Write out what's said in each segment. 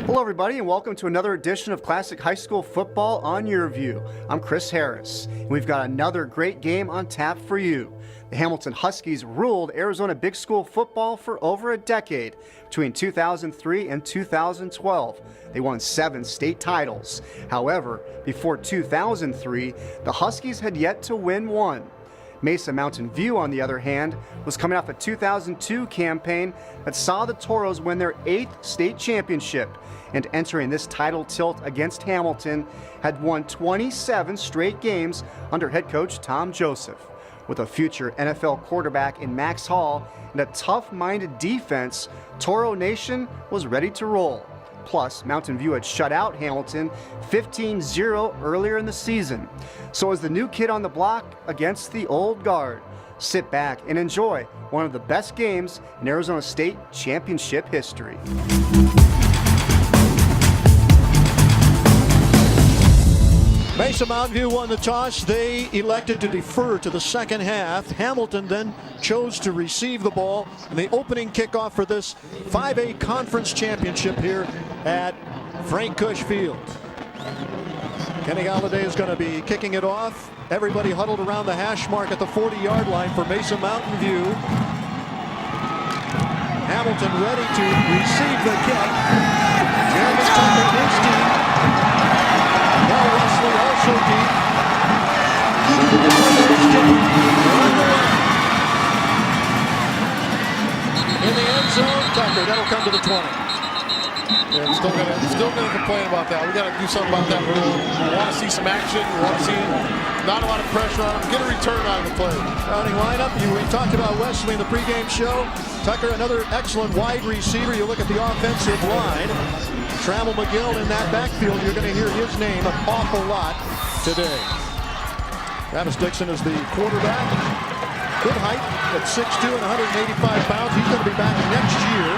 Hello everybody and welcome to another edition of Classic High School Football on YurView. I'm Chris Harris and we've got another great game on tap for you. The Hamilton Huskies ruled Arizona big school football for over a decade between 2003 and 2012. They won 7 state titles. However, before 2003, the Huskies had yet to win one. Mesa Mountain View, on the other hand, was coming off a 2002 campaign that saw the Toros win their 8th state championship, and entering this title tilt against Hamilton, had won 27 straight games under head coach Tom Joseph. With a future NFL quarterback in Max Hall and a tough-minded defense, Toro Nation was ready to roll. Plus, Mountain View had shut out Hamilton 15-0 earlier in the season. So as the new kid on the block against the old guard, sit back and enjoy one of the best games in Arizona State championship history. Mesa Mountain View won the toss. They elected to defer to the second half. Hamilton then chose to receive the ball in the opening kickoff for this 5A conference championship here at Frank Cush Field. Kenny Galladay is going to be kicking it off. Everybody huddled around the hash mark at the 40-yard line for Mesa Mountain View. Hamilton ready to receive the kick. Jeremy Tucker is deep. Now Wesley also deep. In the end zone, Tucker, that'll come to the 20. Yeah, I'm still gonna complain about that. We gotta do something about that rule. We want to see some action. We want to see not a lot of pressure on him. Get a return out of the play. Starting lineup, we talked about Wesley in the pregame show. Tucker, another excellent wide receiver. You look at the offensive line. Trammell McGill in that backfield. You're going to hear his name an awful lot today. Travis Dixon is the quarterback. Good height at 6'2" and 185 pounds. He's going to be back next year.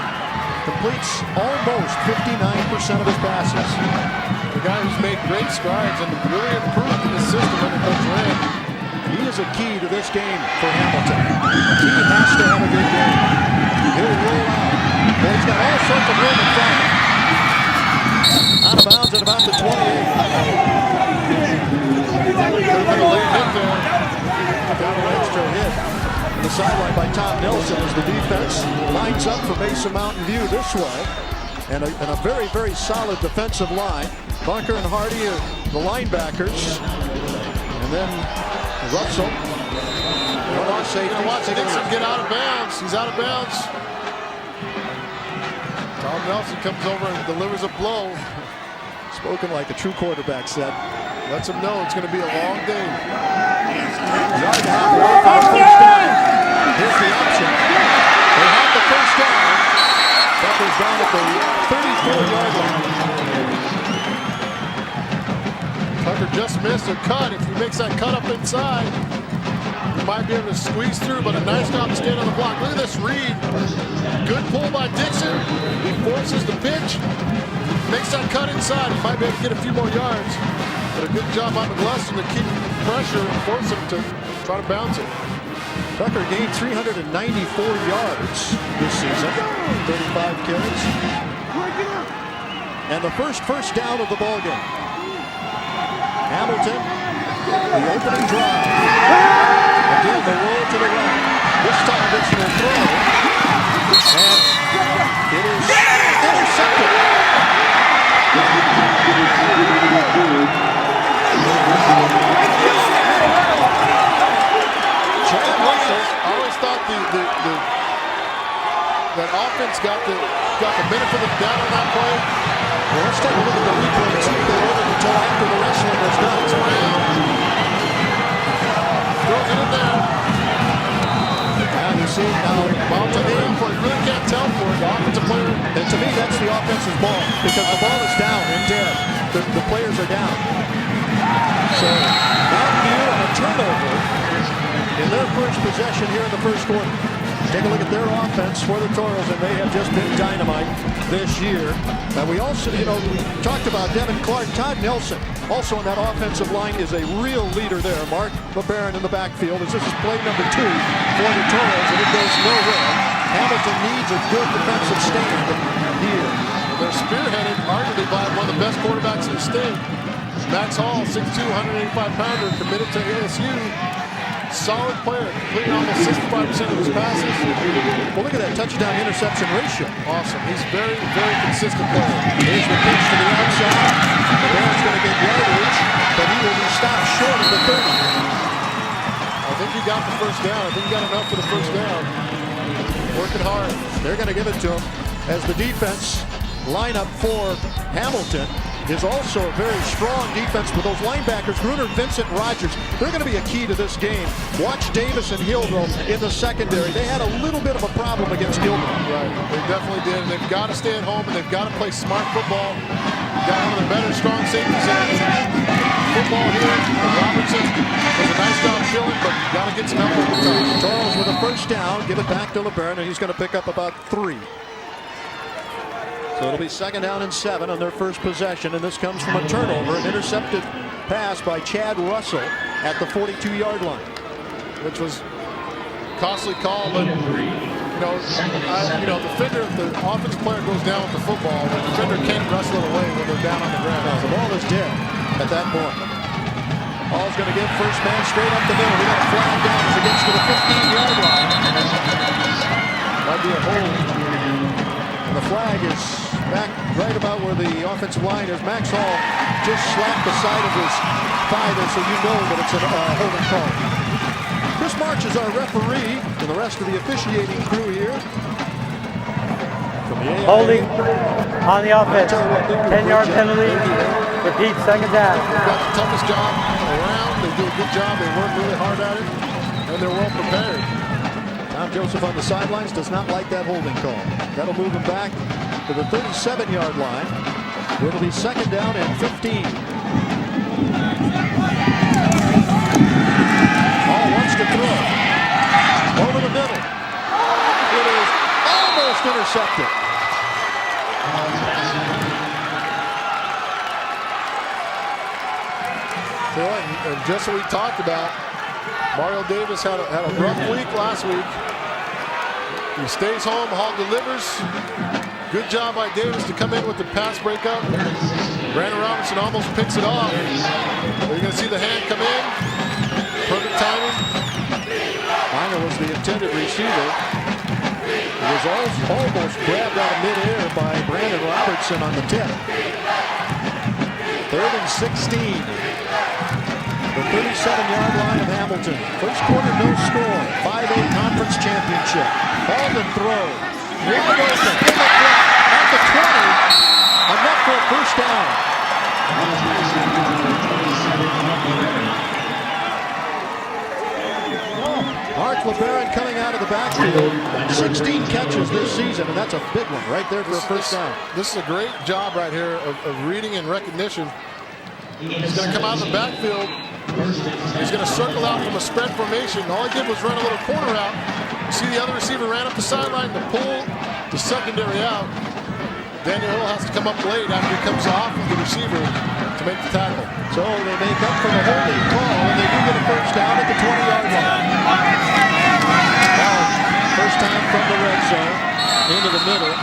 Completes almost 59% of his passes. The guy who's made great strides and really improved in the system under Coach Rand. He is a key to this game for Hamilton. He has to have a good game. He'll roll out. Well, he's got all sorts of room in front of him. Out of bounds at about the 28. Got an extra hit. The sideline by Tom Nelson as the defense lines up for Mesa Mountain View this way. And a very, very solid defensive line. Bunker and Hardy are the linebackers. And then Russell. Watch Dixon get out of bounds. He's out of bounds. Tom Nelson comes over and delivers a blow. Spoken like a true quarterback said. Lets him know it's going to be a long day. Yard and a half away for the first down. Here's the option. They have the first down. Tucker's down at the 34-yard line. Tucker just missed a cut. If he makes that cut up inside, he might be able to squeeze through, but a nice job to stand on the block. Look at this read. Good pull by Dixon. He forces the pitch. Makes that cut inside. He might be able to get a few more yards. But a good job by MUGLESTON to keep pressure and force him to try to bounce it. Tucker gained 394 yards this season, 35 carries. And the first down of the ball game. Hamilton, the opening drive. Again, the roll to the right. This time Dixon will throw. And it is intercepted. Chad Russell, I always thought that offense got the benefit of the doubt on that play. Well, let's take a look at the replay and see if they ordered until after the wrestling was done. It's around. Throws it in there. And you see now, You really can't tell for it. The offensive player. and to me, that's the offensive ball because the ball is down and dead. The players are down. So their first possession here in the first quarter. Take a look at their offense for the Toros, and they have just been dynamite this year. And we also, we talked about Devin Clark. Todd Nelson, also on that offensive line, is a real leader there. Mark LeBaron in the backfield as this is play number 2 for the Toros, and it goes nowhere. Hamilton needs a good defensive stand here. They're spearheaded arguably by one of the best quarterbacks in the state. Max Hall, 6'2", 185-pounder, committed to ASU. Solid player, completing almost 65% of his passes. Well, look at that touchdown interception ratio. Awesome. He's very, very consistent player. Here's the pitch to the outside. LeBaron's going to get yardage, but he will be stopped short of the 30. I think he got the first down. I think he got enough for the first down. Working hard. They're going to give it to him as the defense lineup for Hamilton is also a very strong defense with those linebackers, Gruner, Vincent, Rogers. They're going to be a key to this game. Watch Davis and Hill, though, in the secondary. They had a little bit of a problem against Gilbert. Right, they definitely did. And they've got to stay at home, and they've got to play smart football. Got one of the better strong safeties in football here. Robertson does a nice job filling, but you got to get some help over the top. Charles with a first down. Give it back to LeBaron, and he's going to pick up about 3. So it'll be 2nd down and 7 on their first possession, and this comes from a turnover, an intercepted pass by Chad Russell at the 42-yard line. Which was costly call, but the defender, if the offensive player goes down with the football, the defender can't wrestle it away when they're down on the ground. No, the ball is dead at that point. Ball's going to give first man straight up the middle. We got a flag down as it gets to the 15-yard line. Might be a hold. And the flag is back right about where the offensive line is. Max Hall just slapped the side of his thigh there, so you know that it's a holding call. Chris March is our referee, and the rest of the officiating crew here. Holding on the offense. 10-yard penalty. Repeat, 2nd down. They've got the toughest job around. They do a good job. They work really hard at it, and they're well prepared. Tom Joseph on the sidelines does not like that holding call. That'll move him back to the 37-yard line. It'll be 2nd down and 15. Hall wants to throw. Over the middle. It is almost intercepted. And just what we talked about, Mario Davis had a rough week last week. He stays home, Hall delivers. Good job by Davis to come in with the pass breakup. Brandon Robinson almost picks it off. You're going to see the hand come in. Perfect timing. Minor was the intended receiver. It was almost grabbed out of midair by Brandon Robertson on the tip. 3rd and 16. The 37-yard line of Hamilton. First quarter, no score. 5-8 conference championship. Alden throw. Wide open. In the flat. At the 20. Enough for a first down. Mark LeBaron coming out of the backfield. 16 catches this season, and that's a big one right there for a first down. This is a great job right here of reading and recognition. He's going to come out of the backfield. He's going to circle out from a spread formation. All he did was run a little corner route. See the other receiver ran up the sideline to pull the secondary out. Daniel Hill has to come up late after he comes off of the receiver to make the tackle. So they make up for the holding call, and they do get a first down at the 20-yard line. Now, first time from the red zone into the middle.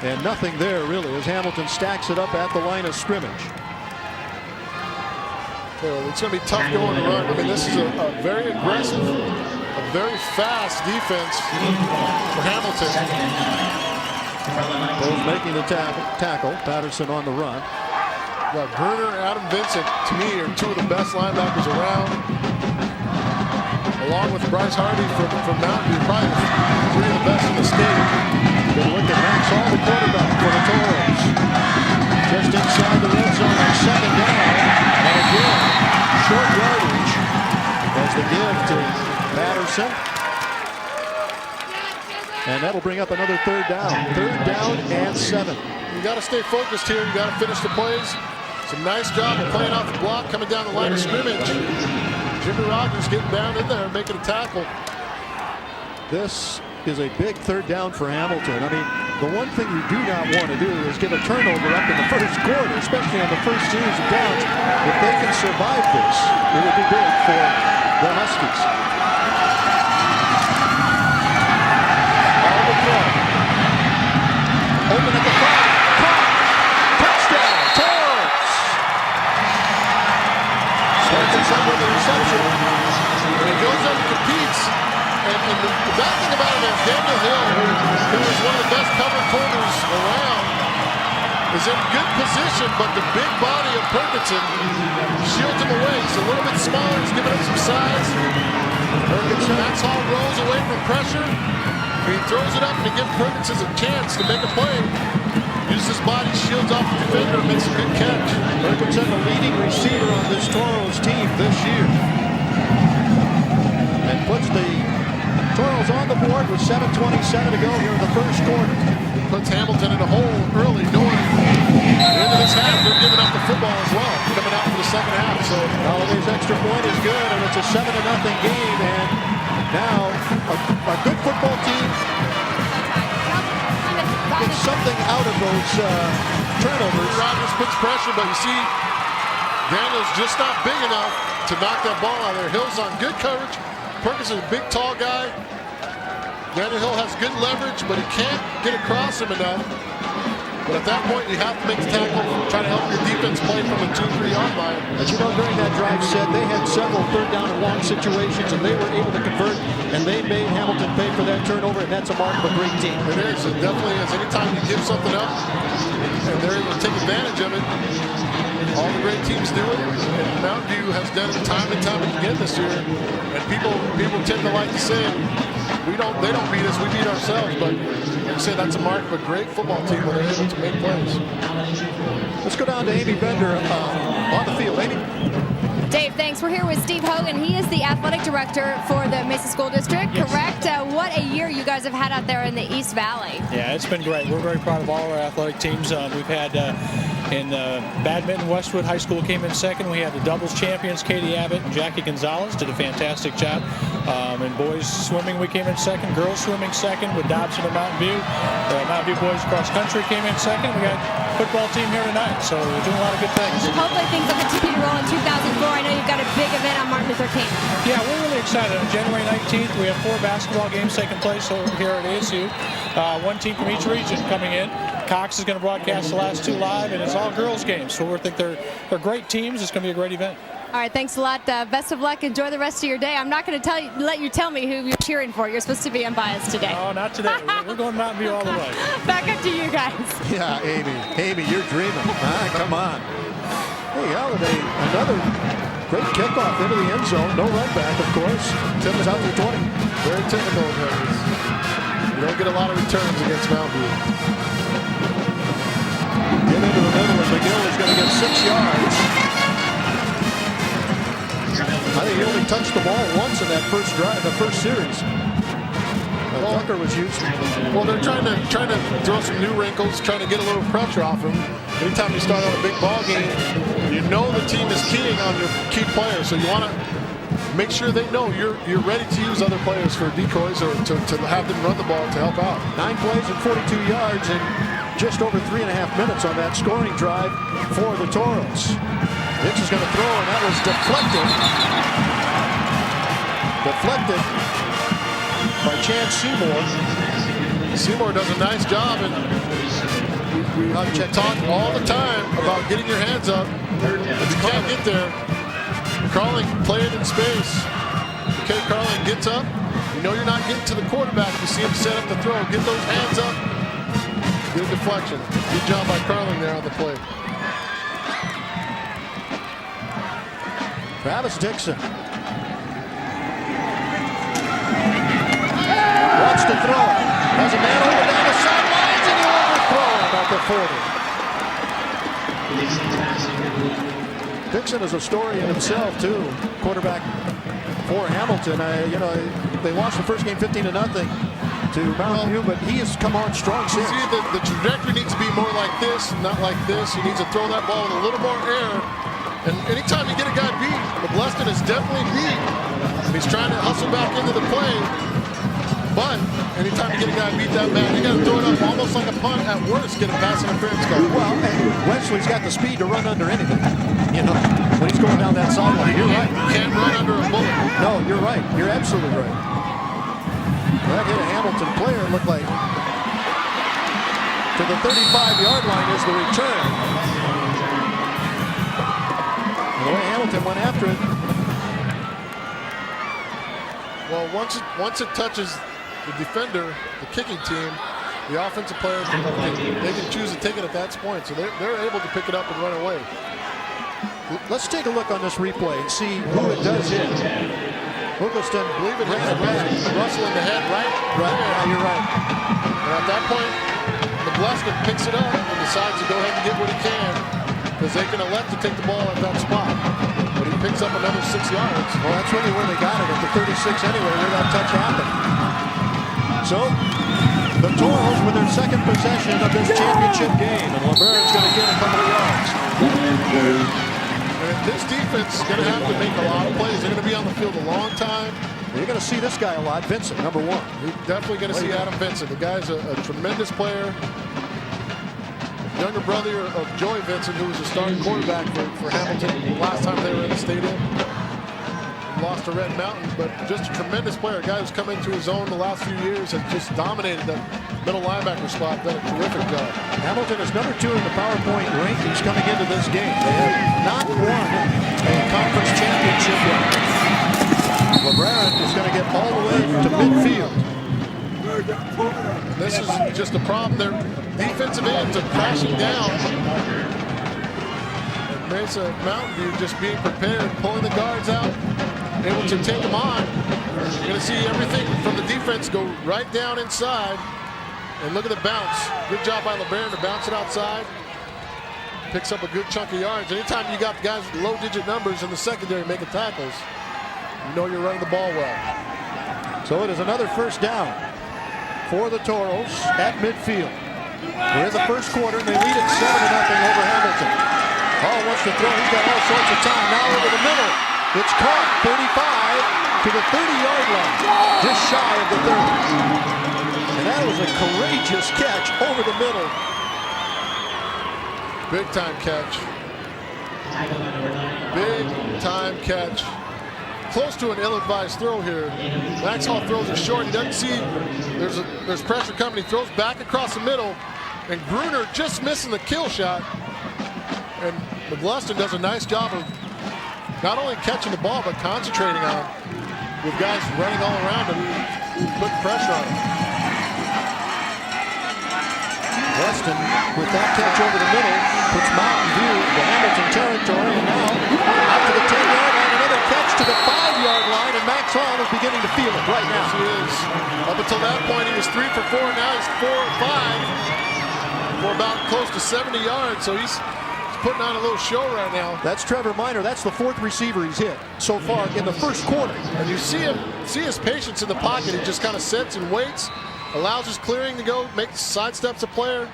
And nothing there, really, as Hamilton stacks it up at the line of scrimmage. It's going to be tough going to run. I mean, this is a very aggressive, a very fast defense for Hamilton. Both making the tackle. Patterson on the run. Well, Gruner and Adam Vincent, to me, are 2 of the best linebackers around. Along with Bryce Harvey from Mountain View, probably 3 of the best in the state. Good look at Max Hall, the quarterback for the Toros. Just inside the red zone on 2nd down. And again, short yardage as the give to Patterson. And that'll bring up another 3rd down. 3rd down and 7. You got to stay focused here. You got to finish the plays. It's a nice job of playing off the block, coming down the line of scrimmage. Jimmy Rogers getting down in there and making a tackle. This is a big third down for Hamilton. I mean, the one thing you do not want to do is give a turnover up in the first quarter, especially on the first series of downs. If they can survive this, it would be big for the Huskies. All the throw. Open at the front. Caught. Touchdown. Torrance. Starts up with the reception. And he goes up and competes. And the bad thing about it is Daniel Hill, who is one of the best covered corners around, is in good position, but the big body of Perkinson shields him away. He's a little bit smaller. He's giving up some size. Max Hall rolls away from pressure. He throws it up and he gives Perkinson a chance to make a play. Uses his body, shields off the defender, and makes a good catch. Perkinson, the leading receiver on this Toros team this year. And puts the Toros on the board with 7:27 to go here in the first quarter. Puts Hamilton in a hole early, knowing at the end of this half they're giving up the football as well, coming out for the second half. So Holliday's extra point is good, and it's a 7-0 game. And now a good football team gets something out of those turnovers. Rogers puts pressure, but you see Daniel's just not big enough to knock that ball out of there. Hill's on good coverage. Perkins is a big, tall guy. Daniel Hill has good leverage, but he can't get across him enough. But at that point, you have to make the tackle, try to help your defense play from the 2-3 yard line. But you know, during that drive set, they had several third down and long situations, and they were able to convert, and they made Hamilton pay for that turnover, and that's a mark of a great team. It is. It definitely is. Anytime you give something up, and they're able to take advantage of it, all the great teams do it, and Mountain View has done it time and time again this year. And people tend to like to say, they don't beat us, we beat ourselves. But like I say, that's a mark of a great football team when they're able to make plays. Let's go down to Amy Bender on the field. Amy. Dave, thanks. We're here with Steve Hogan. He is the athletic director for the Mesa School District, correct? What a year you guys have had out there in the East Valley. Yeah, it's been great. We're very proud of all our athletic teams. We've had in badminton, Westwood High School came in second. We had the doubles champions, Katie Abbott and Jackie Gonzalez, did a fantastic job. In boys swimming, we came in second. Girls swimming second with Dobson and Mountain View. Mountain View boys cross country came in second. We got a football team here tonight, so we're doing a lot of good things. Hopefully things will continue to roll in 2004. I know you've got a big event on Martin Luther King. Yeah, we're really excited. On January 19th, we have 4 basketball games taking place over here at ASU. One team from each region coming in. Cox is going to broadcast the last 2 live, and it's all girls games. So we think they're great teams. It's going to be a great event. All right, thanks a lot. Best of luck. Enjoy the rest of your day. I'm not going to let you tell me who you're cheering for. You're supposed to be unbiased today. Oh, not today. We're going Mountain View all the way. Back up to you guys. Yeah, Amy, you're dreaming. Come on. Hey, Holliday, another great kickoff into the end zone. No run back, of course. Tim is out to 20. Very typical of him. You don't get a lot of returns against Mountain View. Get into the middle, and McGill is going to get 6 yards. I think he only touched the ball once in that first drive, the first series. Tucker was used. Well, they're trying to throw some new wrinkles, trying to get a little pressure off him. Anytime you start on a big ball game, you know the team is keying on your key players, so you want to make sure they know you're ready to use other players for decoys or to have them run the ball to help out. 9 plays and 42 yards and just over 3.5 minutes on that scoring drive for the Toros. Hicks is going to throw, and that was deflected. Deflected by Chance Seymour. Seymour does a nice job, and we talk all the time about getting your hands up, but you can't get there. Carling playing in space. Okay, Carling gets up. You know you're not getting to the quarterback. You see him set up the throw. Get those hands up. Get a deflection. Good job by Carling there on the play. Travis Dixon wants to throw. Has a man over down the sidelines, and he'll overthrow him at the 40. Dixon is a story in himself, too. Quarterback for Hamilton. They lost the first game 15-0 to Mountain View, but he has come on strong since. See, the trajectory needs to be more like this, not like this. He needs to throw that ball with a little more air And anytime you get a guy beat, McGleston is definitely beat. And he's trying to hustle back into the play. But anytime you get a guy beat that bad, you got to throw it up almost like a punt. At worst, get a pass interference call. Well, Wesley's got the speed to run under anything. You know, when he's going down that sideline. You're right. Can't run under a bullet. No, you're right. You're absolutely right. That hit a Hamilton player. It looked like to the 35-yard line is the return. And the way Hamilton went after it. Well, once it touches the defender, the kicking team, the offensive players, they can choose to take it at that point. So they're able to pick it up and run away. Let's take a look on this replay and see who it does hit. MUGLESTON, Believe it, Russell in the head, right? Right, yeah, you're right. And at that point, McGleston picks it up and decides to go ahead and get what he can because they can elect to take the ball at that spot. But he picks up another 6 yards. Well, that's really where they got it, at the 36 anyway, where that touch happened. So, the Toros with their second possession of this championship game, and LeBaron's going to get a couple of yards. And this defense is going to have to make a lot of plays. They're going to be on the field a long time. You're going to see this guy a lot, Vincent, number one. You're definitely going to see Adam Vincent. The guy's a tremendous player. Younger brother of Joey Vincent, who was a starting quarterback for Hamilton last time they were in the stadium. Lost to Red Mountain, but just a tremendous player. A guy who's come into his own the last few years and just dominated that middle linebacker spot. Done a terrific job. Hamilton is number 2 in the PowerPoint rankings coming into this game. They have not won a conference championship yet. LeBaron is going to get all the way to midfield. And this is just a problem. Their defensive ends are crashing down. And Mesa Mountain View just being prepared, pulling the guards out, able to take them on. You're going to see everything from the defense go right down inside. And look at the bounce. Good job by LeBaron to bounce it outside. Picks up a good chunk of yards. Anytime you got guys with low-digit numbers in the secondary making tackles, you know you're running the ball well. So it is another first down for the Toros at midfield. We're in the first quarter, and they lead it 7-0 over Hamilton. Hall wants to throw. He's got all sorts of time. Now over the middle. It's caught 35 to the 30-yard line. Just shy of the 30. And that was a courageous catch over the middle. Big time catch. Big time catch. Close to an ill-advised throw here. Max Hall throws it short. He doesn't see there's pressure coming. He throws back across the middle, and Gruner just missing the kill shot. And McGleston does a nice job of not only catching the ball, but concentrating on it with guys running all around him, putting pressure on him. Weston, with that catch over the middle, puts Mountain View into Hamilton territory, and now out to the 10-yard line, another catch to the 5-yard line, and Max Hall is beginning to feel it right now. Yes, he is. Up until that point, he was 3 for 4. Now he's 4 or 5 for about close to 70 yards. So he's putting on a little show right now. That's Trevor Minor. That's the 4th receiver he's hit so far in the first quarter. And you see his patience in the pocket. He just kind of sits and waits, allows his clearing to go, sidesteps a player,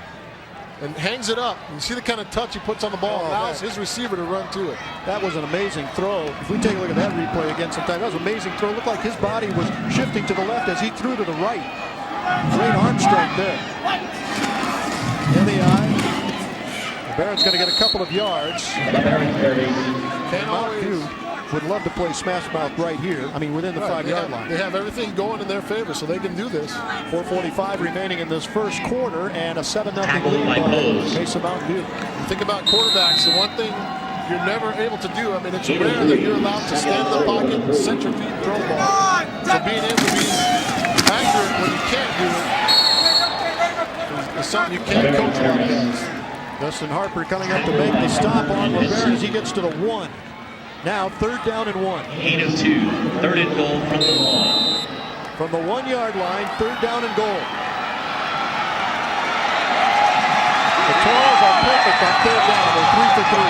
and hangs it up. You see the kind of touch he puts on the ball, allows his receiver to run to it. That was an amazing throw. If we take a look at that replay again sometime, that was an amazing throw. It looked like his body was shifting to the left as he threw to the right. Great arm strength there. In the eye. Barron's going to get a couple of yards. Can't always. Would love to play smash mouth right here. I mean, within the 5-yard line. They have everything going in their favor, so they can do this. 4:45 remaining in this first quarter, and a 7-0 lead by Mesa Mountain View. Think about quarterbacks. The one thing you're never able to do, I mean, it's rare that you're allowed to stand in the pocket and set your feet and throw the ball. So being able to be accurate when you can't do it is something you can't coach a lot of guys. Justin Harper coming up to make the stop on LeBaron as he gets to the 1. Now 3rd down and 1. 8 of 2, 3rd and goal from the 1. From the 1-yard line, 3rd down and goal. The Toros are perfect on 3rd down. They're 3 for 3.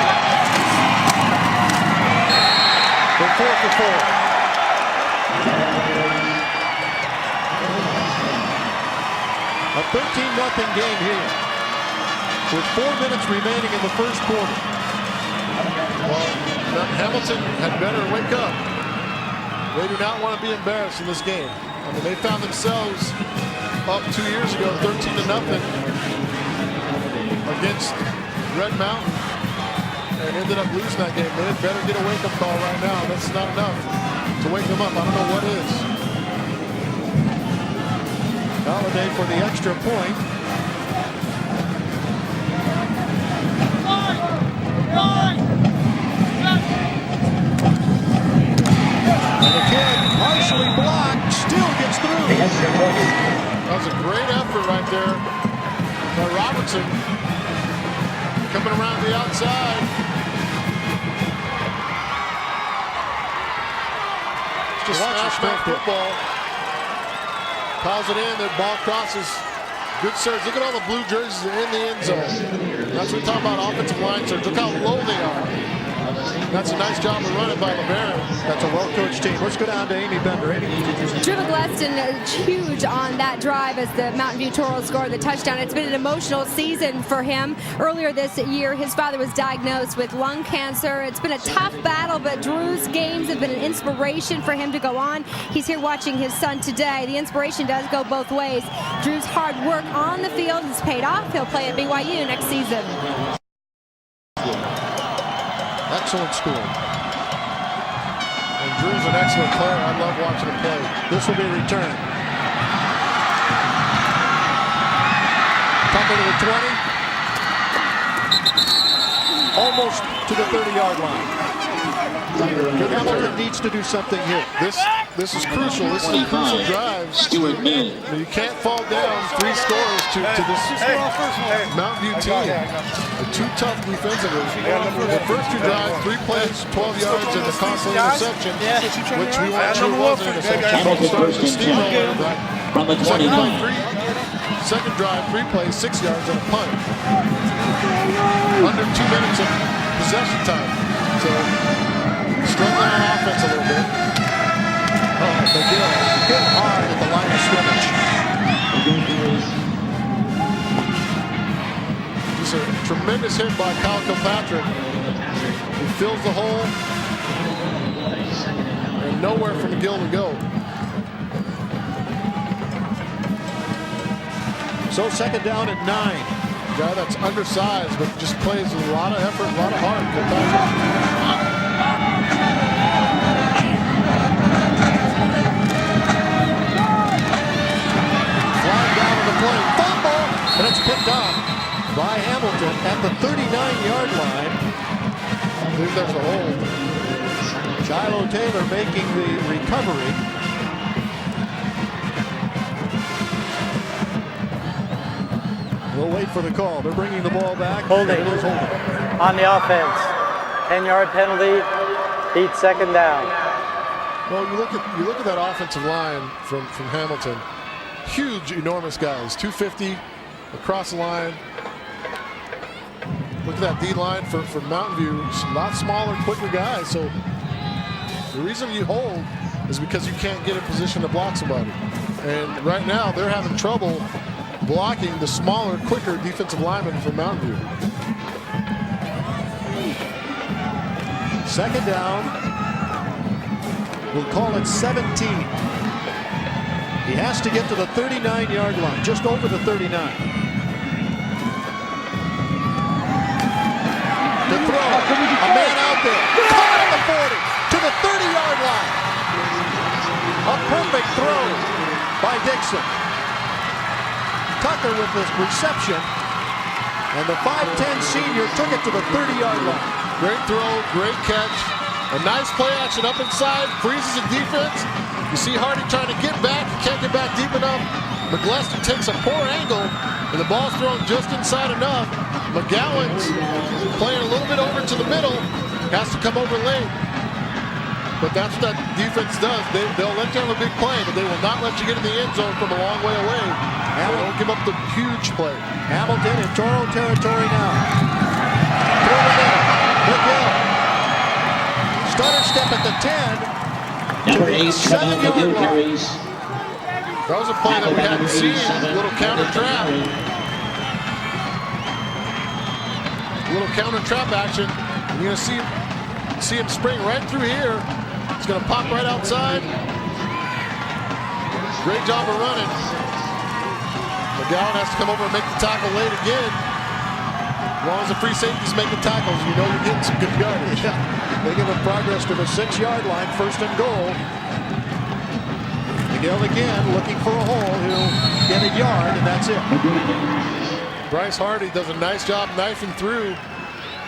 They're 4 for 4. A 13-0 game here with 4 minutes remaining in the first quarter. Well, Hamilton had better wake up. They do not want to be embarrassed in this game. I mean, they found themselves up 2 years ago, 13-0 against Red Mountain, and ended up losing that game. They had better get a wake-up call right now. That's not enough to wake them up. I don't know what is. Holiday for the extra point. And the kid, partially blocked, still gets through. That was a great effort right there by Robertson. Coming around the outside. It's just smash back football. Piles it in, the ball crosses. Good surge. Look at all the blue jerseys in the end zone. That's what we talk about offensive line surge. Look how low they are. That's a nice job of running by LEBARON. That's a well-coached team. Let's go down to Amy Bender. Amy. TREVOR huge on that drive as the Mountain View Toros scored the touchdown. It's been an emotional season for him. Earlier this year, his father was diagnosed with lung cancer. It's been a tough battle, but Drew's games have been an inspiration for him to go on. He's here watching his son today. The inspiration does go both ways. Drew's hard work on the field has paid off. He'll play at BYU next season. Excellent school. And Drew's an excellent player. I love watching him play. This will be returned. Tucker to the 20. Almost to the 30-yard line. Hamilton needs to do something here. This is crucial. This is a crucial drive. You can't fall down 3 scores to this Mountain View team. They're too tough defensively. The first 2 drives, 3 plays, 12 yards, and the costly interception, which we weren't sure was an interception. Starts to steamroll from the 29. Second drive, 3 plays, 6 yards, and a punt. Under 2 minutes of possession time. So struggling on offense a little bit. McGill hit hard at the line of scrimmage. Just a tremendous hit by Kyle Kilpatrick. He fills the hole. And nowhere for McGill to go. So second down at 9. A guy that's undersized, but just plays with a lot of effort, a lot of heart. Kilpatrick. Fumble, and it's picked up by Hamilton at the 39-yard line. I think there's a hold. Shiloh Taylor making the recovery. We'll wait for the call. They're bringing the ball back. Holding on the offense. 10-yard penalty. Beat second down. Well, you look at that offensive line from Hamilton. Huge, enormous guys, 250 across the line. Look at that D line for Mountain View. A lot smaller, quicker guys. So the reason you hold is because you can't get in position to block somebody. And right now they're having trouble blocking the smaller, quicker defensive linemen from Mountain View. Second down. We'll call it 17. He has to get to the 39-yard line, just over the 39. To throw, a man out there, caught at the 40, to the 30-yard line. A perfect throw by Dixon. Tucker with the reception, and the 5'10 senior took it to the 30-yard line. Great throw, great catch. A nice play action up inside, freezes the defense. You see Hardy trying to get back, he can't get back deep enough. McGleston takes a poor angle, and the ball's thrown just inside enough. McGowan's playing a little bit over to the middle, has to come over late. But that's what that defense does. They'll let you have a big play, but they will not let you get in the end zone from a long way away. They don't give up the huge play. Hamilton in Toro territory now. Through the middle, McGill. Stutter step at the 10. Number 8, Trevor McGill carries. That was a play that we hadn't seen. A little counter trap. A little counter trap action. You're going to see see him spring right through here. He's going to pop right outside. Great job of running. McGowan has to come over and make the tackle late again. As long as the free safety's making tackles, you know you're getting some good yardage. Yeah. They give him progress to the 6-yard line, 1st and goal. McGill again looking for a hole. He'll get a yard, and that's it. Bryce Hardy does a nice job knifing through,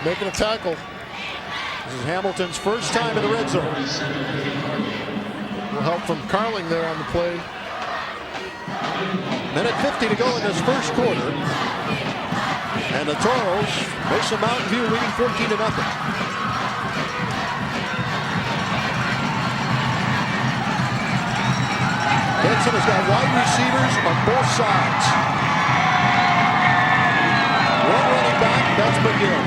making a tackle. This is Hamilton's first time in the red zone. Will help from Carling there on the play. Minute 50 to go in this first quarter. And the Toros makes a Mountain View leading 14-0. Benson has got wide receivers on both sides. One running back, that's McGill.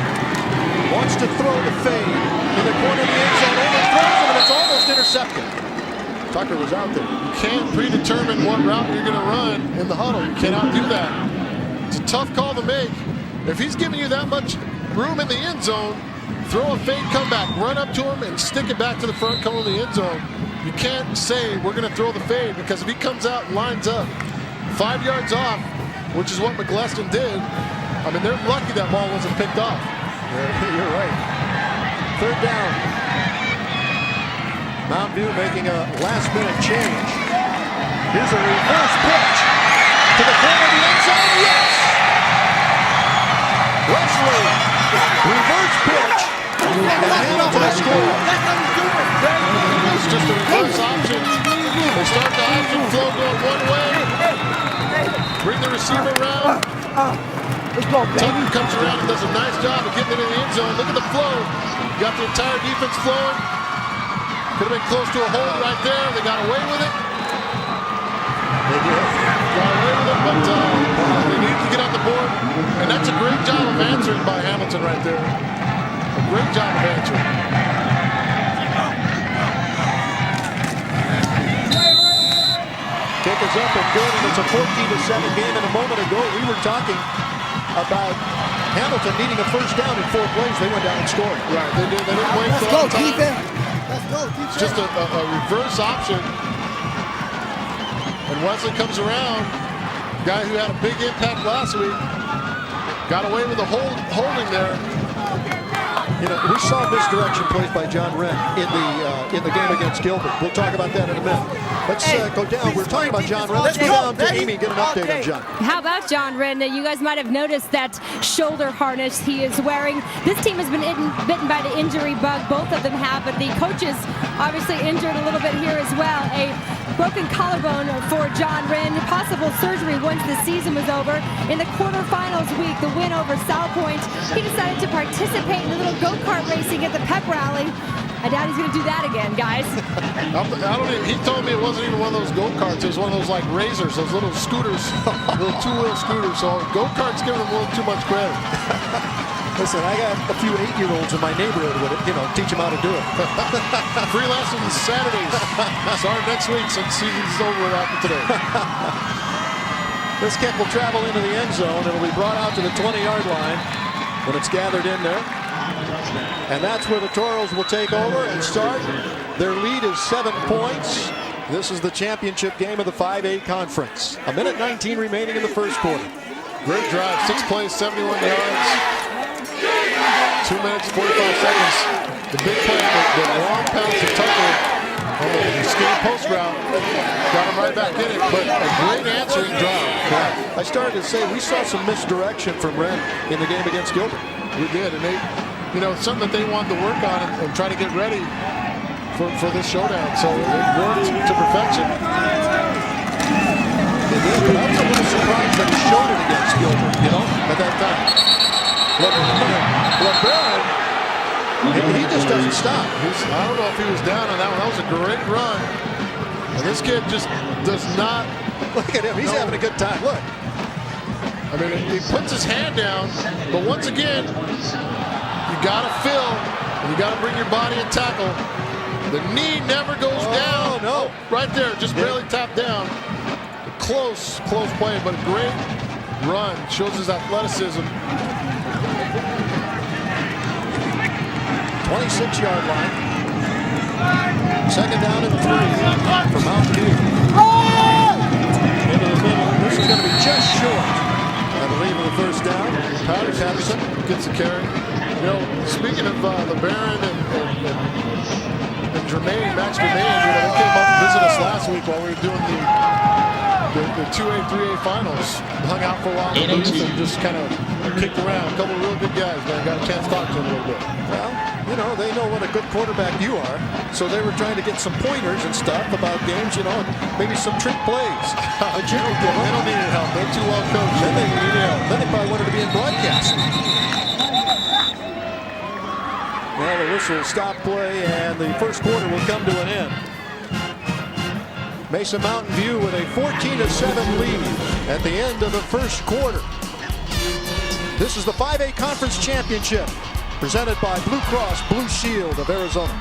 Wants to throw the fade in the corner of the end zone, overthrows him, and it's almost intercepted. Tucker was out there. You can't predetermine what route you're going to run in the huddle. You cannot do that. It's a tough call to make. If he's giving you that much room in the end zone, throw a fade comeback, run up to him, and stick it back to the front corner of the end zone. You can't say we're going to throw the fade, because if he comes out and lines up 5 yards off, which is what McGleston did, I mean, they're lucky that ball wasn't picked off. You're right. 3rd down. Mountain View making a last-minute change. Here's a reverse pitch to the corner of the end zone. Yes! Wesley, reverse pitch, and Hamilton has scored. It's just a reverse option. They start the option flow going one way. Bring the receiver around. Tucker comes around and does a nice job of getting into the end zone. Look at the flow. You got the entire defense flowing. Could have been close to a hold right there. They got away with it. They did. Got away with it, but they needed to get on the board. And that's a great job of answering by Hamilton right there. A great job of answering. Kick is up and good, and it's a 14-7 game. And a moment ago, we were talking about Hamilton needing a first down in 4 plays. They went down and scored. Right, they did. They didn't wait for all the time. It's just a reverse option. And Wesley comes around, guy who had a big impact last week, got away with a holding there. You know, we saw misdirection plays by John Wren in the game against Gilbert. We'll talk about that in a minute. Let's go down. We're talking about John Wren. Let's go down to Amy, get an update on John. How about John Wren? You guys might have noticed that shoulder harness he is wearing. This team has been bitten by the injury bug. Both of them have, but the coaches obviously injured a little bit here as well. A broken collarbone for John Wren. Possible surgery once the season was over. In the quarterfinals week, the win over South Point, he decided to participate in a little go-kart racing at the pep rally. I doubt he's going to do that again, guys. He told me it wasn't even one of those go-karts. It was one of those like razors, those little scooters, little 2-wheel scooters. So go-karts giving them a little too much credit. Listen, I got a few 8-year-olds in my neighborhood with it, teach them how to do it. Free lessons Saturdays. Start next week since season's over after today. This kick will travel into the end zone. It'll be brought out to the 20-yard line when it's gathered in there. And that's where the Toros will take over and start. Their lead is 7 points. This is the championship game of the 5A conference. 1:19 remaining in the first quarter. Great drive, 6 plays, 71 yards. 2 minutes, 45 seconds. The big play, the long pass to Tucker on the skinny post route. Got him right back in it, but a great answering drive. Yeah. I started to say we saw some misdirection from Wren in the game against Gilbert. We did, and they, it's something that they wanted to work on and try to get ready for this showdown. So it worked to perfection. It did, but I was a little surprised that he showed it against Gilbert, at that time. LeBaron, he just doesn't stop. I don't know if he was down on that one. That was a great run. And this kid just does not. Look at him. He's having a good time. Look. I mean, he puts his hand down, but once again, you got to fill, and you got to bring your body and tackle. The knee never goes down. No. Right there, just barely tapped down. Close play, but a great run. Shows his athleticism. 26-yard line. Second down and 3 for Mountain View. Into the middle. This is going to be just short, I believe, of the first down. Patterson gets the carry. You know, speaking of LeBaron and Germaine, Max Germaine, you know, they came up and visited us last week while we were doing the 2A, 3A finals. Hung out for a while in the booth and just kind of kicked around. A couple of real good guys, man. Got a chance to talk to them a little bit. Well, you know, they know what a good quarterback you are, so they were trying to get some pointers and stuff about games, you know, and maybe some trick plays. But you don't give them. They don't need any help. They're too well coached. Then they needed help. Then they probably wanted to be in broadcasting. Well, the whistle will stop play, and the first quarter will come to an end. Mesa Mountain View with a 14-7 lead at the end of the first quarter. This is the 5A Conference Championship, presented by Blue Cross Blue Shield of Arizona.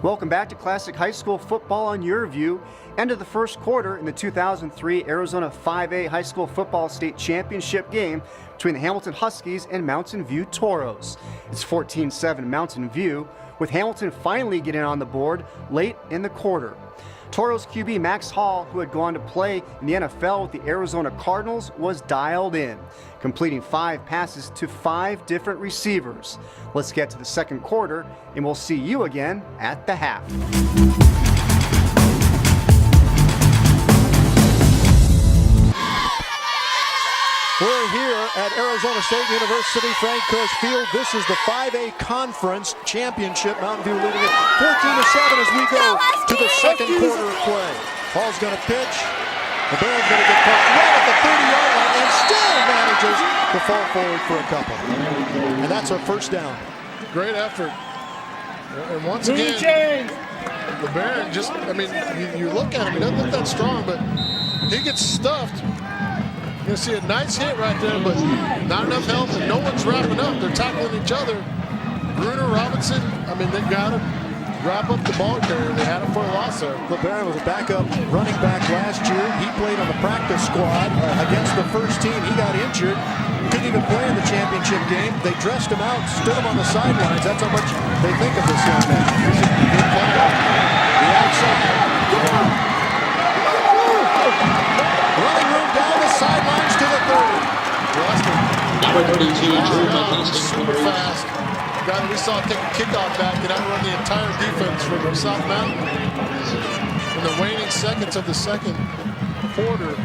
Welcome back to Classic High School Football on YurView. End of the first quarter in the 2003 Arizona 5A High School Football State Championship game between the Hamilton Huskies and Mountain View Toros. It's 14-7 Mountain View, with Hamilton finally getting on the board late in the quarter. Toros QB Max Hall, who had gone to play in the NFL with the Arizona Cardinals, was dialed in, completing 5 passes to 5 different receivers. Let's get to the second quarter, and we'll see you again at the half. We're here at Arizona State University, Frank Coach Field. This is the 5A Conference Championship. Mountain View leading it 14-7 as we go to the second quarter of play. Hall's going to pitch. The LEBARON's going to get caught right at the 30-yard line and still manages to fall forward for a couple. And that's our first down. Great effort. And once again, LeBaron just, I mean, you look at him, he doesn't look that strong, but he gets stuffed. You're going to see a nice hit right there, but not enough help, and no one's wrapping up. They're tackling each other. Bruner, Robinson, I mean, they got him. Wrap up the ball carrier. They had him for a loss there. LeBaron was a backup running back last year. He played on the practice squad against the first team. He got injured. Couldn't even play in the championship game. They dressed him out, stood him on the sidelines. That's how much they think of this young man. He's a good player. The outside. Running room down the sidelines to the 30. Number 32, super fast. Guy that we saw take a kickoff back and outrun the entire defense from South Mountain in the waning seconds of the second quarter.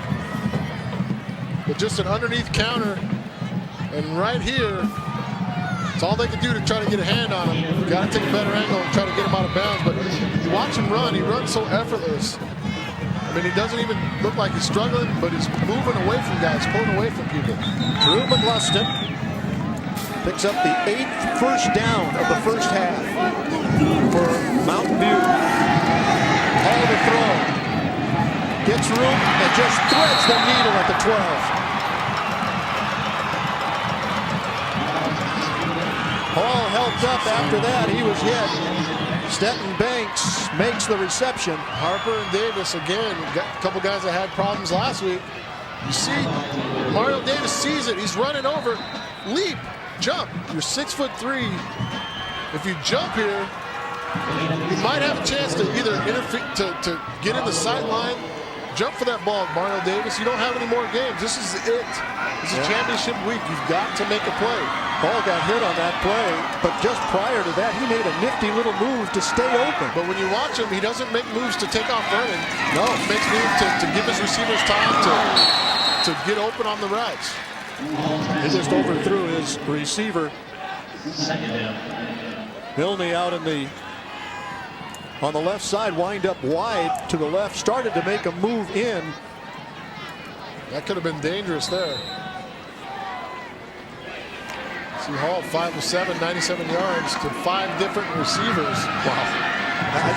But just an underneath counter, and right here, it's all they can do to try to get a hand on him. You got to take a better angle and try to get him out of bounds. But you watch him run; he runs so effortless. I mean, he doesn't even look like he's struggling, but he's moving away from guys, pulling away from people. Drew McGleston picks up the 8th first down of the first half for Mountain View. All the throw. Gets room and just threads the needle at the 12. Hall helped up after that. He was hit. Stetton Banks makes the reception. Harper and Davis again, got a couple guys that had problems last week. You see, Mario Davis sees it. He's running over. Leap, jump. You're 6'3". If you jump here, you might have a chance to either interfere to get in the sideline, jump for that ball, Mario Davis. You don't have any more games. This is it. This is championship week. You've got to make a play. Ball got hit on that play, but just prior to that, he made a nifty little move to stay open. But when you watch him, he doesn't make moves to take off running. No. He makes moves to give his receivers time to get open on the routes. He just overthrew his receiver. Milne out on the left side, wind up wide to the left, started to make a move in. That could have been dangerous there. See Hall, 5 of 7, 97 yards to 5 different receivers. Wow.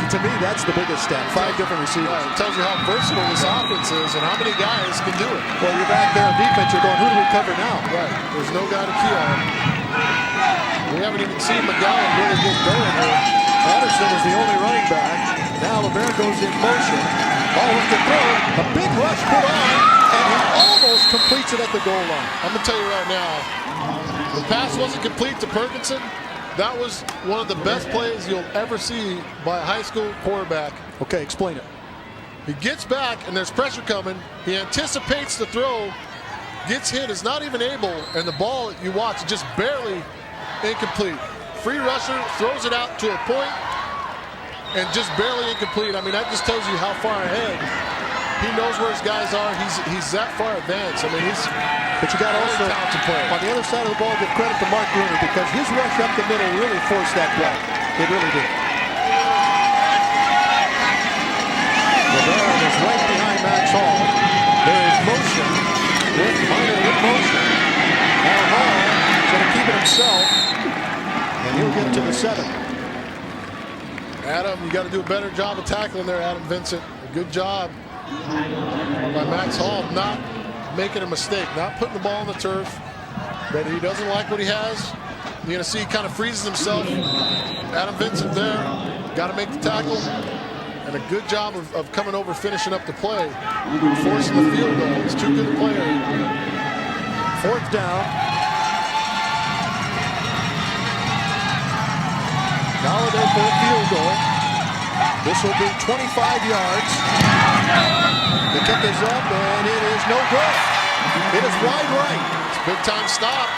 To me, that's the biggest stat. 5 different receivers. Yeah, it tells you how versatile this offense is and how many guys can do it. Well, you're back there on defense. You're going, who do we cover now? Right. There's no guy to key on. We haven't even seen McGowan really get going here. Anderson is the only running back. Now LeBaron goes in motion. Ball with the throw. A big rush put on. and he almost completes it at the goal line. I'm going to tell you right now, the pass wasn't complete to Perkinson. That was one of the best plays you'll ever see by a high school quarterback. Okay, explain it. He gets back, and there's pressure coming. He anticipates the throw, gets hit, is not even able, and the ball, you watch, just barely incomplete. Free rusher, throws it out to a point, and just barely incomplete. I mean, that just tells you how far ahead. He knows where his guys are. He's that far advanced. I mean, but you got to also, on the other side of the ball, give credit to Mark Bruner, because his rush up the middle really forced that play. It really did. LeBaron is right behind Max Hall. There is motion with motion. Now Hall is going to keep it himself, and he'll get to the 7. Adam, you got to do a better job of tackling there, Adam Vincent. A good job by Max Hall, not making a mistake, not putting the ball on the turf, that he doesn't like what he has. You're going to see he kind of freezes himself. Adam Vincent there, got to make the tackle, and a good job of coming over, finishing up the play, forcing the field goal. He's too good a player. 4th down. Galladay for a field goal. This will be 25 yards. The kick is up, and it is no good. It is wide right. It's a big-time stop.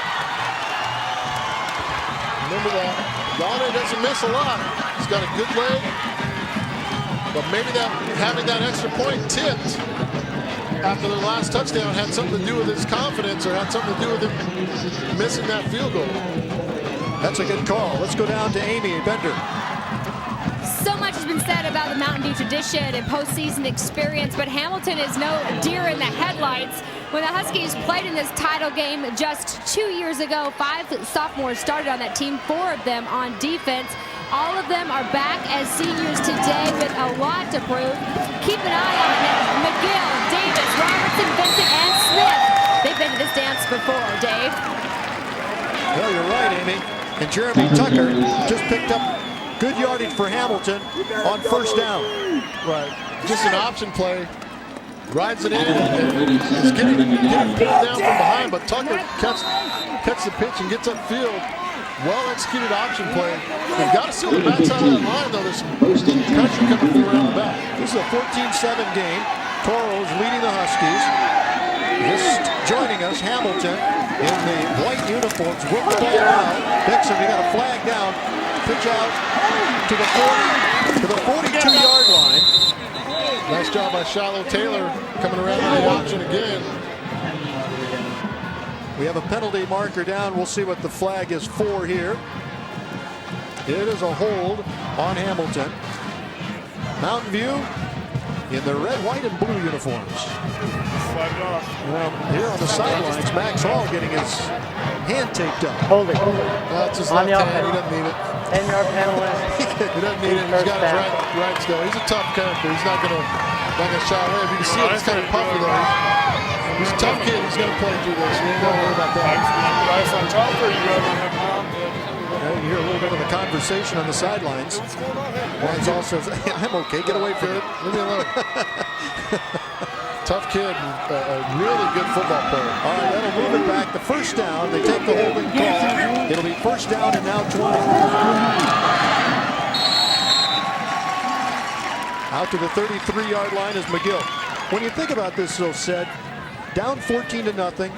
Remember that. Galladay doesn't miss a lot. He's got a good leg. But maybe having that extra point tipped after the last touchdown had something to do with his confidence, or had something to do with him missing that field goal. That's a good call. Let's go down to Amy Bender. So much has been said about the Mountain View tradition and postseason experience, but Hamilton is no deer in the headlights. When the Huskies played in this title game just 2 years ago, 5 sophomores started on that team, 4 of them on defense. All of them are back as seniors today with a lot to prove. Keep an eye on it. McGill, Davis, Robertson, Vincent, and Smith. They've been to this dance before, Dave. Well, you're right, Amy. And Jeremy Tucker just picked up good yardage for Hamilton on 1st down. Right. Just an option play. Rides it in and is getting pulled down from behind, but Tucker cuts the pitch and gets upfield. Well-executed option play. They've got to seal the backside of that line, though. There's some pressure coming from around the back. This is a 14-7 game. Toro is leading the Huskies. Just joining us, Hamilton in the white uniforms. Whip the ball out. Dixon, they got a flag down. Pitch out to the 42-yard line. Nice job by Shiloh Taylor coming around in the option again. We have a penalty marker down. We'll see what the flag is for here. It is a hold on Hamilton. Mountain View in their red, white, and blue uniforms. Well, here on the sidelines, Max Hall getting his hand taped up. Hold it. That's his On left the hand. He offense. doesn't need it. 10-yard penalty. He doesn't need it. He's got his rights though. He's a tough character. He's not gonna shy away. If you can see it, it's kind of puffy though. He's a tough kid. He's gonna play through this. You ain't gonna worry about that. Ice on top, or you guys on him now? You hear a little bit of the conversation on the sidelines. Wanzall says, I'm okay, get away from it. Leave me alone. Tough kid, a really good football player. All right, that'll move it back to 1st down. They take the holding call. It'll be 1st down and now 20. Out to the 33-yard line is McGill. When you think about this, though, said, down 14-0.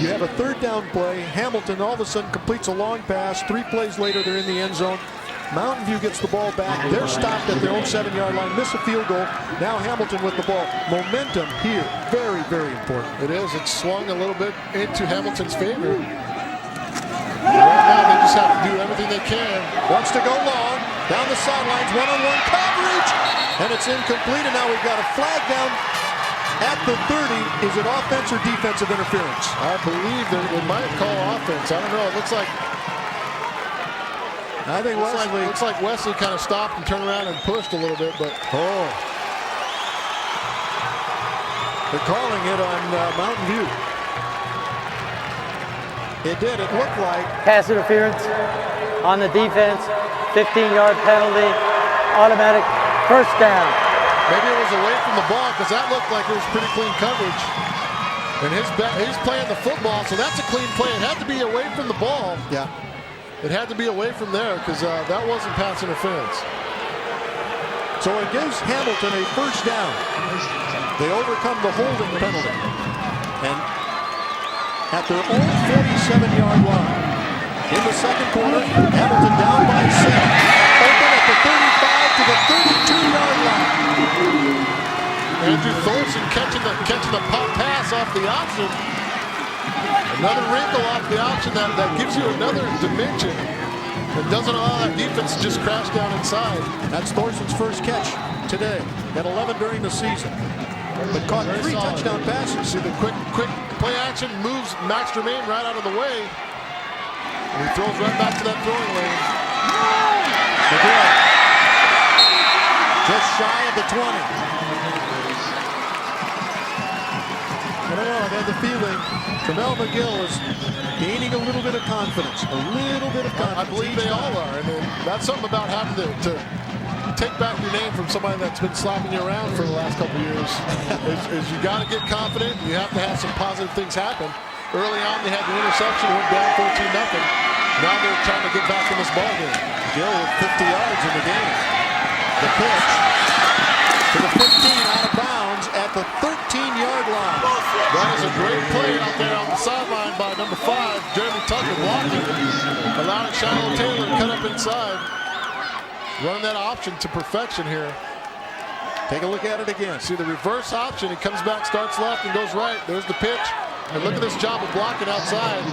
You have a 3rd down play. Hamilton all of a sudden completes a long pass. 3 plays later, they're in the end zone. Mountain View gets the ball back. They're stopped at their own 7-yard line. Miss a field goal. Now Hamilton with the ball. Momentum here. Very, very important. It is. It's swung a little bit into Hamilton's favor. Right now, they just have to do everything they can. Wants to go long. Down the sidelines. One-on-one coverage. And it's incomplete. And now we've got a flag down at the 30. Is it offense or defensive interference? I believe that they might call offense. I don't know. It looks like looks like Wesley kind of stopped and turned around and pushed a little bit, but they're calling it on Mountain View. It did. It looked like Pass interference on the defense. 15-yard penalty. Automatic 1st down. Maybe it was away from the ball because that looked like it was pretty clean coverage. And he's playing the football, so that's a clean play. It had to be away from the ball. Yeah. It had to be away from there because that wasn't pass interference. So it gives Hamilton a first down. They overcome the holding penalty. And at their own 47-yard line, in the second quarter, Hamilton down by 7. Open at the 35 to the 32-yard line. Andrew Thorson catching the pop pass off the option. Another wrinkle off the option that gives you another dimension. It doesn't allow that defense to just crash down inside. That's Thorson's first catch today. Had 11 during the season. But caught 3 touchdown passes. See the quick play action moves Max Germaine right out of the way. And he throws right back to that throwing lane. McGill. Just shy of the 20. I don't know, I've had the feeling Tramel McGill is gaining a little bit of confidence. I believe they all are. And that's something about having to take back your name from somebody that's been slapping you around for the last couple of years. is you got to get confident. You have to have some positive things happen. Early on, they had the interception, went down 14-0. Now they're trying to get back in this ball game. McGill with 50 yards in the game. The pitch to the 15 out of bounds at the 13-yard line. That is a great play out there on the sideline by number 5, Jeremy Tucker, blocking, allowing Shiloh Taylor to cut up inside. Running that option to perfection here. Take a look at it again. See the reverse option. He comes back, starts left, and goes right. There's the pitch. And look at this job of blocking outside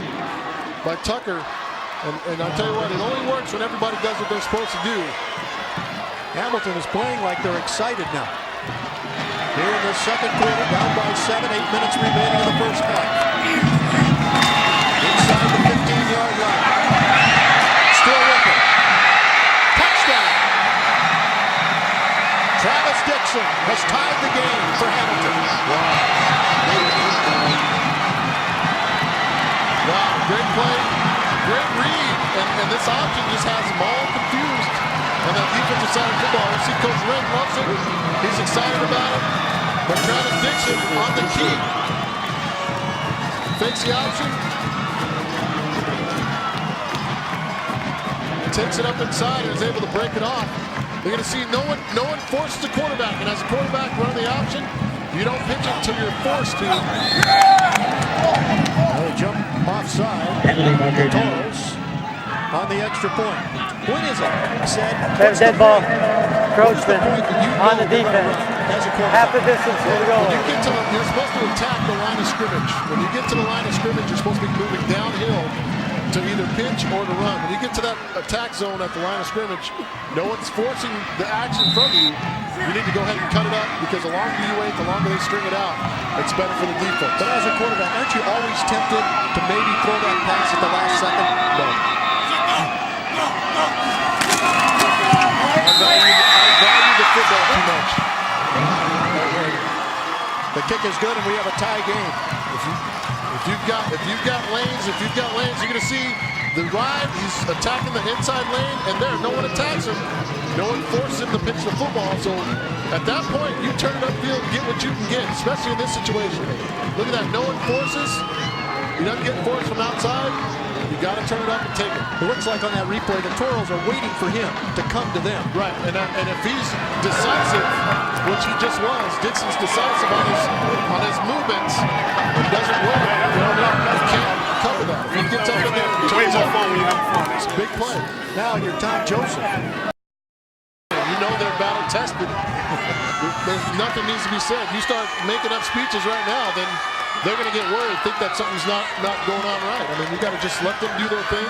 by Tucker. And I'll tell you what, it only works when everybody does what they're supposed to do. Hamilton is playing like they're excited now. Here in the second quarter, down by 7, 8 minutes remaining in the first half. Inside the 15-yard line. Still with it. Touchdown! Travis Dixon has tied the game for Hamilton. Wow, great play, great read, and this option just has them all confused on that defensive side of football. You see Coach Red loves it. He's excited about it. But Travis Dixon on the key. Fakes the option. Takes it up inside and is able to break it off. You're going to see no one forces the quarterback. And as a quarterback running the option, you don't pitch it until you're forced to. Jump offside. Torres on the extra point. When is it? Said. Dead ball. Encroachment on the defense. Half the distance to the goal. You're supposed to attack the line of scrimmage. When you get to the line of scrimmage, you're supposed to be moving downhill to either pitch or to run. When you get to that attack zone at the line of scrimmage, no one's forcing the action from you. You need to go ahead and cut it up because the longer you wait, the longer they string it out. It's better for the defense. But as a quarterback, aren't you always tempted to maybe throw that pass at the last second? No. I value the football too much. The kick is good, and we have a tie game. If you've got lanes, you're going to see the ride. He's attacking the inside lane, and there, no one attacks him. No one forces him to pitch the football. So at that point, you turn it upfield and get what you can get, especially in this situation. Look at that. No one forces. He doesn't get forced from outside. You got to turn it up and take it. It looks like on that replay, the Toros are waiting for him to come to them. Right, and if he's decisive, which he just was, Dixon's decisive on his movements, it doesn't work. You can't cover that. If he gets up in there, it's a big play. Now you're Tom Joseph. You know they're battle tested. There's nothing needs to be said. You start making up speeches right now, then they're going to get worried, think that something's not going on right. I mean, we got to just let them do their thing.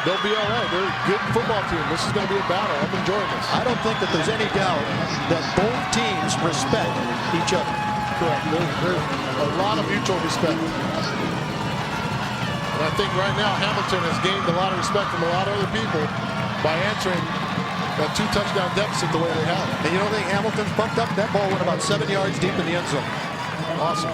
They'll be all right. They're a good football team. This is going to be a battle. I'm enjoying this. I don't think that there's any doubt that both teams respect each other. Correct. There's a lot of mutual respect. And I think right now Hamilton has gained a lot of respect from a lot of other people by answering that 2-touchdown deficit the way they have. And you don't think Hamilton's bumped up? That ball went about 7 yards deep in the end zone. Awesome.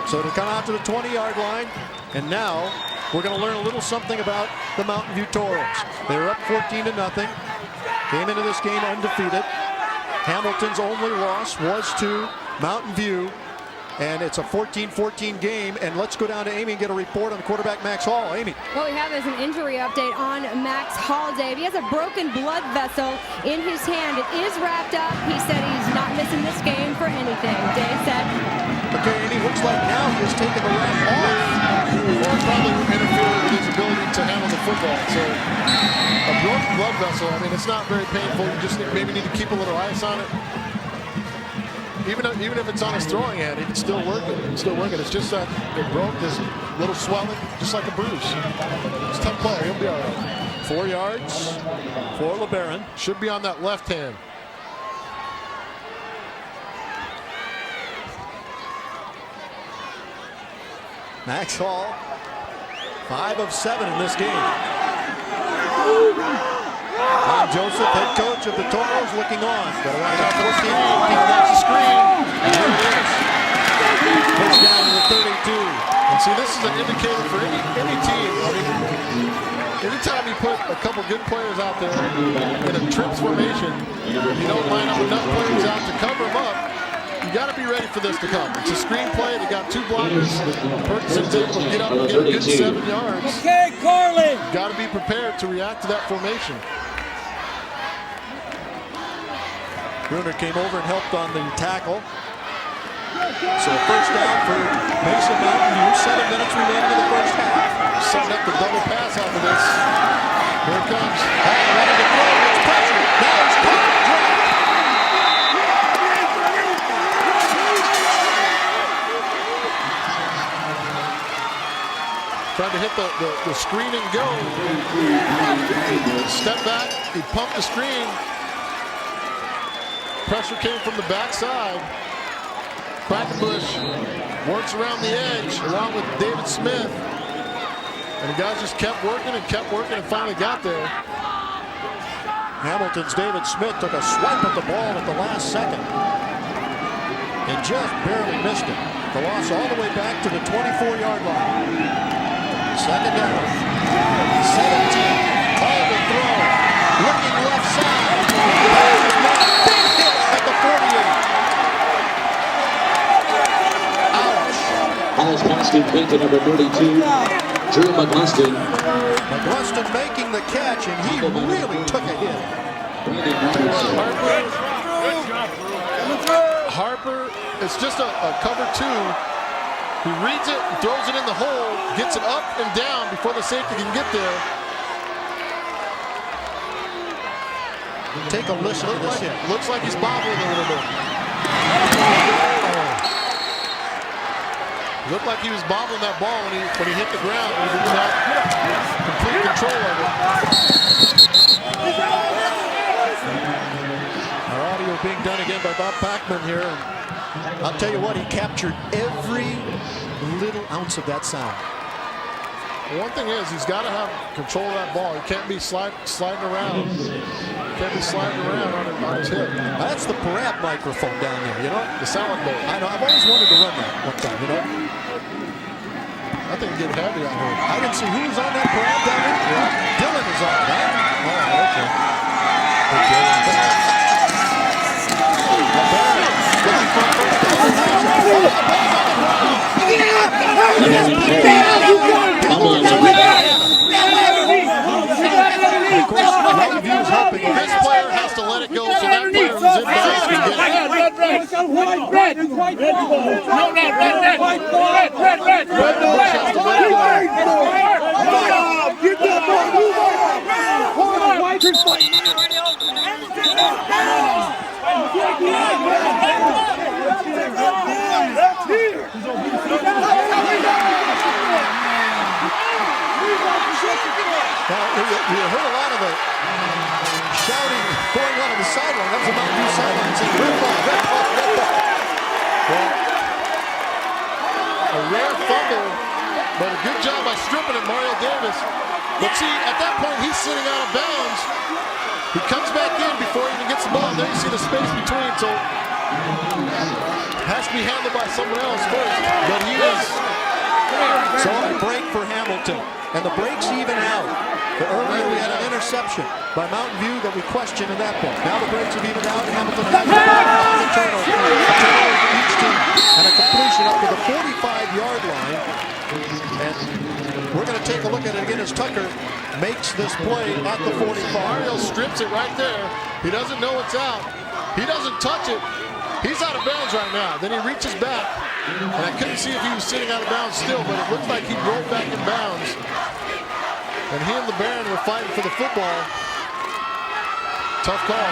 So to come out to the 20-yard line, and now we're going to learn a little something about the Mountain View Toros. They were up 14-0. Came into this game undefeated. Hamilton's only loss was to Mountain View. And it's a 14-14 game. And let's go down to Amy and get a report on the quarterback, Max Hall. Amy. What we have is an injury update on Max Hall, Dave. He has a broken blood vessel in his hand. It is wrapped up. He said he's not missing this game for anything. Dave said. Okay, Amy, looks like now he's taking the wrap off. Well, it probably interfered with his ability to handle the football. So a broken blood vessel, I mean, it's not very painful. You just maybe need to keep a little ice on it. Even if it's on his throwing hand, he can still work it. It's still working. It's just that it broke. There's a little swelling, just like a bruise. It's a tough play. He'll be all right. 4 yards for LeBaron. Should be on that left hand. Max Hall, 5 of 7 in this game. Tom Joseph, head coach of the Toros, looking on. Got to watch out for the screen. That's the screen. And there it is. Touchdown to the 32. And see, this is an indicator for any team. I mean, anytime you put a couple good players out there in a trips formation, you don't line up enough players out to cover them up. You got to be ready for this to come. It's a screen play. They got 2 blockers. Ferguson's able to get up and get a good 7 yards. Okay, Carlin. Got to be prepared to react to that formation. Bruner came over and helped on the tackle. So first down for Mason Mountain View. 7 minutes remaining in the first half. Setting up the double pass off of this. Here it comes. Ready to throw. It's pressure. Now it's caught and dropped. Trying to hit the screen and go. Step back. He pumped the screen. Pressure came from the backside. Quackenbush works around the edge along with David Smith. And the guys just kept working and finally got there. Hamilton's David Smith took a swipe at the ball at the last second and just barely missed it. The loss all the way back to the 24-yard line. Second down. 17. Call to throw. Looking left side. Big hit at the 48. Ouch. Paul's pass complete to number 32, Drew McGleston. McGleston making the catch, and he really took a hit. Harper, it's just a cover 2. He reads it, throws it in the hole, gets it up and down before the safety can get there. Take a listen to this hit. Looks like he's bobbling a little bit. Looked like he was bobbling that ball when he hit the ground. He didn't have complete control of it. Our audio being done again by Bob Packman here. I'll tell you what, he captured every little ounce of that sound. One thing is, he's got to have control of that ball. He can't be sliding around. Can't be sliding around on his hip. That's the Parab microphone down there, you know? The salad bowl. I know, I've always wanted to run that one time, you know? I think it'd get heavy on her. I didn't see who was on that Parab down there. Yeah. Dylan is on that. Oh, okay. This player has to let it go so that player who's in bounds can get You heard a lot of the shouting going on the sideline. That was a Mountain View sideline saying, red ball, red ball, red ball. Well, a rare fumble, but a good job by stripping it, Mario Davis. But see, at that point, he's sitting out of bounds. He comes back in before he even gets the ball. There you see the space between, so has to be handled by someone else first. But he is. So a break for Hamilton, and the break's even out. Earlier we had an interception by Mountain View that we questioned in that point. Now the breaks have evened out. Hamilton has the turnover. A turnover for each team. And a completion up to the 45-yard line. And we're going to take a look at it again as Tucker makes this play at the 45. Mario strips it right there. He doesn't know it's out. He doesn't touch it. He's out of bounds right now. Then he reaches back. And I couldn't see if he was sitting out of bounds still, but it looked like he rolled back in bounds. And he and LeBaron were fighting for the football. Tough call.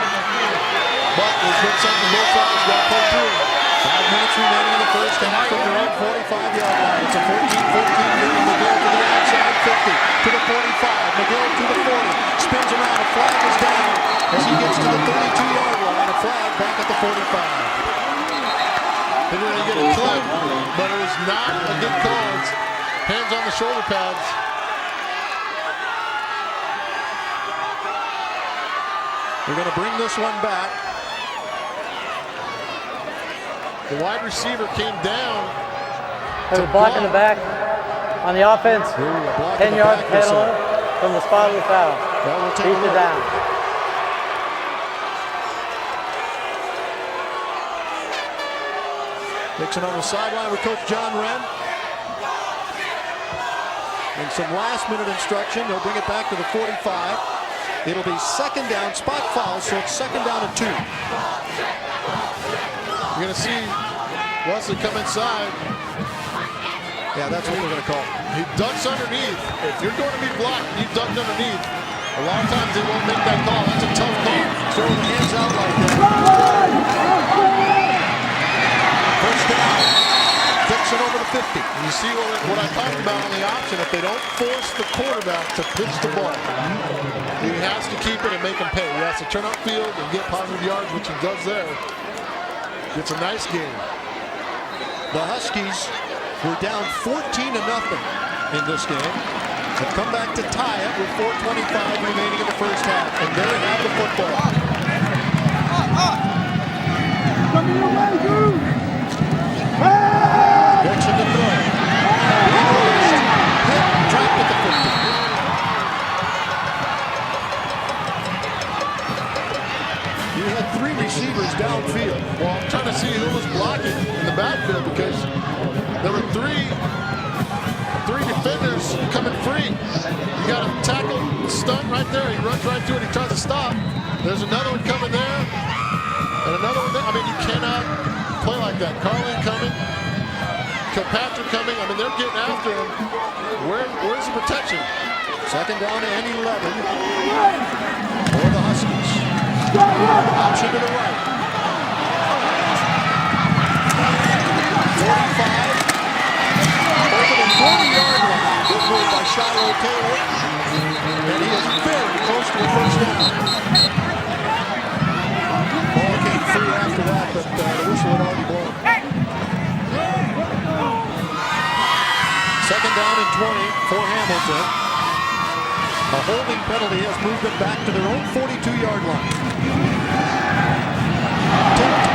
But there's been something both sides got to play through. 5 minutes remaining in the first half from their own 45-yard line. It's a 14-14 game. McGill to the outside 50, to the 45. McGill to the 40. Spins around. A flag is down as he gets to the 32-yard line. A flag back at the 45. They were going to get a clip, but it was not a good call. It's hands on the shoulder pads. We're going to bring this one back. The wide receiver came down. There's a block in the back on the offense. 10-yard penalty from the spot of the foul. That will take Beat it down. Dixon on the sideline with Coach John Wren. And some last-minute instruction. They'll bring it back to the 45. It'll be second down, spot foul, so it's second down and 2. You're going to see Wesley come inside. Yeah, that's what we're going to call. He ducks underneath. If you're going to be blocked, you ducked underneath. A lot of times they won't make that call. That's a tough call. Throw the hands out like that. First down. Dixon over the 50. You see what I talked about on the option. If they don't force the quarterback to pitch the ball, he has to keep it and make him pay. He has to turn upfield and get positive yards, which he does there. It's a nice game. The Huskies were down 14-0 in this game. Have come back to tie it with 4:25 remaining in the first half. And there they have the football. Dixon to throw. Trapped at the 50. You had 3 receivers downfield. Well, I'm trying to see who was blocking in the backfield because there were three defenders coming free. You got a tackle stunt right there. He runs right to it. He tries to stop. There's another one coming there. And another one there. I mean, you cannot play like that. Carlin coming. Kilpatrick coming. I mean, they're getting after him. Where's the protection? Second down and 11 for the Huskies. Option to the right. 45. Over the 40-yard line. Good move by Shiloh Taylor. And he is very close to the first down. Ball came free after that, but the whistle had already blown. Second down and 20 for Hamilton. A holding penalty has moved them back to their own 42-yard line. Tipped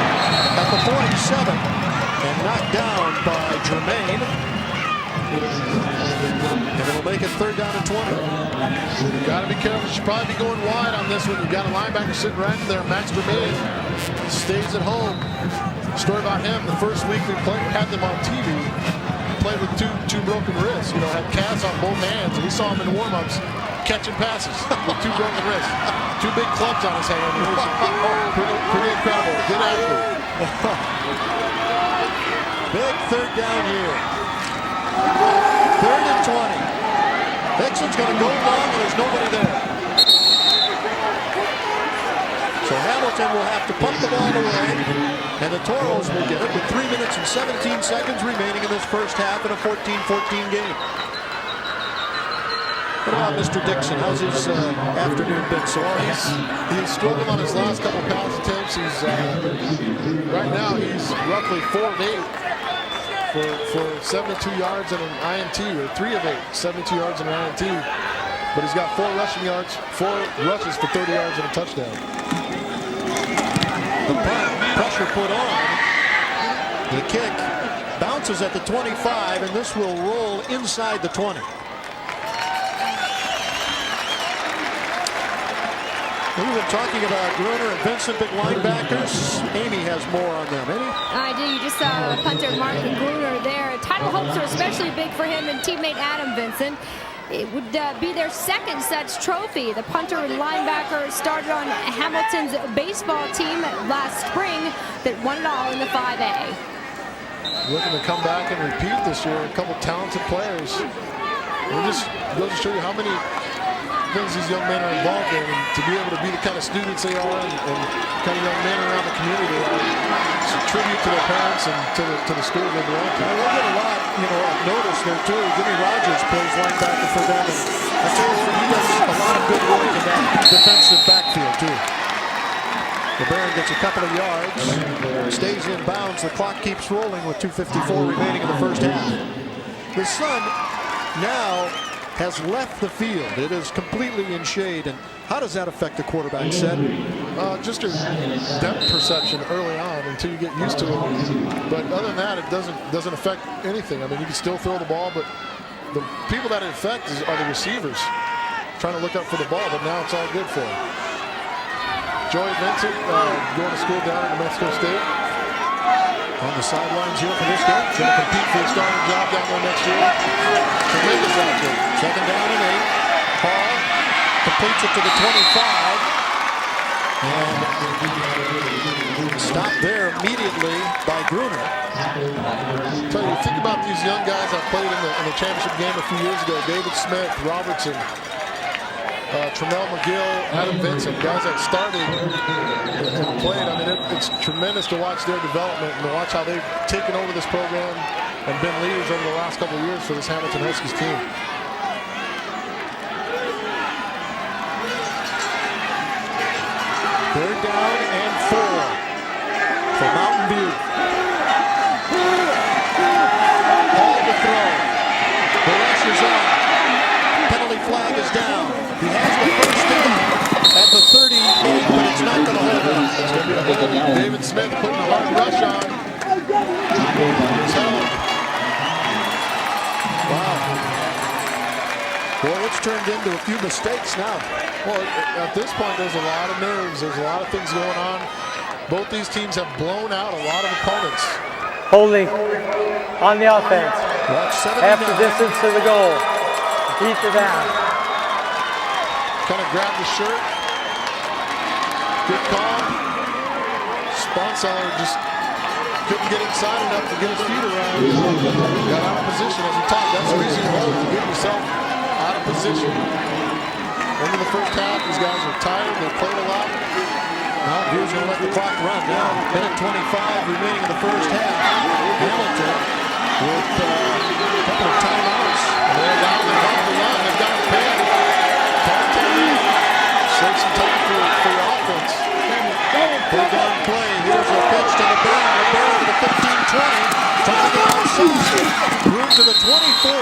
at the 47 and knocked down by Germaine. And it'll make it third down and 20. You got to be careful. You should probably be going wide on this one. You got a linebacker sitting right there. Max Germaine stays at home. Story about him: the first week we had them on TV. Played with two broken wrists. You know, had casts on both hands. We saw him in warm-ups catching passes with 2 broken wrists, 2 big clubs on his hand. It was pretty incredible. Good athlete. Big third down here. Third and 20. Dixon's going to go long, and there's nobody there. So Hamilton will have to punt the ball away, and the Toros will get it with 3 minutes and 17 seconds remaining in this first half in a 14-14 game. What about Mr. Dixon? How's his afternoon been so far? He's struggled on his last couple pass attempts. He's right now he's roughly 4 of 8 for 72 yards and an INT, or 3 of 8, 72 yards and an INT. But he's got 4 rushing yards, 4 rushes for 30 yards and a touchdown. The punt, pressure put on. The kick bounces at the 25, and this will roll inside the 20. We've been talking about Gruner and Vincent, big linebackers. Amy has more on them. Amy? I do. You just saw punter Mark Gruner there. Title hopes are especially big for him and teammate Adam Vincent. It would be their second such trophy. The punter and linebacker started on Hamilton's baseball team last spring that won it all in the 5A. Looking to come back and repeat this year. A couple talented players. It just goes to show you how many things these young men are involved in, and to be able to be the kind of students they are and kind of young men around the community. It's a tribute to their parents and to the school they belong to. I look at a lot, I've noticed there too. Jimmy Rogers plays linebacker for them, and I tell you, he does a lot of good work in that defensive backfield too. LeBaron gets a couple of yards, stays in bounds. The clock keeps rolling with 2:54 remaining in the first half. The sun now has left the field. It is completely in shade. And how does that affect the quarterback set? Just your depth perception early on until you get used to it. But other than that, it doesn't affect anything. I mean, you can still throw the ball, but the people that it affects are the receivers trying to look up for the ball. But now it's all good for them. Joey Vincent going to school down in New Mexico State. On the sidelines here for this game. Going to compete for the starting job down there next year. Tremendous outfit. Second down and 8. Hall completes it to the 25. And stopped there immediately by Gruner. Tell you, think about these young guys that played in the championship game a few years ago. David Smith, Robertson, Tremel McGill, Adam Vincent, guys that started and played. I mean, it's tremendous to watch their development and to watch how they've taken over this program and been leaders over the last couple of years for this Hamilton Huskies team. Third down and 4 for Mountain View. Hall to throw. The rush is on. Penalty flag is down. He has the first down at the 38, but it's not going to hold on. It's going to be a hold. David Smith putting a hard rush on. Wow. Boy, it's turned into a few mistakes now. Well, at this point, there's a lot of nerves. There's a lot of things going on. Both these teams have blown out a lot of opponents. Holding on the offense. Half the 79. distance to the goal. Keep it down. Kind of grabbed the shirt. Good call. Sponseller just couldn't get inside enough to get his feet around. Got out of position. As we talked, that's the reason you hold, to get yourself out of position. Into the first half, these guys are tired. They played a lot. Now View's going to let the clock run now. Minute 25 remaining in the first half. Hamilton with a couple of timeouts. They're down the line. They've got to pay. Save some time for your offense. Third down play. Here's a pitch to LeBaron. LeBaron to the 15-20. Trying to get outside. Room to the 24.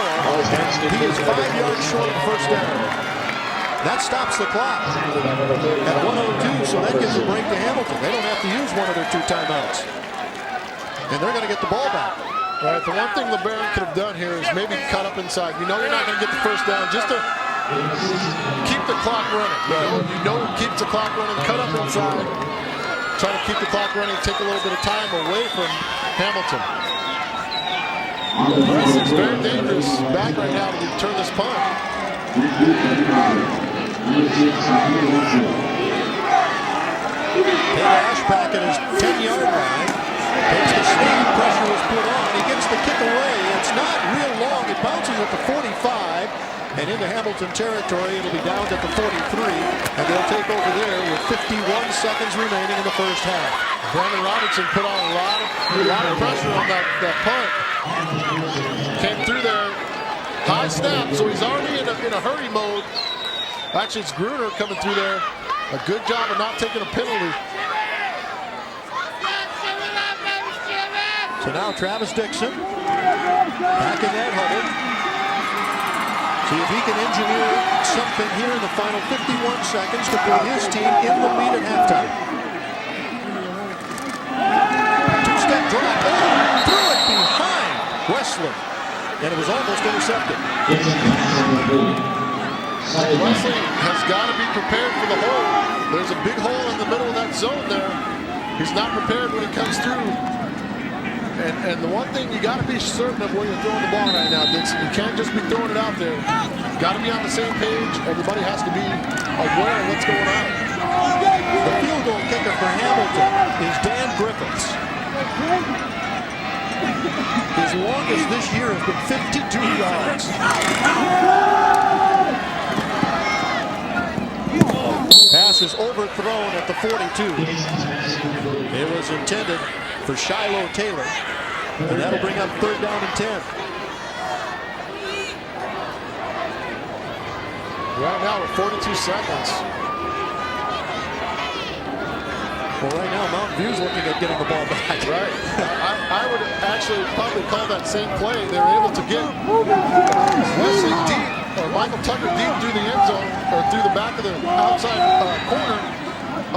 And he is 5 yards short of the first down. That stops the clock at 1:02, so that gives a break to Hamilton. They don't have to use one of their 2 timeouts. And they're going to get the ball back. Right, the one thing LeBaron could have done here is maybe cut up inside. You know you're not going to get the first down, just to keep the clock running. You know keep the clock running, cut up inside. Try to keep the clock running, take a little bit of time away from Hamilton. It's very dangerous back right now to return this punt. Ash back at his 10-yard line. Takes the snap, pressure was put on. He gets the kick away. It's not real long. It bounces at the 45 and into Hamilton territory. It'll be down at the 43, and they'll take over there with 51 seconds remaining in the first half. Brandon Robertson put on a lot of pressure on that punt. Came through there, high snap, so he's already in a hurry mode. Actually, it's Gruner coming through there. A good job of not taking a penalty. So now Travis Dixon back in that huddle. See if he can engineer something here in the final 51 seconds to put his team in the lead at halftime. Two-step drop. Threw it behind Wesley. And it was almost intercepted. Wesley has got to be prepared for the hole. There's a big hole in the middle of that zone there. He's not prepared when he comes through. And the one thing you got to be certain of where you're throwing the ball right now, Dixon. You can't just be throwing it out there. Got to be on the same page. Everybody has to be aware of what's going on. The field goal kicker for Hamilton is Dan Griffiths. His longest this year has been 52 yards. Pass is overthrown at the 42. It was intended for Shiloh Taylor, and that'll bring up 3rd down and 10. Right now with 42 seconds. Well, right now Mountain View's looking at getting the ball back. Right. I would actually probably call that same play. They were able to get Wesley deep, or Michael Tucker deep through the end zone, or through the back of the outside corner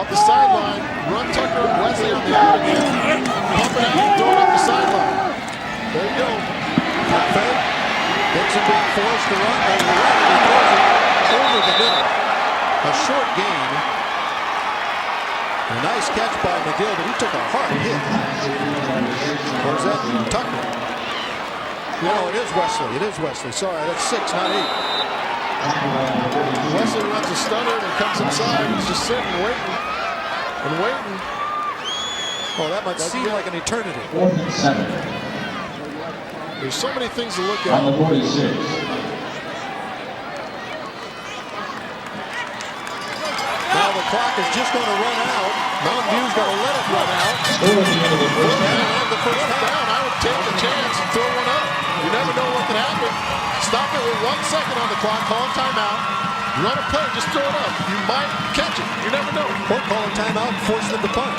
up the sideline, run Tucker and Wesley on the out again, pump it out and throw it up the sideline. There you go. Fake. Dixon being forced to run over the right, and he throws it over the middle. A short gain. A nice catch by McGill, but he took a hard hit. Or is that Tucker? No, it is Wesley. It is Wesley. Sorry, that's 6, not 8. Wesley runs a stunner and comes inside. He's just sitting and waiting. And waiting. Oh, that might seem like an eternity. 4th and 7. There's so many things to look at. On the 46. Now the clock is just going to run out. Mountain View's going to let it run out. The first down, I would take the chance and throw one up. You never know what can happen. Stop it with 1 second on the clock, call a timeout, run a play, just throw it up. You might catch it. You never know. Or call a timeout and force them to punt.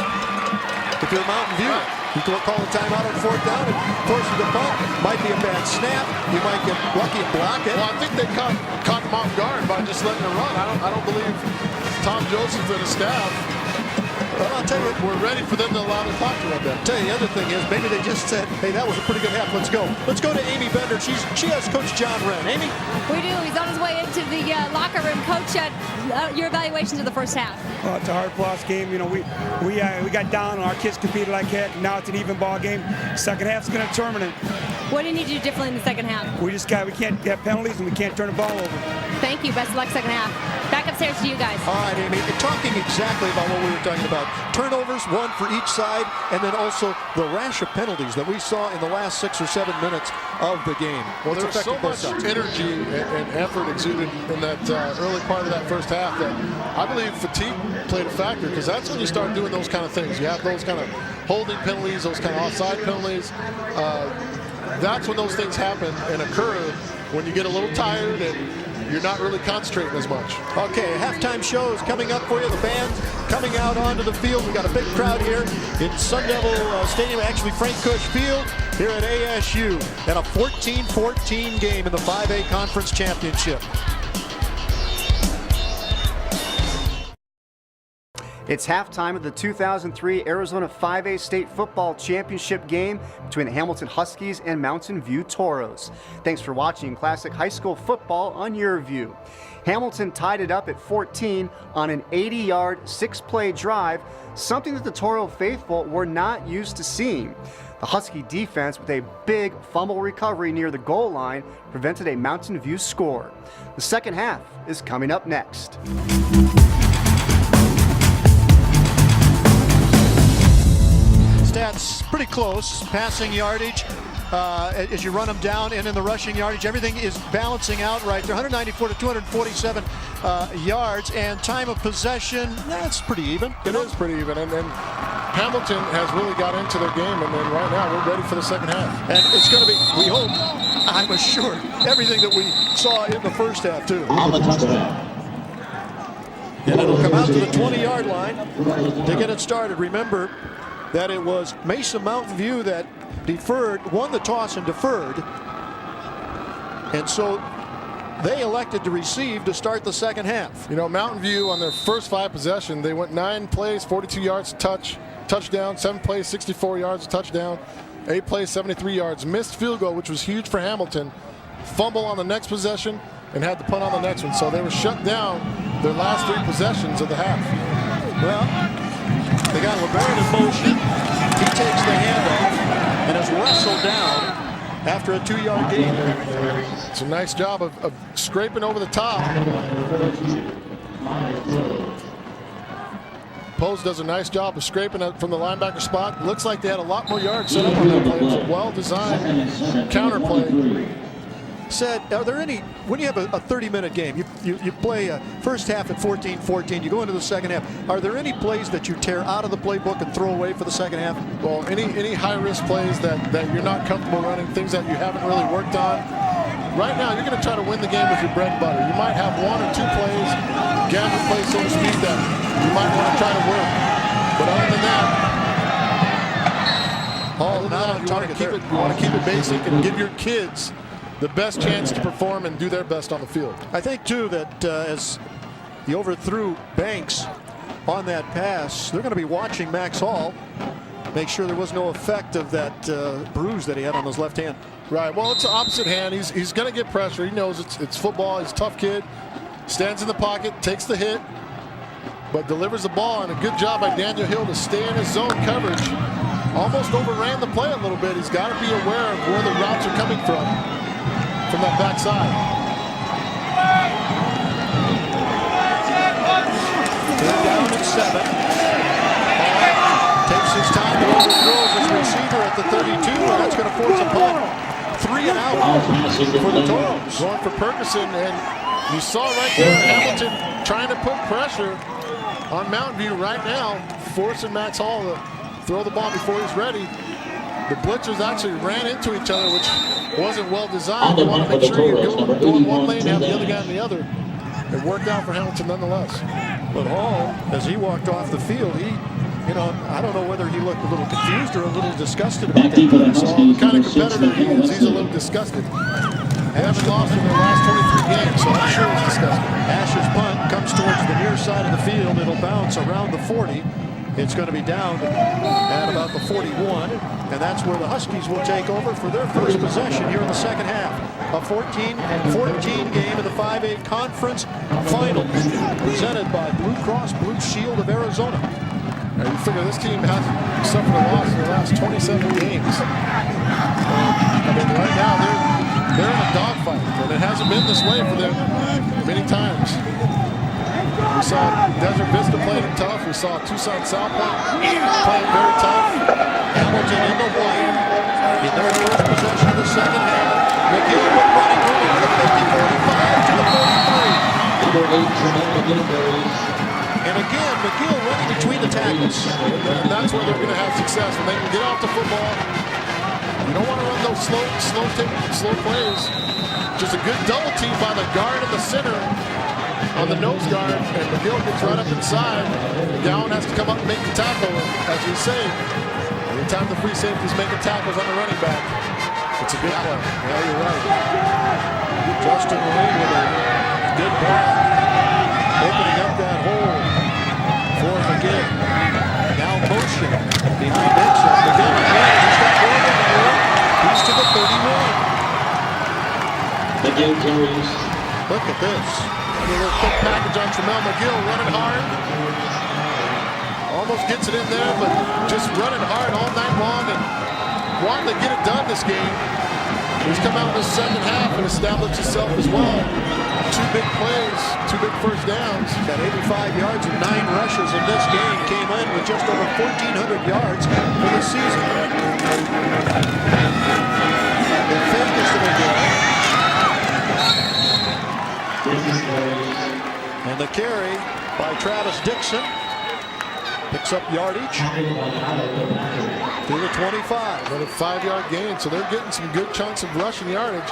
If you're Mountain View, you can call a timeout on 4th down and force them to punt. Might be a bad snap. You might get lucky and block it. Well, I think they caught them off guard by just letting it run. I don't believe Tom Joseph and his staff, Well, I'll tell you, we're ready for them to allow the clock to run down. I'll tell you the other thing is, maybe they just said, hey, that was a pretty good half, let's go. Let's go to Amy Bender. She has Coach John Wren. Amy? We do. He's on his way into the locker room. Coach, your evaluations of the first half. Well, it's a hard-fought game. You know, we got down, and our kids competed like heck. Now it's an even ball game. Second half's going to determine it. What do you need to do differently in the second half? We can't get penalties, and we can't turn the ball over. Thank you. Best of luck second half. Back upstairs to you guys. All right, Amy, talking exactly about what we were talking about. Turnovers, 1 for each side, and then also the rash of penalties that we saw in the last 6 or 7 minutes of the game. Well, there was so much energy and effort exuded in that early part of that first half that I believe fatigue played a factor, because that's when you start doing those kind of things. You have those kind of holding penalties, those kind of offside penalties. That's when those things happen and occur, when you get a little tired and you're not really concentrating as much. Okay, halftime show is coming up for you. The band coming out onto the field. We've got a big crowd here in Sun Devil Stadium, actually Frank Cush Field, here at ASU, and a 14-14 game in the 5A Conference Championship. It's halftime of the 2003 Arizona 5A State Football Championship game between the Hamilton Huskies and Mountain View Toros. Thanks for watching Classic High School Football on YurView. Hamilton tied it up at 14 on an 80-yard, 6-play drive, something that the Toro faithful were not used to seeing. The Husky defense, with a big fumble recovery near the goal line, prevented a Mountain View score. The second half is coming up next. Stats pretty close. Passing yardage, as you run them down, and in the rushing yardage, everything is balancing out right there. 194 to 247 yards, and time of possession, that's pretty even. It is pretty even, and Hamilton has really got into their game, and then right now we're ready for the second half. And it's going to be, we hope, I'm assured, everything that we saw in the first half too. And it'll come out to the 20-yard line to get it started. Remember that it was Mesa Mountain View that won the toss and deferred. And so they elected to receive to start the second half. You know, Mountain View on their first 5 possessions, they went 9 plays, 42 yards, touchdown, 7 plays, 64 yards, touchdown, 8 plays, 73 yards, missed field goal, which was huge for Hamilton. Fumble on the next possession, and had the punt on the next one. So they were shut down their last 3 possessions of the half. Well, they got LeBaron in motion. He takes the handoff and is wrestled down after a 2-yard gain. It's a nice job of scraping over the top. Pose does a nice job of scraping it from the linebacker spot. Looks like they had a lot more yards set up on that play. It was a well-designed counter play. Said, are there any, when you have a 30-minute game, you play first half at 14-14, you go into the second half, are there any plays that you tear out of the playbook and throw away for the second half? Well, any high-risk plays that you're not comfortable running, things that you haven't really worked on. Right now, you're going to try to win the game with your bread and butter. You might have 1 or 2 plays, gamble plays, so to speak, that you might want to try to work. But other than that, you want to keep it basic and give your kids the best chance to perform and do their best on the field. I think, too, that as he overthrew Banks on that pass, they're going to be watching Max Hall, make sure there was no effect of that bruise that he had on his left hand. Right, well, it's the opposite hand. He's going to get pressure. He knows it's football. He's a tough kid. Stands in the pocket, takes the hit, but delivers the ball. And a good job by Daniel Hill to stay in his zone coverage. Almost overran the play a little bit. He's got to be aware of where the routes are coming from that backside. Third down and 7. Takes his time to overthrows his receiver at the 32, and that's going to force a punt. 3 and out for the Toros. Going for Perkerson, and you saw right there Hamilton trying to put pressure on Mountain View right now, forcing Max Hall to throw the ball before he's ready. The blitzers actually ran into each other, which wasn't well designed. You want to make sure you're going one lane and have the other guy in the other. It worked out for Hamilton nonetheless. But Hall, as he walked off the field, I don't know whether he looked a little confused or a little disgusted about that. So the kind of competitor he is, he's a little disgusted. They haven't lost in their last 23 games, so I'm sure he's disgusted. Ash's punt comes towards the near side of the field. It'll bounce around the 40. It's going to be down at about the 41, and that's where the Huskies will take over for their first possession here in the second half. A 14-14 game in the 5A Conference Finals, presented by Blue Cross Blue Shield of Arizona. Now you figure this team hasn't suffered a loss in the last 27 games. I mean, right now they're in a dogfight, and it hasn't been this way for them many times. We saw Desert Vista playing it tough. We saw Tucson South playing very tough. Hamilton in the white in their first possession of the second half. McGill with running room to the 50-45 to the 43. And again, McGill running between the tackles. And that's where they're going to have success, when they can get off the football. You don't want to run those slow plays. Just a good double team by the guard in the center on the nose guard, and McGill gets right up inside. Gowan has to come up and make the tackle. As we say, anytime the free safety's making tackles on the running back, it's a good play. Yeah, you're right. Justin Lee with a good block, opening up that hole for McGill. Now motion behind Dixon. McGill again. He's got more than a room. He's to the 31. McGill carries. Look at this. A little quick package on Tramel McGill, running hard. Almost gets it in there, but just running hard all night long and wanting to get it done this game. He's come out in the second half and established himself as well. 2 big plays, 2 big first downs. Got 85 yards and 9 rushes in this game. Came in with just over 1,400 yards for the season. The fake is to McGill. And the carry by Travis Dixon picks up yardage to the 25. Another 5-yard gain, so they're getting some good chunks of rushing yardage.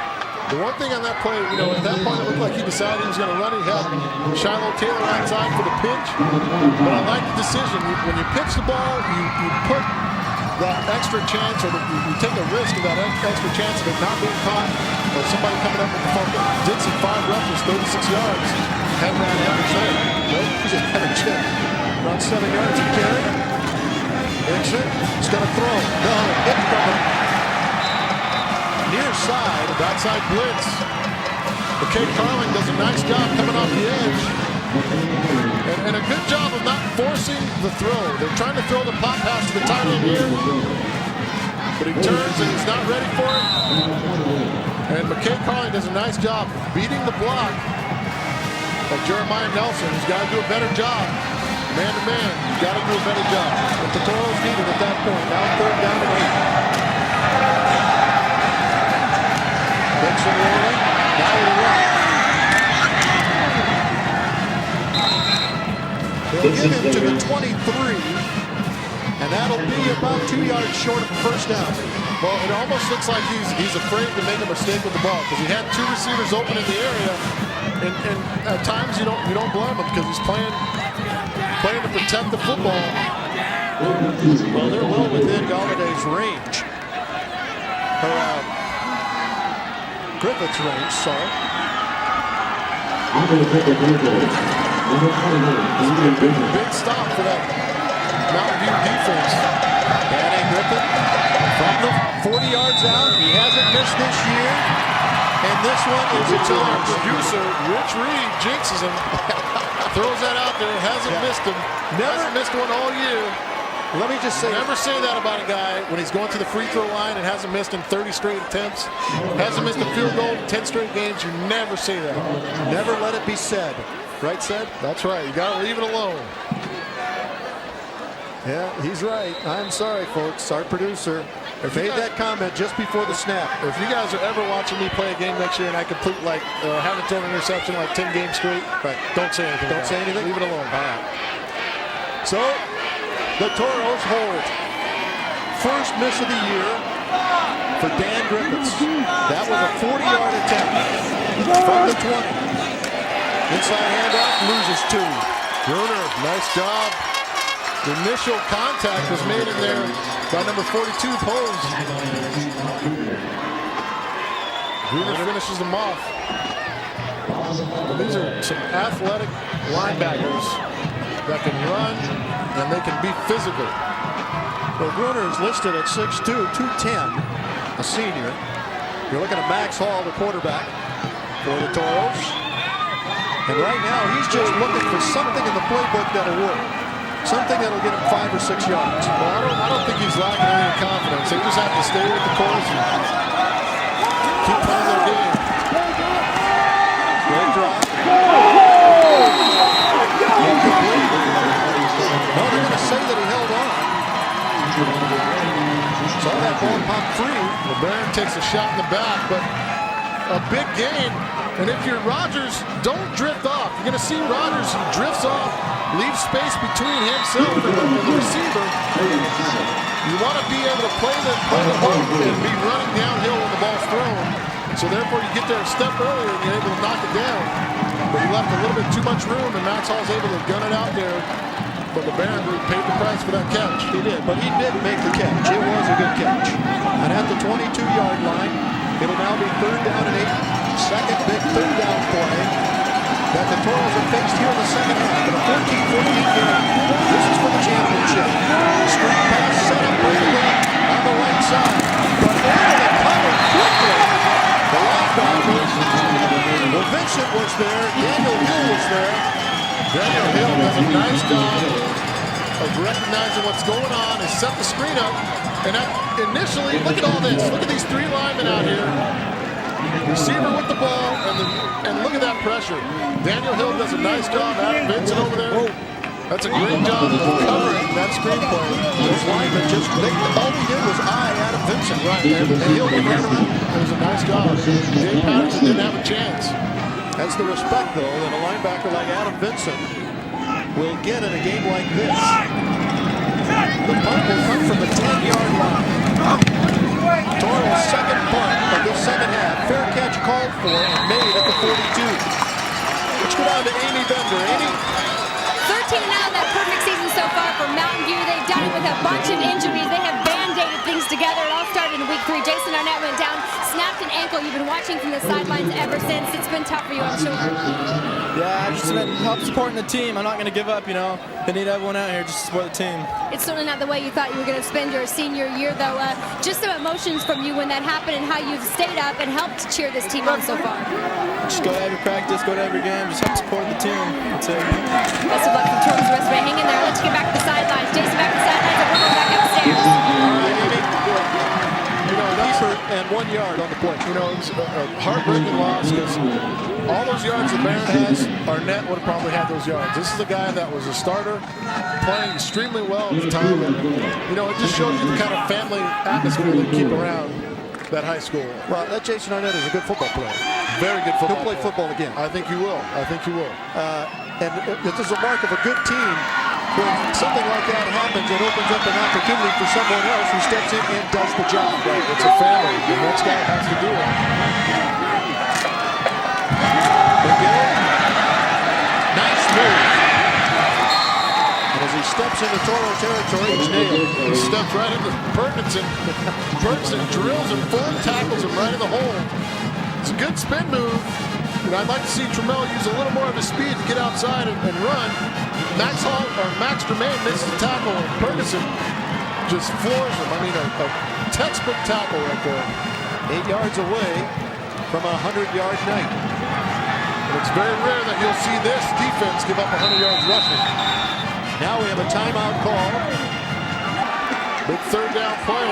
The one thing on that play, at that point it looked like he decided he was going to run. He had Shiloh Taylor outside for the pitch, but I like the decision. When you pitch the ball, you put that extra chance, or you take a risk of that extra chance of it not being caught, or somebody coming up with the fumble. Dixon 5 rushes, 36 yards. Had that average there. Nope, he's an average hit. Around 7 yards of carry. Dixon is going to throw. No, hit from the near side. Backside blitz. The McKay Carling does a nice job coming off the edge. And a good job of not forcing the throw. They're trying to throw the pop pass to the tight end here. But he turns and he's not ready for it. And McKay Carling does a nice job beating the block of Jeremiah Nelson. He's got to do a better job. Man to man, he's got to do a better job. But the Toros need it at that point. Now 3rd down and 8. Dixon rolling. Now he runs. They'll give him to the 23. And that'll be about 2 yards short of the 1st down. Well, it almost looks like he's afraid to make a mistake with the ball because he had 2 receivers open in the area, and at times you don't blame him because he's playing to protect the football. Well, they're well within Galladay's range. Griffith's range, sorry. Big stop for that Mountain View defense. Danny Griffith from the 40 yards out. He hasn't missed this year. And this one is a Our producer, Rich Reed, jinxes him. Throws that out there. Hasn't missed him. Hasn't missed one all year. Let me just say, never say that about a guy when he's going to the free throw line and hasn't missed in 30 straight attempts. Hasn't missed a field goal in 10 straight games. You never say that. Never let it be said. Right, Said? That's right. You got to leave it alone. Yeah, he's right. I'm sorry, folks. Our producer made that comment just before the snap. If you guys are ever watching me play a game next year and I complete haven't thrown an interception like 10 games straight, right, don't say anything. Don't say anything? Leave it alone. All right. So, the Toros hold. First miss of the year for Dan Griffiths. That was a 40-yard attempt from the 20. Inside handoff, loses 2. Bruner, nice job. The initial contact was made in there by number 42, Pose. Bruner finishes them off. These are some athletic linebackers that can run and they can be physical. Well, Bruner is listed at 6'2", 210, a senior. You're looking at Max Hall, the quarterback for the Toros. And right now, he's just looking for something in the playbook that'll work. Something that'll get him 5 or 6 yards. Well, I don't think he's lacking any confidence. They just have to stay with the course and keep playing their game. Great drive. No, they're going to say that he held on. Saw that ball pop free. LeBaron takes a shot in the back, but a big gain. And if you're Rodgers, don't drift off. You're going to see Rodgers, he drifts off, leaves space between himself and the receiver. You want to be able to play the ball and be running downhill when the ball's thrown. So therefore, you get there a step earlier and you're able to knock it down. But he left a little bit too much room, and Max Hall's able to gun it out there. But LeBaron paid the price for that catch. He did, but he did make the catch. It was a good catch. And at the 22-yard line, it'll now be 3rd down and 8. Second big 3rd down play that the Toros have faced here in the second half in a 14-14 game. This is for the championship. Screen pass set up perfectly on the right side. But into the cover quickly. The linebacker, well, Vincent was there. Daniel Hill was there. Daniel Hill does a nice job of recognizing what's going on and set the screen up. And initially, look at all this. Look at these 3 linemen out here. Receiver with the ball, and look at that pressure. Daniel Hill does a nice job. Adam Vincent over there. That's a great job of covering that screenplay. Those linemen just, all he did was eye Adam Vincent. Right, and Hill went right around. It was a nice job. Dave Patterson didn't have a chance. That's the respect, though, that a linebacker like Adam Vincent will get in a game like this. The punt will come from the 10-yard line. Toro's second punt of this second half. Fair catch called for and made at the 42. Let's go down to Amy Bender. Amy? 13-0 that perfect season so far for Mountain View. They've done it with a bunch of injuries. They have band-aided things together. It all started in week 3. Jason Arnett went down, snapped an ankle. You've been watching from the sidelines ever since. It's been tough for you, I'm sure. Yeah, I've just been help supporting the team. I'm not going to give up, you know. They need everyone out here just to support the team. It's certainly not the way you thought you were going to spend your senior year, though. Just some emotions from you when that happened and how you've stayed up and helped cheer this team on so far. just go to every practice, go to every game, just help support the team. That's it. Best of luck from Torrance Westway. Hang in there. Let's get back to the sidelines. Jason back to the sidelines, and we're going back upstairs. You know, deeper and 1 yard on the play. You know, it's a heartbreaking loss because all those yards that Barron has, Arnett would have probably had those yards. This is a guy that was a starter, playing extremely well at the time. And, you know, it just shows you the kind of family atmosphere they keep around that high school. Well, that Jason Arnett is a good football player. Very good football. He'll play football again. I think he will. I think he will. And this is a mark of a good team when something like that happens. It opens up an opportunity for someone else who steps in and does the job. Right. It's a family. The next guy has to do it. McGill. Nice move. And as he steps into Toro territory, he's nailed. He steps right into Perkinson. Perkinson drills him, full tackles him right in the hole. It's a good spin move. And I'd like to see Trammell use a little more of his speed to get outside and run. Max Germaine misses the tackle, and Ferguson just floors him. I mean, a textbook tackle right there. 8 yards away from a 100-yard night. And it's very rare that you'll see this defense give up 100 yards rushing. Now we have a timeout call. Big third down play.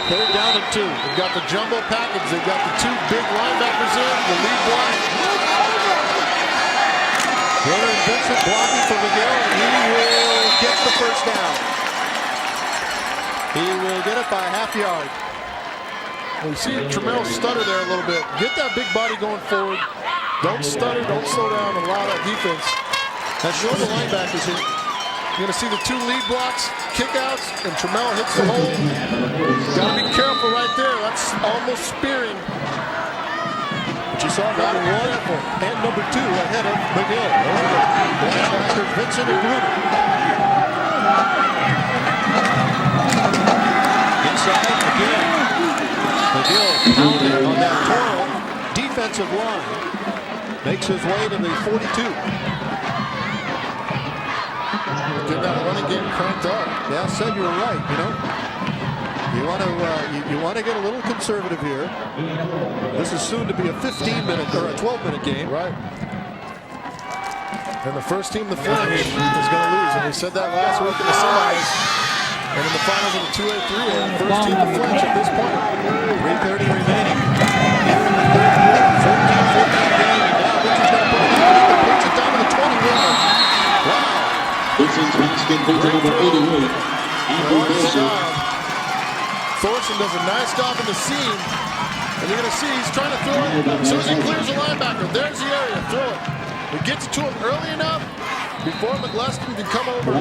Third down and 2. They've got the jumbo package. They've got the 2 big linebackers in, the lead block. Taylor and Vincent blocking for McGill, and he will get the first down. He will get it by a half yard. We see Trammell stutter there a little bit. Get that big body going forward. Don't stutter, don't slow down, and allow that defense. Now show the linebackers here. You're going to see the 2 lead blocks, kickouts, and Trammell hits the hole. Got to be careful right there. That's almost spearing. But you saw number 1 and number 2 ahead of McGill. Linebackers Vincent and Gruder. Inside again. McGill pounding on that Toro defensive line. Makes his way to the 42. Get that running game cranked up. Yeah, said you were right. You know, you want to get a little conservative here. This is soon to be a 15-minute or a 12-minute game. Right. And the first team to flinch is going to lose. And we said that last week in the semis. And in the finals of the 2A, 3A, first team to flinch at this point. 3:30 remaining. Here in the third quarter, 14-14 game. Now Vincent's going to put it out. He completes it down to the 21. Wow. Vincent's basket goes to number 88. Thorson does a nice job in the seam. And you're going to see he's trying to throw it. As soon as he clears the linebacker, there's the area. Throw it. He gets it to him early enough before McGleston can come over.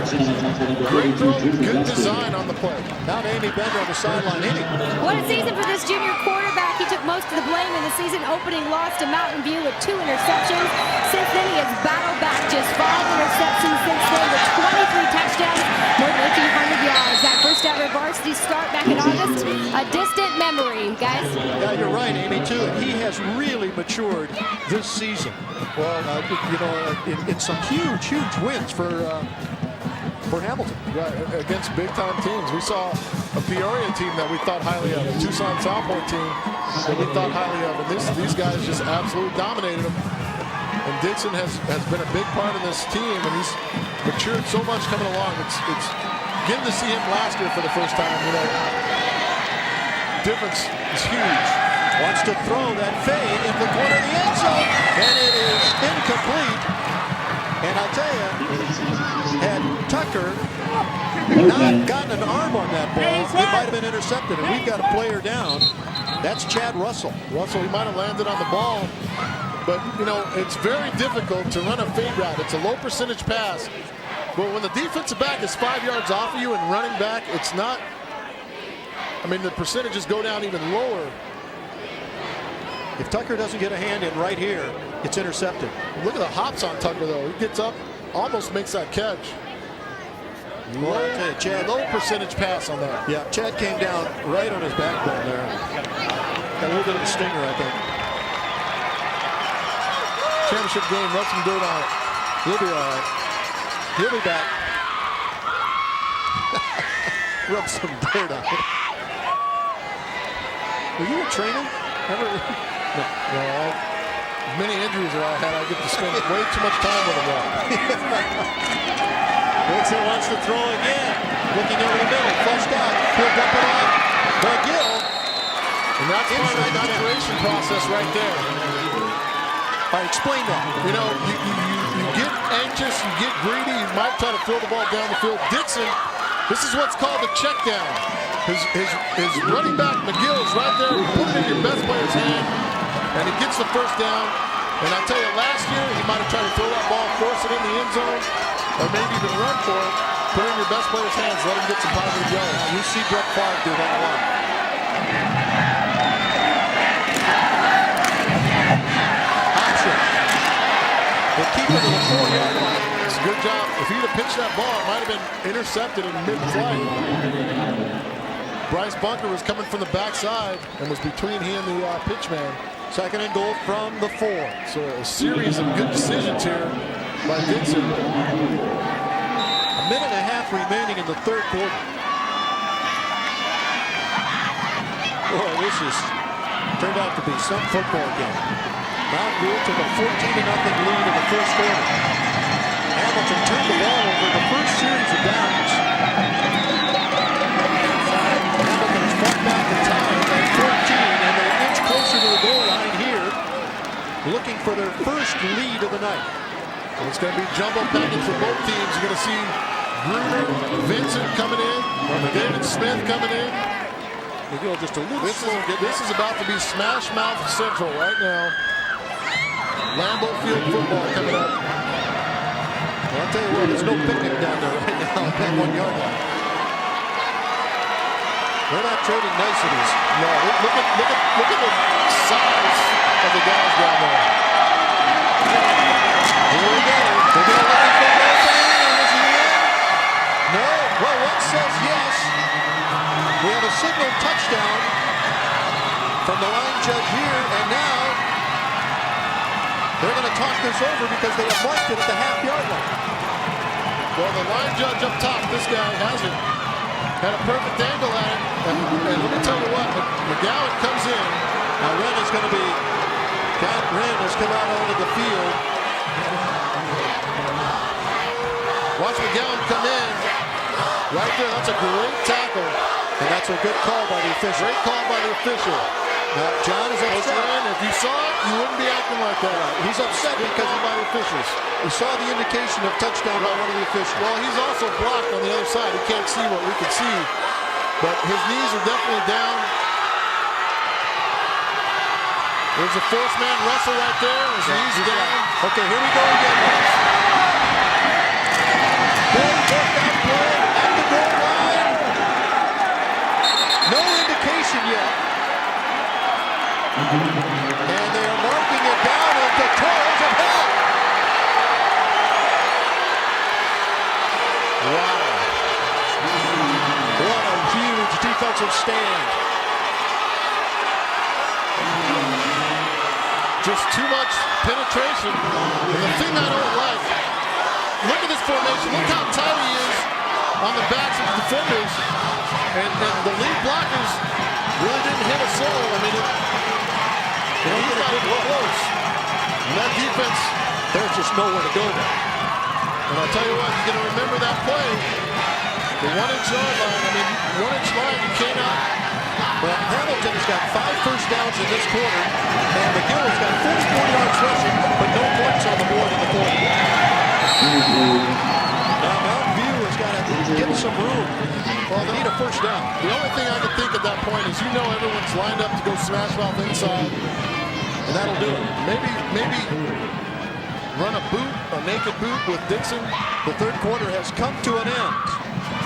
Great throw, good design on the play. Now to Amy Bender on the sideline. Amy. What a season for this junior quarterback. He took most of the blame in the season opening loss to Mountain View with 2 interceptions. Since then, he has battled back just 5 interceptions since then with 23 touchdowns, more than 1,800 yards. That first ever varsity start back in August, a distant memory, guys. Yeah, you're right, Amy, too. And he has really matured this season. Well, you know, in some huge wins for Hamilton. Right, against big-time teams. We saw a Peoria team that we thought highly of, a Tucson South Point team that we thought highly of, and these guys just absolutely dominated them. And Dixon has been a big part of this team, and he's matured so much coming along. It's getting to see him last year for the first time. You know, difference is huge. Wants to throw that fade in the corner of the end zone, and it is incomplete. And I'll tell you, had Tucker not gotten an arm on that ball, it might have been intercepted. And we've got a player down. That's Chad Russell. Russell, he might have landed on the ball, but you know, it's very difficult to run a fade route. It's a low percentage pass. But when the defensive back is 5 yards off of you and running back, it's not, I mean, the percentages go down even lower. If Tucker doesn't get a hand in right here, it's intercepted. Look at the hops on Tucker, though. He gets up, almost makes that catch. Well, I'll tell you, Chad, low percentage pass on that. Yeah, Chad came down right on his backbone there. Got a little bit of a stinger, I think. Championship game, rub some dirt on it. He'll be all right. He'll be back. Rub some dirt on it. Were you a trainer? Ever? No, As many injuries that I had, I get to spend way too much time with him now. Dixon wants to throw again. Looking over the middle, flushed out. He'll dump it off. McGill. And that's part of the maturation process right there. All right, explain that. You know, you get anxious, you get greedy, you might try to throw the ball down the field. Dixon, this is what's called a check down. His running back, McGill, is right there. You put it in your best player's hand, and he gets the first down. And I tell you, last year, he might have tried to throw that ball, force it in the end zone, or maybe even run for it. Put it in your best player's hands, let him get some positive yards. You see Brett Favre do that a lot. Option. They keep it to the 4-yard line. It's a good job. If he'd have pitched that ball, it might have been intercepted in mid-flight. Bryce Bunker was coming from the backside and was between he and the pitch man. Second and goal from the 4. So a series of good decisions here by Dixon. A minute and a half remaining in the third quarter. Boy, this has turned out to be some football game. Mountain View took a 14-0 lead in the first quarter. Hamilton turned the ball over the first series of downs. Hamilton has fought back the time at 14, and they inch closer to the goal line here, looking for their first lead of the night. And it's going to be jumbo package for both teams. You're going to see Gruner, Vincent coming in, David Smith coming in. McGill just a little slow. This is about to be Smash Mouth Central right now. Lambeau Field football coming up. Well, I'll tell you what, there's no picnic down there right now at that 1-yard line. They're not trading niceties. No, look at the size of the guys down there. Here we go. They're going to let him go open. Is he in? No. Well, one says yes. We have a signal touchdown from the line judge here, and now they're going to talk this over because they have marked it at the half-yard line. Well, the line judge up top, this guy hasn't had a perfect angle at it. And let me tell you what, McGowan comes in. Now Wren is going to be, Wren has come out onto the field. Watch McGowan come in. Right there, that's a great tackle. And that's a good call by the official. Great call by the official. Now, John is upset. If you saw it, you wouldn't be acting like that. He's upset because by the officials. He saw the indication of touchdown by one of the officials. Well, he's also blocked on the other side. He can't see what we can see. But his knees are definitely down. There's a force man wrestle right there. His knees down. Okay, here we go again. Big workout play at the goal line. No indication yet. And they are marking it down at the toes of hell. Wow. What a huge defensive stand. Just too much penetration. And the thing I don't like, look at this formation. Look how tight he is on the backs of the defenders. And the lead blockers really didn't hit a soul. I mean, he's got to get close. And that defense, there's just nowhere to go there. And I'll tell you what, you're going to remember that play. The 1-inch yard line, I mean, 1-inch line, you cannot. Well, Hamilton has got 5 first downs in this quarter, and McGill has got 44 yards rushing, but no points on the board in the fourth. Now Mountain View has got to get some room. Well, they need a first down. The only thing I can think at that point is, you know, everyone's lined up to go smash mouth inside, and that'll do it. Maybe run a boot, a naked boot with Dixon. The third quarter has come to an end.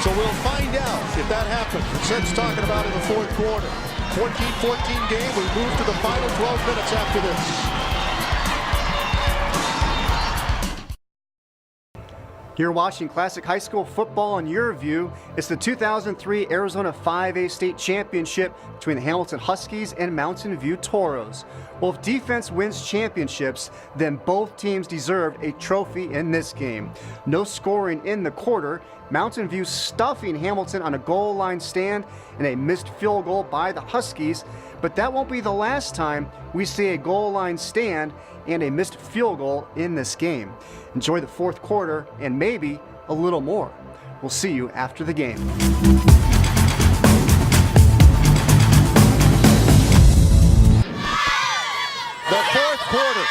So we'll find out if that happens. Sid's talking about in the fourth quarter. 14-14 game. We move to the final 12 minutes after this. You're watching Classic High School football on YurView. It's the 2003 Arizona 5A State Championship between the Hamilton Huskies and Mountain View Toros. Well, if defense wins championships, then both teams deserved a trophy in this game. No scoring in the quarter. Mountain View stuffing Hamilton on a goal line stand and a missed field goal by the Huskies. But that won't be the last time we see a goal line stand and a missed field goal in this game. Enjoy the fourth quarter and maybe a little more. We'll see you after the game. The fourth quarter,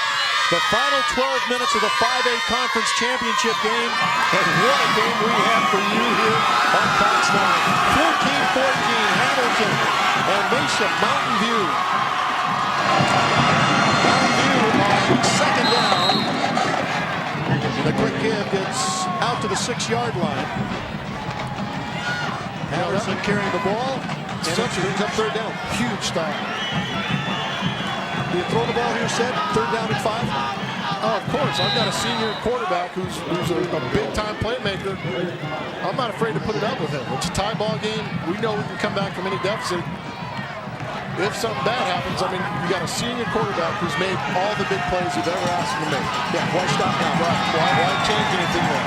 the final 12 minutes of the 5A Conference Championship game, and what a game we have for you here on Fox 9. 14-14, Hamilton and Mesa Mountain View. Mountain View on second down. And a quick give gets out to the 6-yard line. Harrison carrying the ball, and it brings up third down. Huge stop. Do you throw the ball here, Seth? Third down and 5? Oh, of course. I've got a senior quarterback who's a big-time playmaker. I'm not afraid to put it up with him. It's a tie ball game. We know we can come back from any deficit. If something bad happens, I mean, you got a senior quarterback who's made all the big plays you've ever asked him to make. Yeah, why stop now? Why change anything there?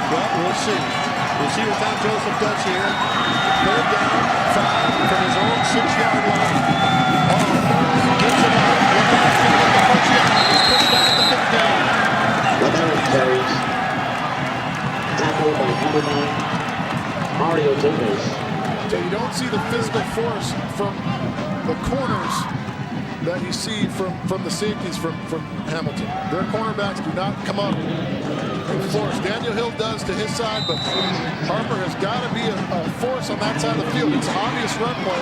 Well, we'll see. We'll see what Tom Joseph does here. Third down, 5 from his own 6-yard line. Gets it out. LeBaron's going to get the first down. He's pushed down at the 15. LeBaron carries. Tackled by number 9, Mario Gomez. So you don't see the physical force from the corners that you see from the safeties from Hamilton. Their cornerbacks do not come up in force. Daniel Hill does to his side, but Harper has got to be a force on that side of the field. It's an obvious run play.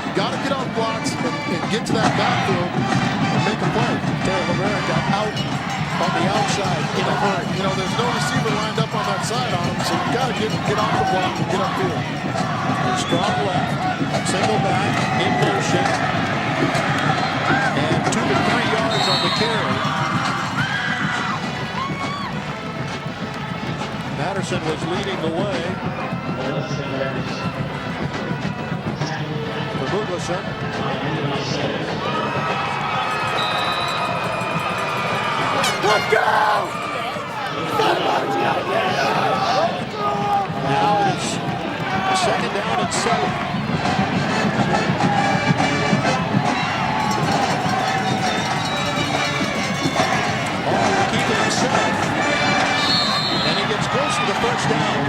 You got to get off blocks and get to that backfield and make a play. LeBaron got out on the outside in a hurry. You know, there's no receiver lined up on that side on him, so you got to get off the block and get upfield. Strong left, single back, in motion, and 2 to 3 yards on the carry. Patterson was leading the way for MUGLESTON. Let's go! Now it's second down and 7. Keeping himself, and he gets close to the first down.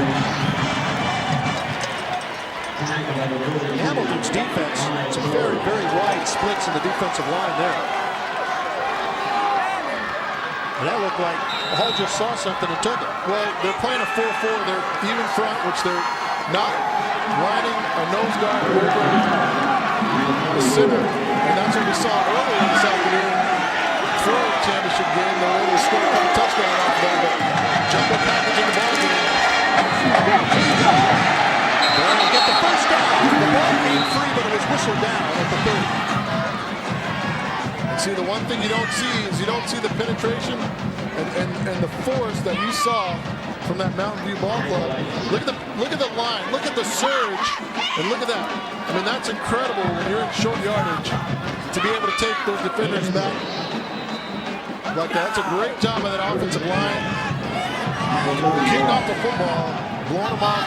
Hamilton's defense, some very, very wide splits in the defensive line there. And that looked like Hall just saw something and took it. Well, they're playing a 4-4. They're even front, which they're not lining a nose guard over the center. And that's what we saw earlier this afternoon for the championship game. They were able to score a couple touchdowns off that, but jumbo package in the ball game. Well, they get the first down. The ball came free, but it was whistled down at the 30. See, the one thing you don't see is you don't see the penetration and the force that you saw from that Mountain View ball club. Look at the line, look at the surge, and look at that. I mean, that's incredible when you're in short yardage to be able to take those defenders back like that. That's a great job by that offensive line. Kicking off the football, blowing them off,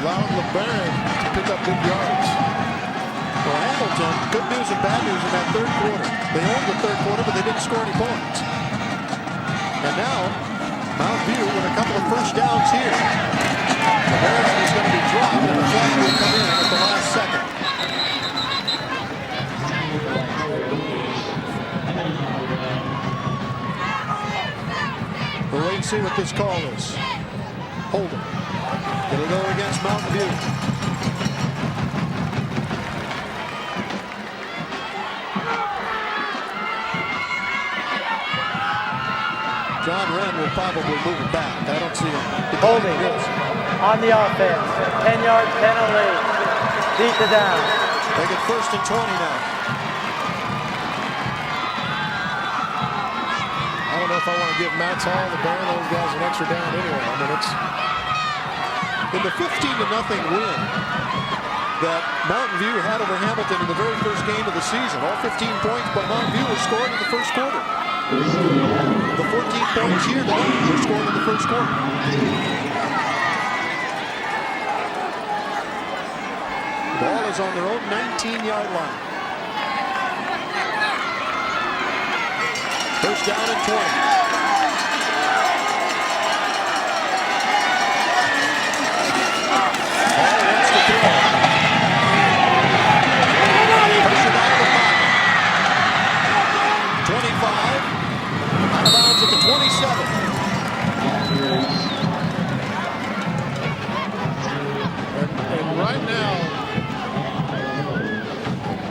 allowing LeBaron to pick up big yards. For Hamilton, good news and bad news in that third quarter. They owned the third quarter, but they didn't score any points. And now, Mountain View with a couple of first downs here. LeBaron is going to be dropped, and the flag will come in at the last second. We'll wait and see what this call is. Holding. It'll go against Mountain View. John Wren will probably move it back. I don't see him. Holding on the offense. 10-yard penalty. Beat the down. They get 1st and 20 now. I don't know if I want to give Max Hall, LeBaron, those guys an extra down anyway. I mean, it's in the 15-0 win that Mountain View had over Hamilton in the very first game of the season. All 15 points by Mountain View were scored in the first quarter. The 14 points here that were scored in the first quarter. Ball is on their own 19-yard line. 1st First down and 20. Hall wants to throw. Pressure out of the pocket. 25. Out of bounds at the 27. And right now,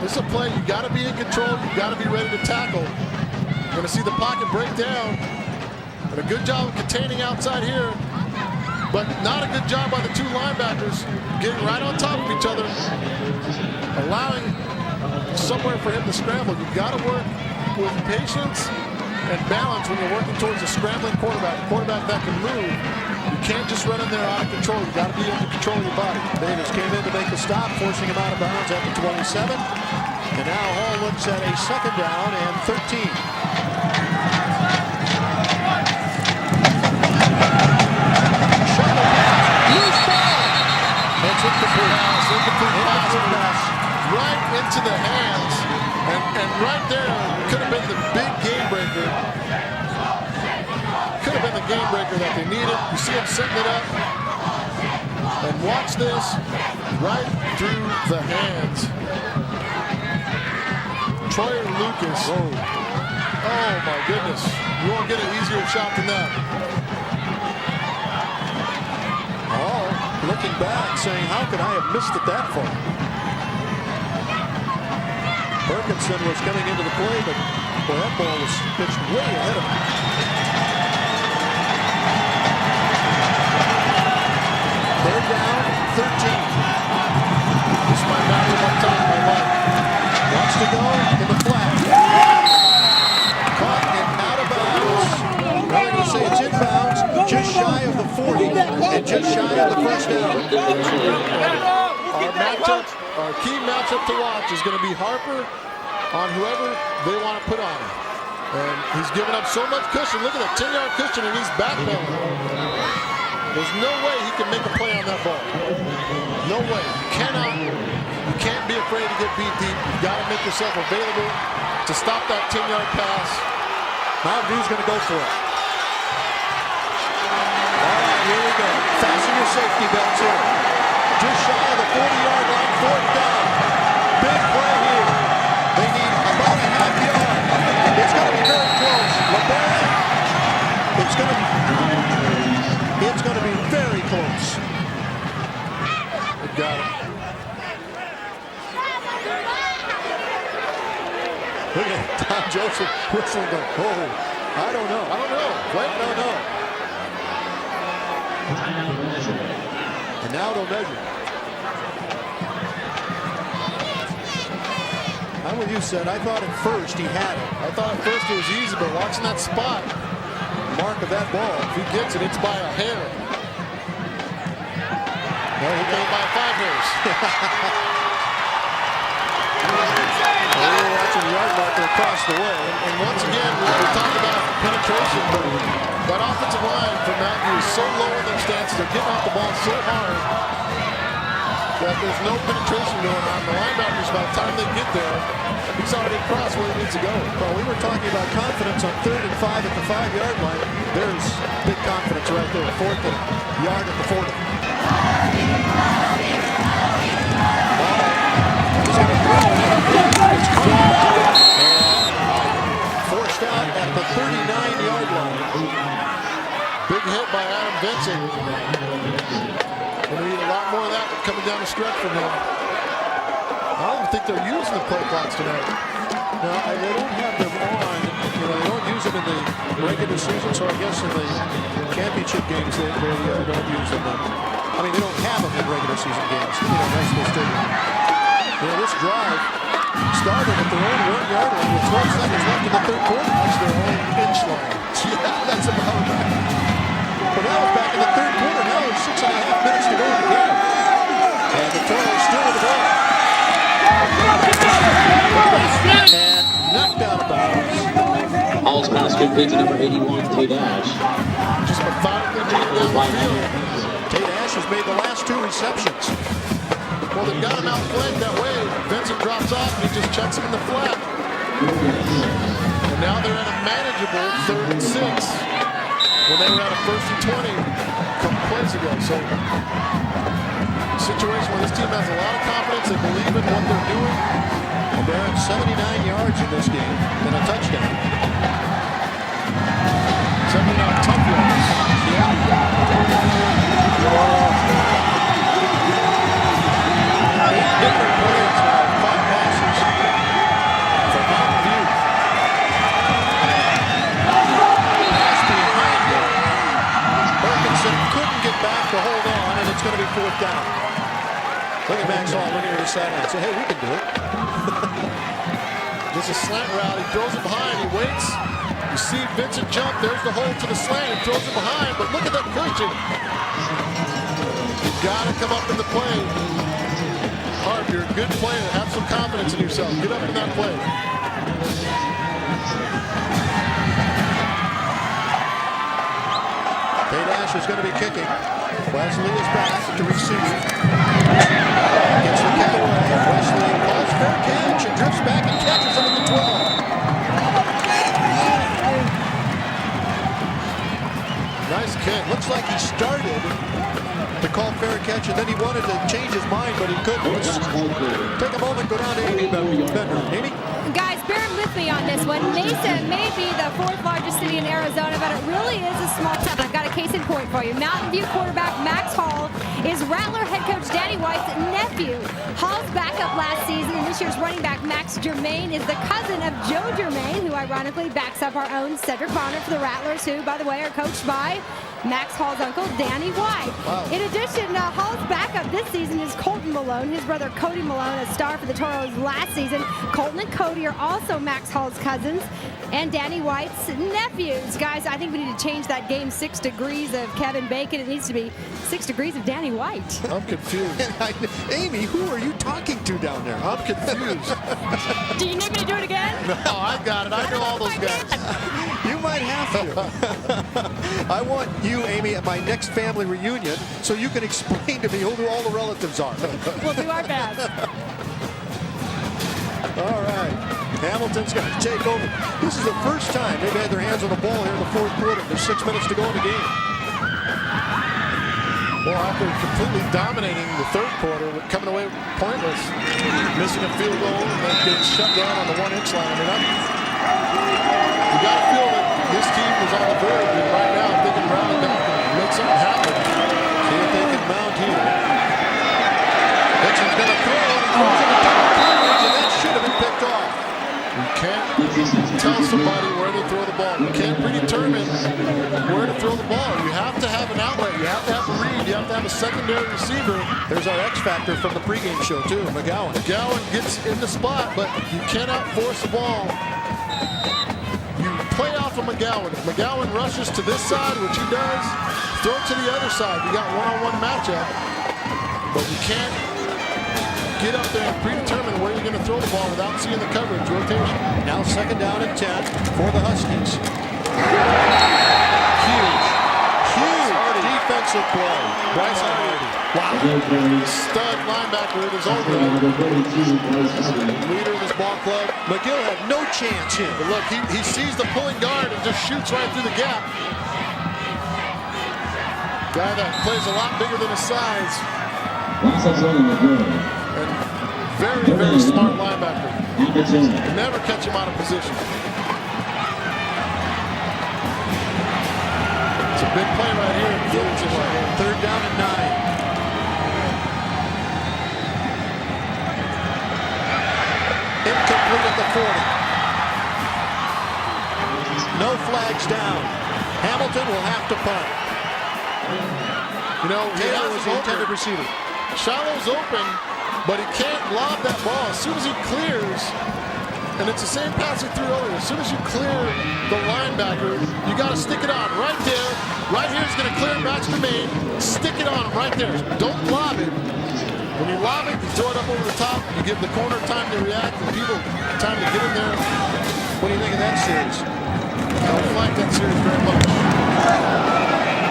this is a play you got to be in control. You got to be ready to tackle. You're going to see the pocket break down. And a good job of containing outside here, but not a good job by the two linebackers getting right on top of each other, allowing somewhere for him to scramble. You've got to work with patience and balance when you're working towards a scrambling quarterback that can move. You can't just run in there out of control. You got to be able to control your body. Davis came in to make the stop, forcing him out of bounds at the 27. And now Hall looks at a second down and 13. Loose ball. It's incomplete pass. Right into the hands. And right there could have been the big game breaker. Could have been the game breaker that they needed. You see him setting it up. And watch this. Right through the hands. Troy Lucas. Whoa. Oh my goodness. You won't get an easier shot than that. Hall looking back saying, how could I have missed it that far? Perkinson was coming into the play, but boy, that ball was pitched way ahead of him. Third down, 13. This might match him up top. I like. Wants to go in the flat. Caught and out of bounds. I'm going to say it's inbounds, just shy of the 40, and just shy of the first down. Our key matchup to watch is going to be Harper on whoever they want to put on him. And he's given up so much cushion. Look at that 10-yard cushion, and he's backpedaling. There's no way he can make a play on that ball. No way. You can't be afraid to get beat deep. You've got to make yourself available to stop that 10-yard pass. Mountain View's going to go for it. All right, here we go. Fasten your safety belts here. Just shy of the 40-yard line, fourth down. Big play here. They need about a half yard. It's going to be very close. LeBaron, it's going to be very close. They got it. Look at Tom Joseph whistling going, oh, I don't know. Wait, I don't know. And now they'll measure. I'm with you, Seth. I thought at first he had it. I thought at first it was easy, but watching that spot, Mark of that ball. if he gets it, it's by a hair. No, he got it by 5 hairs. That's a yard marker across the way. And once again, we talked about penetration, but that offensive line for Mountain View is so low in their stances. They're getting off the ball so hard that there's no penetration going on. The linebackers, by the time they get there, he's already across where he needs to go. Well, we were talking about confidence on 3rd and 5 at the 5-yard line. There's big confidence right there. 4th and yard at the 40. It's forced out at the 39-yard line. Big hit by Adam Vincent. And we need a lot more of that coming down the stretch from him. I don't even think they're using the play clocks tonight. No, they don't have them on. They don't use them in the regular season, so I guess in the championship games they don't use them. I mean, they don't have them in regular season games. That's the stadium. This drive started at their own 1-yard line with 12 seconds left in the third quarter. That's their own inch line. Yeah, that's about right. But that was back in the third quarter. Now there's 6.5 minutes to go in the game. And the Toros still with the ball. And knocked out of bounds. Hall's pass complete to number 81, Tate Ash. Just methodically getting down the field. Tate Ash has made the last 2 receptions. Well, they've got him outflanked that way. Vincent drops off and he just checks him in the flat. And And now they're at a manageable 3rd and 6 when they were at a 1st and 20 a couple plays ago. So a situation where this team has a lot of confidence. They believe in what they're doing. And they're at 79 yards in this game and a touchdown. 79 tough yards. Eight different players now, 5 passes for Mountain View. Pass behind him. Perkinson couldn't get back to hold on, and it's going to be 4th down. Look at Max Hall looking at his sideline. Say, hey, we can do it. There's a slant route. He throws it behind. He waits. You see Vincent jump. There's the hole to the slant. He throws it behind. But look at that pushing. You've got to come up in the play. Harp, you're a good player. Have some confidence in yourself. Get up in that play. Tate Ash is going to be kicking. Wesley is back to receive. Gets the kick away. Wesley calls fair catch and drifts back and catches him at the 12. Nice kick. Looks like he started to call fair catch, and then he wanted to change his mind, but he couldn't. Let's take a moment, go down to Amy Bender. Amy? Guys, bear with me on this one. Mesa may be the 4th largest city in Arizona, but it really is a small town. I've got a case in point for you. Mountain View quarterback Max Hall is Rattler head coach Danny White's nephew. Hall's backup last season, and this year's running back Max Germaine is the cousin of Joe Germaine, who ironically backs up our own Cedric Bonner for the Rattlers, who, by the way, are coached by Max Hall's uncle, Danny White. Wow. In addition, Hall's backup this season is Colton Malone. His brother Cody Malone, a star for the Toros last season. Colton and Cody are also Max Hall's cousins and Danny White's nephews. Guys, I think we need to change that game 6 degrees of Kevin Bacon. It needs to be 6 degrees of Danny White. I'm confused. Amy, who are you talking to down there? I'm confused. Do you need me to do it again? No, I got it. I know all those guys. You might have to. I want you, Amy, at my next family reunion so you can explain to me who all the relatives are. We'll do our best. All right. Hamilton's going to take over. This is the first time they've had their hands on the ball here in the 4th quarter. There's 6 minutes to go in the game. Well, after completely dominating the 3rd quarter, coming away pointless, missing a field goal, and then getting shut down on the 1-inch line. I mean, you got to feel that this team was on the verge, and right now, if they can rally back and make something happen, See if they can mount here. Dixon's going to throw, and he throws it to coverage, and that should have been picked off. you can't tell somebody where to throw the ball. You can't predetermine where to throw the ball. You have to have an outlet. You have to have a read. You have to have a secondary receiver. There's our X factor from the pregame show, too, McGowan. McGowan gets in the spot, but you cannot force the ball. You play off of McGowan. If McGowan rushes to this side, which he does, throw it to the other side. You got one-on-one matchup, but you can't get up there and predetermine where you're going to throw the ball without seeing the coverage rotation. Now 2nd down and 10 for the Huskies. Huge defensive play. Bryce Hardy. Wow. Stud linebacker in his own right. Leader of this ball club. McGill had no chance here. But look, he sees the pulling guard and just shoots right through the gap. Guy that plays a lot bigger than his size. And very, very smart linebacker. You never catch him out of position. It's a big play right here. Huge play. 3rd down and 9. Incomplete at the 40. No flags down. Hamilton will have to punt. You know, Taylor was the intended receiver. Shallow's open, but he can't lob that ball. As soon as he clears, and it's the same pass he threw earlier, as soon as you clear the linebacker, you got to stick it on right there. Right here is going to clear Max Germaine. Stick it on him right there. Don't lob it. When you lob it, you throw it up over the top. You give the corner time to react and people time to get in there. What do you think of that series? I don't like that series very much.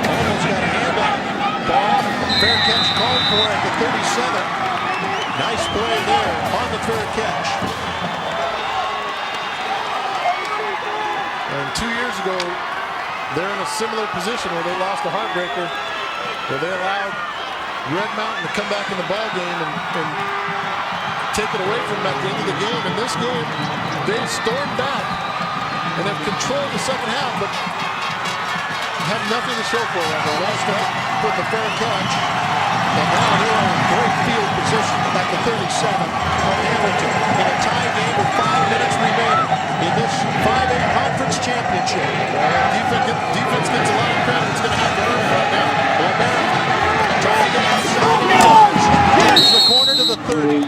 Almost got a hand on it. Ball, fair catch called for at the 37. Nice play there on the fair catch. years ago, they're in a similar position where they lost a heartbreaker, where they allowed Red Mountain to come back in the ball game and take it away from them at the end of the game. In this game, they stormed back and have controlled the second half, but have nothing to show for it. They lost up with the fair catch, and now they're in great field position at the 37 of Hamilton in a tie game with 5 minutes remaining in this 5A conference championship. Defense gets a lot of credit. It's going to have to earn it right now. LeBaron trying to get outside. Here's the corner to the 30.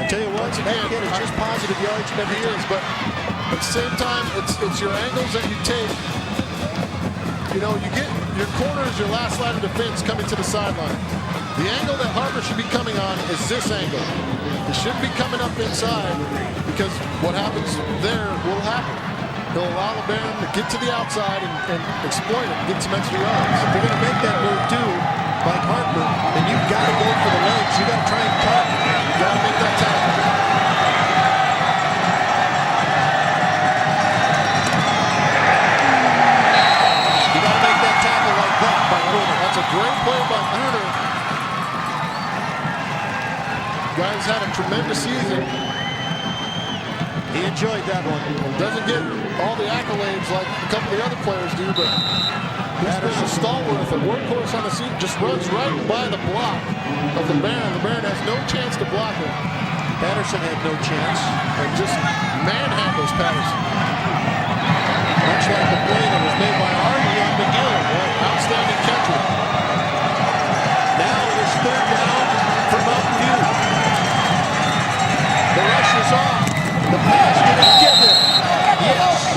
I tell you what, again, it's just positive yards every year, but at the same time, it's your angles that you take. You know, you get your corner is your last line of defense coming to the sideline. The angle that Harper should be coming on is this angle. It shouldn't be coming up inside, because what happens there will happen. They'll allow LeBaron to get to the outside and exploit it, get some extra yards. If they're going to make that move too, like Harper, then you've got to go for the legs. You've got to try and cut. You've got to make that tackle. You got to make that tackle like that by Herder. That's a great play by Herder. Guy's had a tremendous season. He enjoyed that one. Doesn't get all the accolades like a couple of the other players do, but he's been a stalwart, a workhorse on the seat, just runs right by the block of LeBaron. LeBaron has no chance to block him. Patterson had no chance. And just manhandles Patterson. Much like the play that was made by Harvey on McGill. Outstanding catcher. Now it is third down for Mountain View. The rush is off. The pass, did it get there? Yes.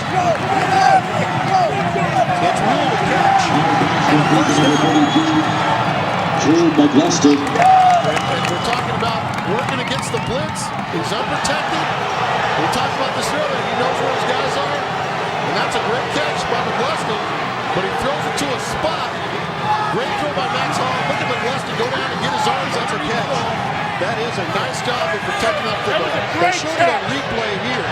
It's ruled a catch. And a first down. MUGLESTON. And we're talking about working against the blitz. He's unprotected. We talked about this earlier. He knows where his guys are. And that's a great catch by MUGLESTON. But he throws it to a spot. Great throw by Max Hall. Look at MUGLESTON go down and get his arms. That's a catch. That is a nice job of protecting that football. They showed it on replay here.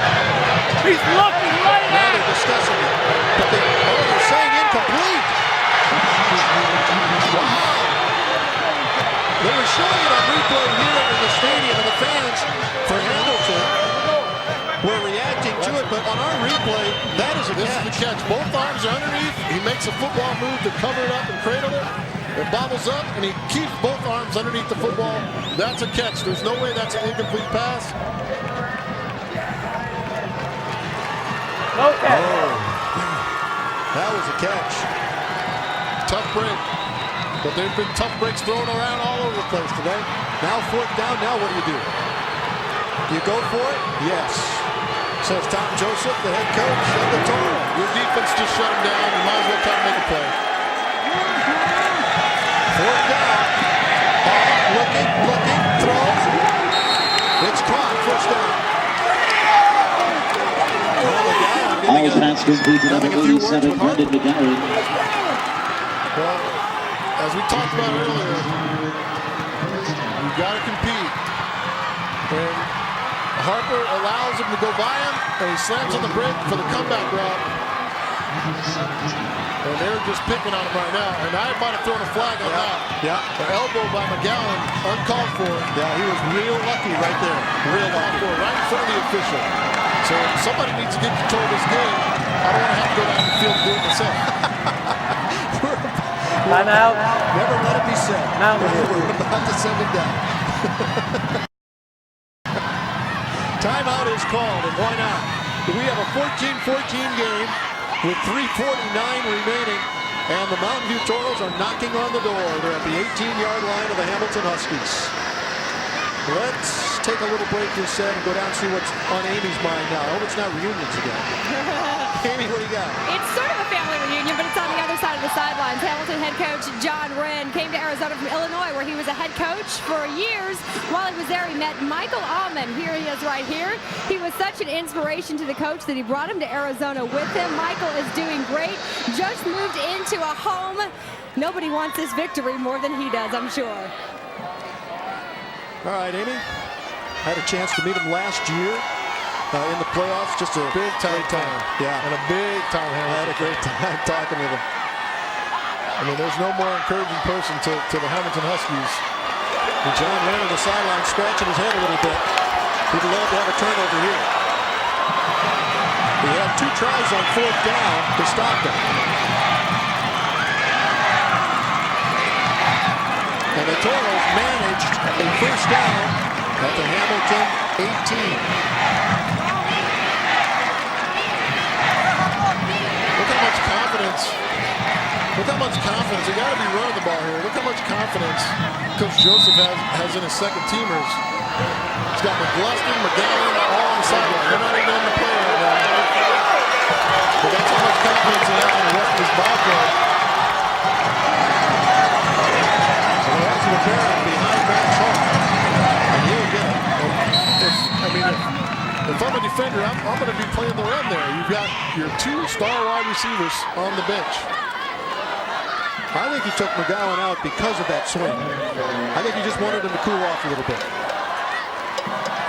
He's looking right now at they're discussing it. But they're saying incomplete. Wow. They were showing it on replay here in the stadium, and the fans for Hamilton were reacting to it. But on our replay, that is a catch. This is the catch. Both arms are underneath. He makes a football move to cover it up and cradle it. It bobbles up, and he keeps both arms underneath the football. That's a catch. There's no way that's an incomplete pass. No catch. Oh, that was a catch. Tough break. But there've been tough breaks thrown around all over the place today. Now fourth down, now what do? You go for it? Yes. Says Tom Joseph, the head coach of the Toro. Your defense just shut him down. You might as well try to make a play. Fourth down. Looking, throws. It's caught, first down. All pass completed on the 37, Brendan McGowan. Well, as we talked about earlier, you've got to compete. And Harper allows him to go by him, and he slams on the brake for the comeback route. And they're just picking on him right now. And I might have thrown a flag on that. Yeah. The elbow by McGowan, uncalled for. Yeah, he was real lucky right there. Real lucky. Right in front of the official. So somebody needs to get control of this game. I don't want to have to go down the field and do it myself. Timeout. Never let it be said. We're about to send him down. Timeout is called, and why not? We have a 14-14 game with 3:49 remaining, and the Mountain View Toros are knocking on the door. They're at the 18-yard line of the Hamilton Huskies. Let's take a little break, you said, and go down and see what's on Amy's mind now. I hope it's not reunions again. Amy, what do you got? It's sort of a family reunion, but it's on the other side of the sidelines. Hamilton head coach John Wren came to Arizona from Illinois, where he was a head coach for years. While he was there, he met Michael Allman. Here he is right here. He was such an inspiration to the coach that he brought him to Arizona with him. Michael is doing great. Just moved into a home. Nobody wants this victory more than he does, I'm sure. All right, Amy. Had a chance to meet him last year in the playoffs. Just a big time. Yeah. And a big time Hamilton. I had a great time talking with him. I mean, there's no more encouraging person to the Hamilton Huskies. And John Wren on the sideline scratching his head a little bit. He'd love to have a turnover here. He had 2 tries on 4th down to stop them. And the Toros managed a 1st down at the Hamilton 18. Look how much confidence. Look how much confidence. They got to be running the ball here. Look how much confidence Coach Joseph has in his second teamers. He's got McGleston, McGowan, all on the sideline. They're not even in the play right now. But that's how much confidence he has in the rest of his ball play. So that's LeBaron behind Max Hall. And he'll get it. If I'm a defender, I'm going to be playing the run there. You've got your 2 star wide receivers on the bench. I think he took McGowan out because of that swing. I think he just wanted him to cool off a little bit.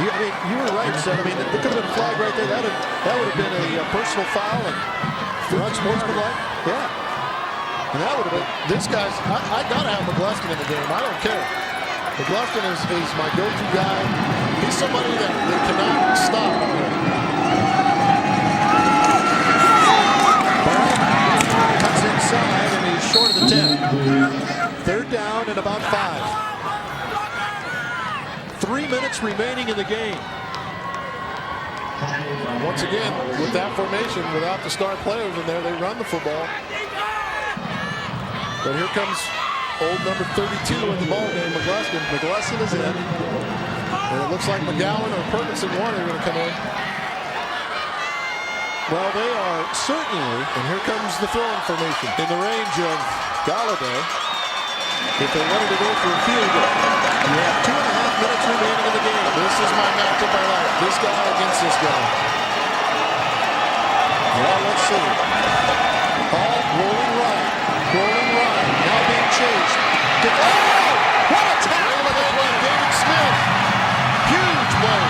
You were right, Seth. I mean, there could have been a flag right there. That would have been a personal foul and unsportsmanlike. Yeah. And that would have been. This guy's, I got to have McGleston in the game. I don't care. McGleston is my go-to guy. He's somebody that cannot stop. Cuts inside and he's short of the 10. 3rd down and about 5. 3 minutes remaining in the game. Once again, with that formation, without the star players in there, they run the football. But here comes old number 32 in the ball game, McGleston. McGleston is in. And it looks like McGowan or Perkinson one are going to come in. Well, they are certainly, and here comes the throwing formation, in the range of Galladay. If they wanted to go for a field goal, you have 2.5 minutes remaining in the game. This is my matchup I like. This guy against this guy. Well, let's see. Ball rolling right. Rolling right. Now being chased. Oh! What a tackle by David Smith. Huge play.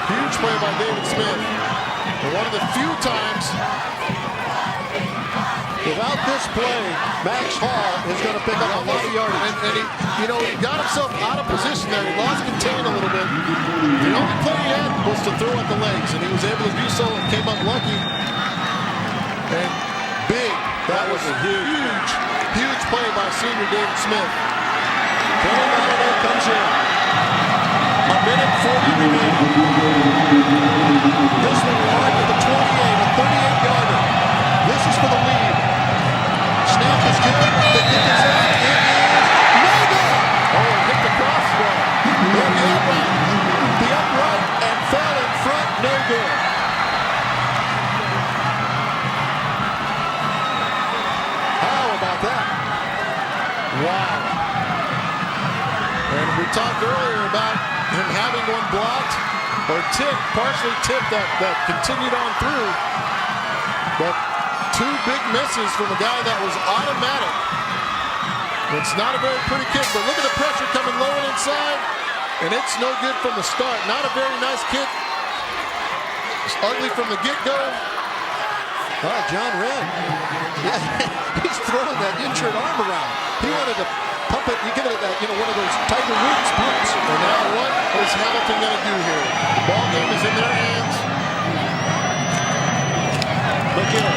Huge play by David Smith. And one of the few times. Without this play, Max Hall is going to pick up a lot of yardage. And he got himself out of position there. He lost contain a little bit. The only play he had was to throw at the legs, and he was able to do so and came up lucky. And big. That was a huge play by senior David Smith. Billy Galladay comes in. 1:40 remaining. This one wide to the 28, a 38-yarder. This is for the lead. Snap is good. The kick is out. It is no good. Oh, it hit the crossbar. The upright and fell in front. No good. How about that? Wow. And we talked earlier about him having one blocked or tipped, partially tipped that continued on through. But 2 big misses from a guy that was automatic. It's not a very pretty kick, but look at the pressure coming low and inside, and it's no good from the start. Not a very nice kick. It's ugly from the get-go. John Wren. Yeah, he's throwing that injured arm around. He wanted to pump it, you give it that, one of those Tiger Woods pumps. And now what is Hamilton going to do here? The ball game is in their hands. McGill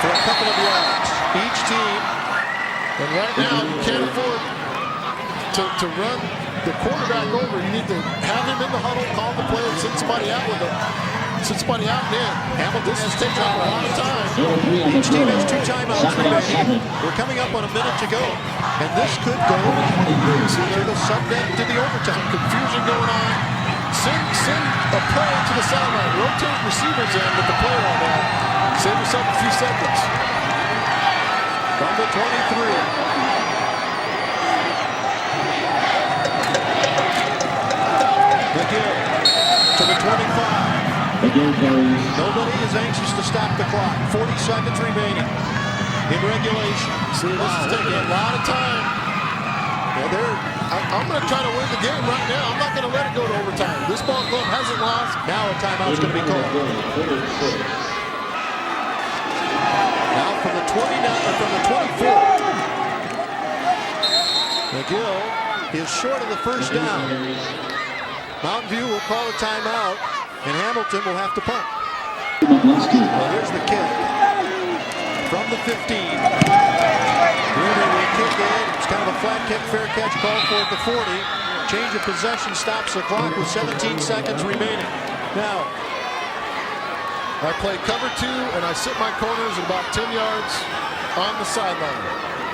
for a couple of yards. Each team. And right now, you can't afford to run the quarterback over. You need to have him in the huddle, call the play, and send somebody out with him. Send somebody out and in. Hamilton has taken up a lot of time. Each team has 2 timeouts remaining. We're coming up on a minute to go. And this could go to the subnet to the overtime. Confusion going on. Send a play to the sideline. Rotate receivers in with the play on that. Save yourself a few seconds. From the 23. McGill to the 25. Nobody is anxious to stop the clock. 40 seconds remaining. in regulation. See, this is taking a lot of time. I'm going to try to win the game right now. I'm not going to let it go to overtime. This ball club hasn't lost. Now a timeout's going to be called. Now from the 29, from the 24. McGill is short of the first down. Mountain View will call a timeout, and Hamilton will have to punt. Well, here's the kick from the 15. Bruner will kick in. It's kind of a flat kick, fair catch, called for at the 40. Change of possession stops the clock with 17 seconds remaining. Now, I play cover 2, and I sit my corners at about 10 yards on the sideline.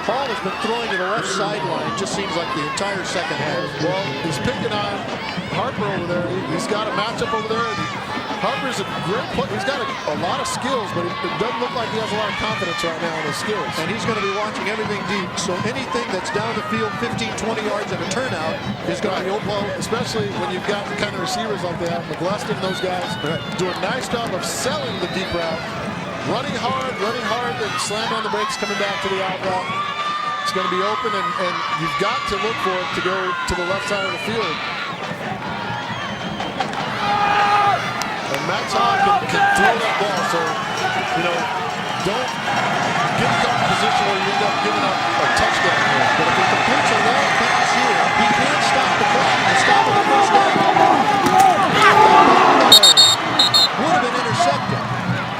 Hall has been throwing to the left sideline, just seems like the entire second half. Well, he's picking on Harper over there. He's got a matchup over there. Harper's a great player. He's got a lot of skills, but it doesn't look like he has a lot of confidence right now in his skills. And he's going to be watching everything deep, so anything that's down the field 15, 20 yards and a turnout is going to be open. Well, especially when you've got the kind of receivers like that. McGleston, those guys do a nice job of selling the deep route. Running hard, then slamming on the brakes, coming back to the out route. It's going to be open, and you've got to look for it to go to the left side of the field. And Max Hahn can throw that ball, so, don't get caught in a position where you end up giving up a touchdown here. But if he completes a long pass here, he can't stop the clock and stop at the first down. Would have been intercepted.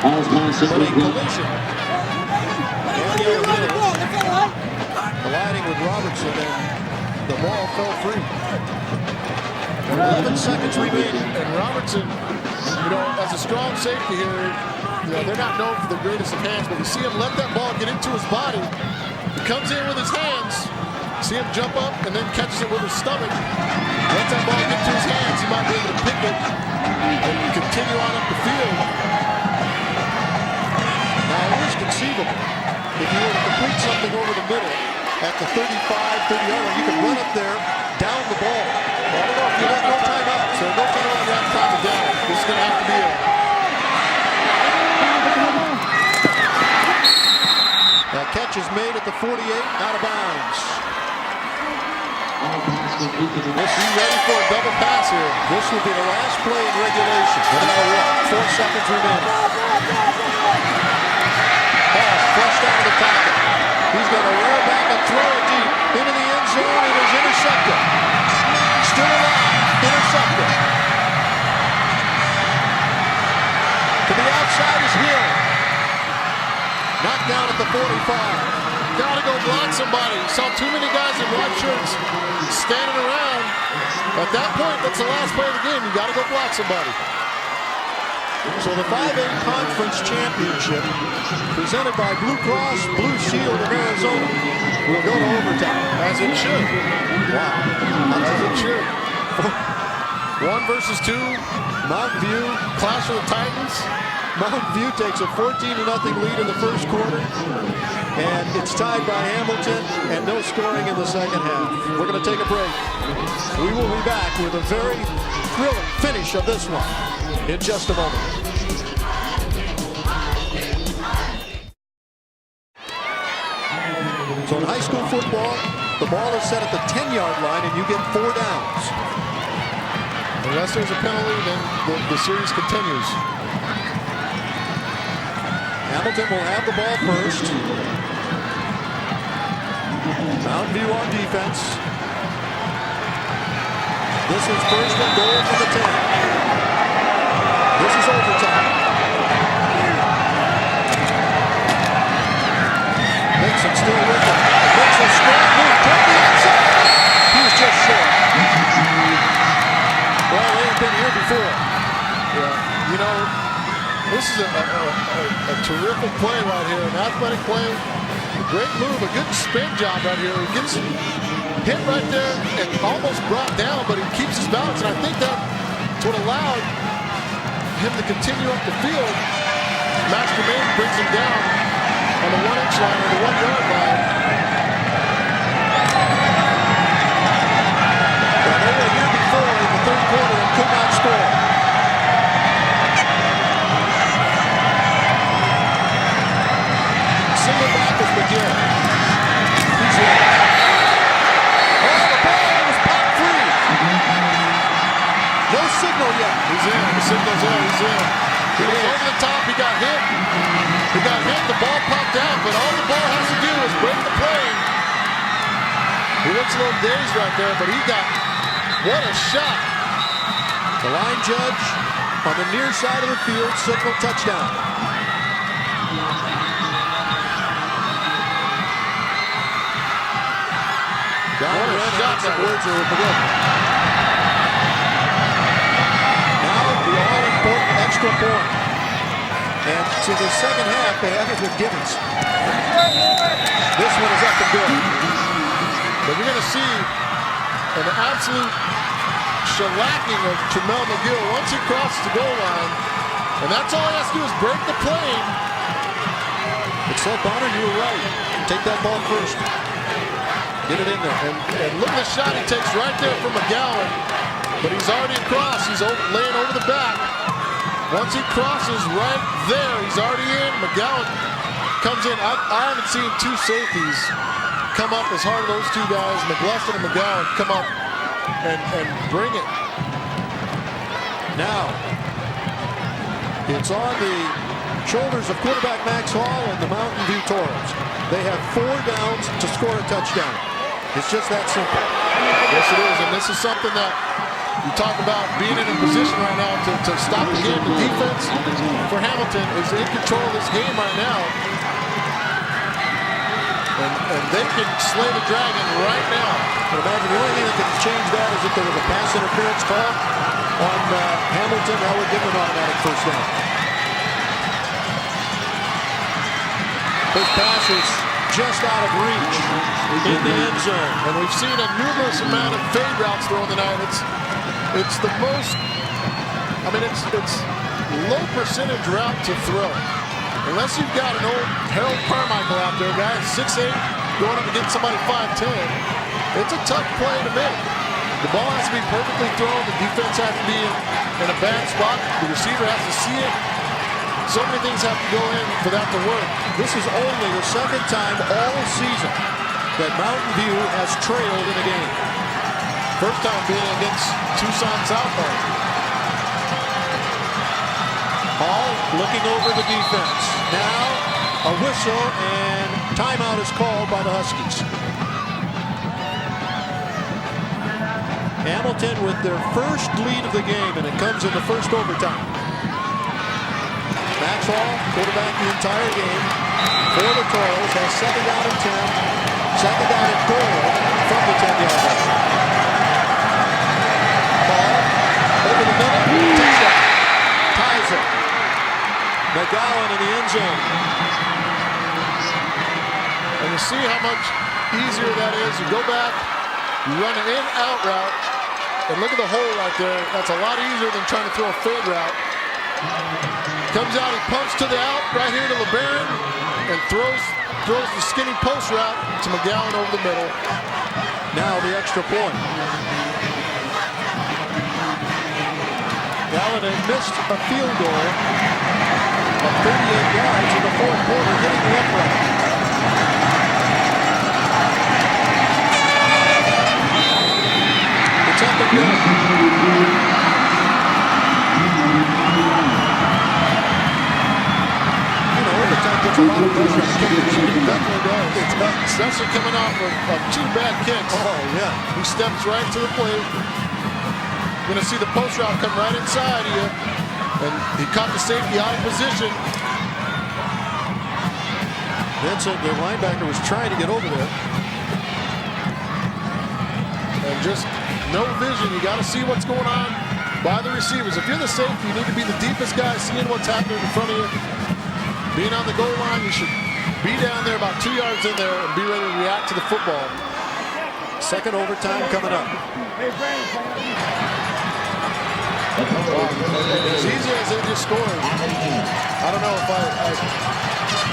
But a collision. Colliding with Robertson, and the ball fell free. 11 seconds remaining. And Robertson, as a strong safety here, they're not known for the greatest of hands, but you see him let that ball get into his body. He comes in with his hands. See him jump up and then catches it with his stomach. Let that ball get to his hands. He might be able to pick it and continue on up the field. Now, it is conceivable. If you were to complete something over the middle at the 35, 30 yard line, you could run up there, down the ball. Well, I don't know if you got no timeout. So no timeout, you have time to down. This is going to have to be That catch is made at the 48, out of bounds. Let's be ready for a double pass here. This will be the last play in regulation. No matter what, 4 seconds remaining. Flushed out of the pocket. He's going to roll back and throw it deep into the end zone. It is intercepted. Still alive. Intercepted. To the outside is Hill. Knocked down at the 45. Got to go block somebody. Saw too many guys in white shirts standing around. At that point, that's the last play of the game. You got to go block somebody. So the 5A Conference Championship, presented by Blue Cross Blue Shield of Arizona, will go to overtime. As it should. Wow. As it should. 1 versus 2. Mountain View. Clash of the Titans. Mountain View takes a 14-0 lead in the first quarter. And it's tied by Hamilton and no scoring in the second half. We're going to take a break. We will be back with a very thrilling finish of this one in just a moment. So in high school football, the ball is set at the 10-yard line and you get 4 downs. Unless there's a penalty, then the series continues. Hamilton will have the ball first. Mountain View on defense. This is first and goal from the 10. This is overtime. Nixon still with it. Makes a strong move toward the outside. He was just short. Well, they have been here before. Yeah, this is a terrific play right here. An athletic play. A great move. A good spin job right here. He gets hit right there and almost brought down, but he keeps his balance. And I think that's what allowed him to continue up the field. Max Germaine brings him down on the 1-inch line or the 1-yard line. Well, they were here before in the third quarter and could not score. Single back is No signal yet. He's in. The signal's in. He's in. He was over the top. He got hit. He got hit. The ball popped out, but all the ball has to do is break the plane. He looks a little dazed right there, but he got, what a shot. The line judge on the near side of the field, signal touchdown. What a shot that words are forgiven. Now the all-important extra point. And to the second half, they have it with Gibbons. This one is up and good. But you're going to see an absolute shellacking of TREVOR McGill once he crosses the goal line. And that's all he has to do is break the plane. Except Bonner, you were right. Take that ball first. Get it in there. And look at the shot he takes right there from McGowan. But he's already across. He's laying over the back. Once he crosses right there, he's already in. McGowan comes in. I haven't seen two safeties come up as hard as those two guys. McGleston and McGowan come up and bring it. Now, it's on the shoulders of quarterback Max Hall and the Mountain View Toros. They have 4 downs to score a touchdown. It's just that simple. Yes, it is. And this is something that you talk about being in a position right now to stop the game. The defense for Hamilton is in control of this game right now. And they can slay the dragon right now. I imagine the only thing that could change that is if there was a pass interference call on Hamilton. That would give them an automatic first down. First pass is just out of reach in the end zone. And we've seen a numerous amount of fade routes thrown tonight. It's the most, I mean, it's low percentage route to throw. Unless you've got an old Harold Carmichael out there, guy 6'8", going up against somebody 5'10", it's a tough play to make. The ball has to be perfectly thrown. The defense has to be in a bad spot. The receiver has to see it. So many things have to go in for that to work. This is only the second time all season that Mountain View has trailed in a game. First time being against Tucson Southland. Hall looking over the defense. Now a whistle and timeout is called by the Huskies. Hamilton with their first lead of the game, and it comes in the first overtime. Max Hall, quarterback the entire game for the Toros, has 2nd down and 10, 2nd down and goal from the 10-yard line. Ball over the middle, touchdown, ties it. McGowan in the end zone. And you see how much easier that is. You go back, you run an in-out route, and look at the hole right there. That's a lot easier than trying to throw a fade route. Comes out, he pumps to the out right here to LeBaron and throws the skinny post route to McGowan over the middle. Now the extra point. Galladay missed a field goal of 38 yards in the 4th quarter, hitting the upright. It's up and good. Puts a lot of pressure on kickers. He definitely does. Especially coming off of 2 bad kicks. Oh, yeah. He steps right to the plate. You're going to see the post route come right inside of you. And he caught the safety out of position. Vincent, the linebacker, was trying to get over there. And just no vision. You got to see what's going on by the receivers. If you're the safety, you need to be the deepest guy, seeing what's happening in front of you. Being on the goal line, you should be down there about 2 yards in there and be ready to react to the football. Second overtime coming up. As easy as they just scored, I don't know if I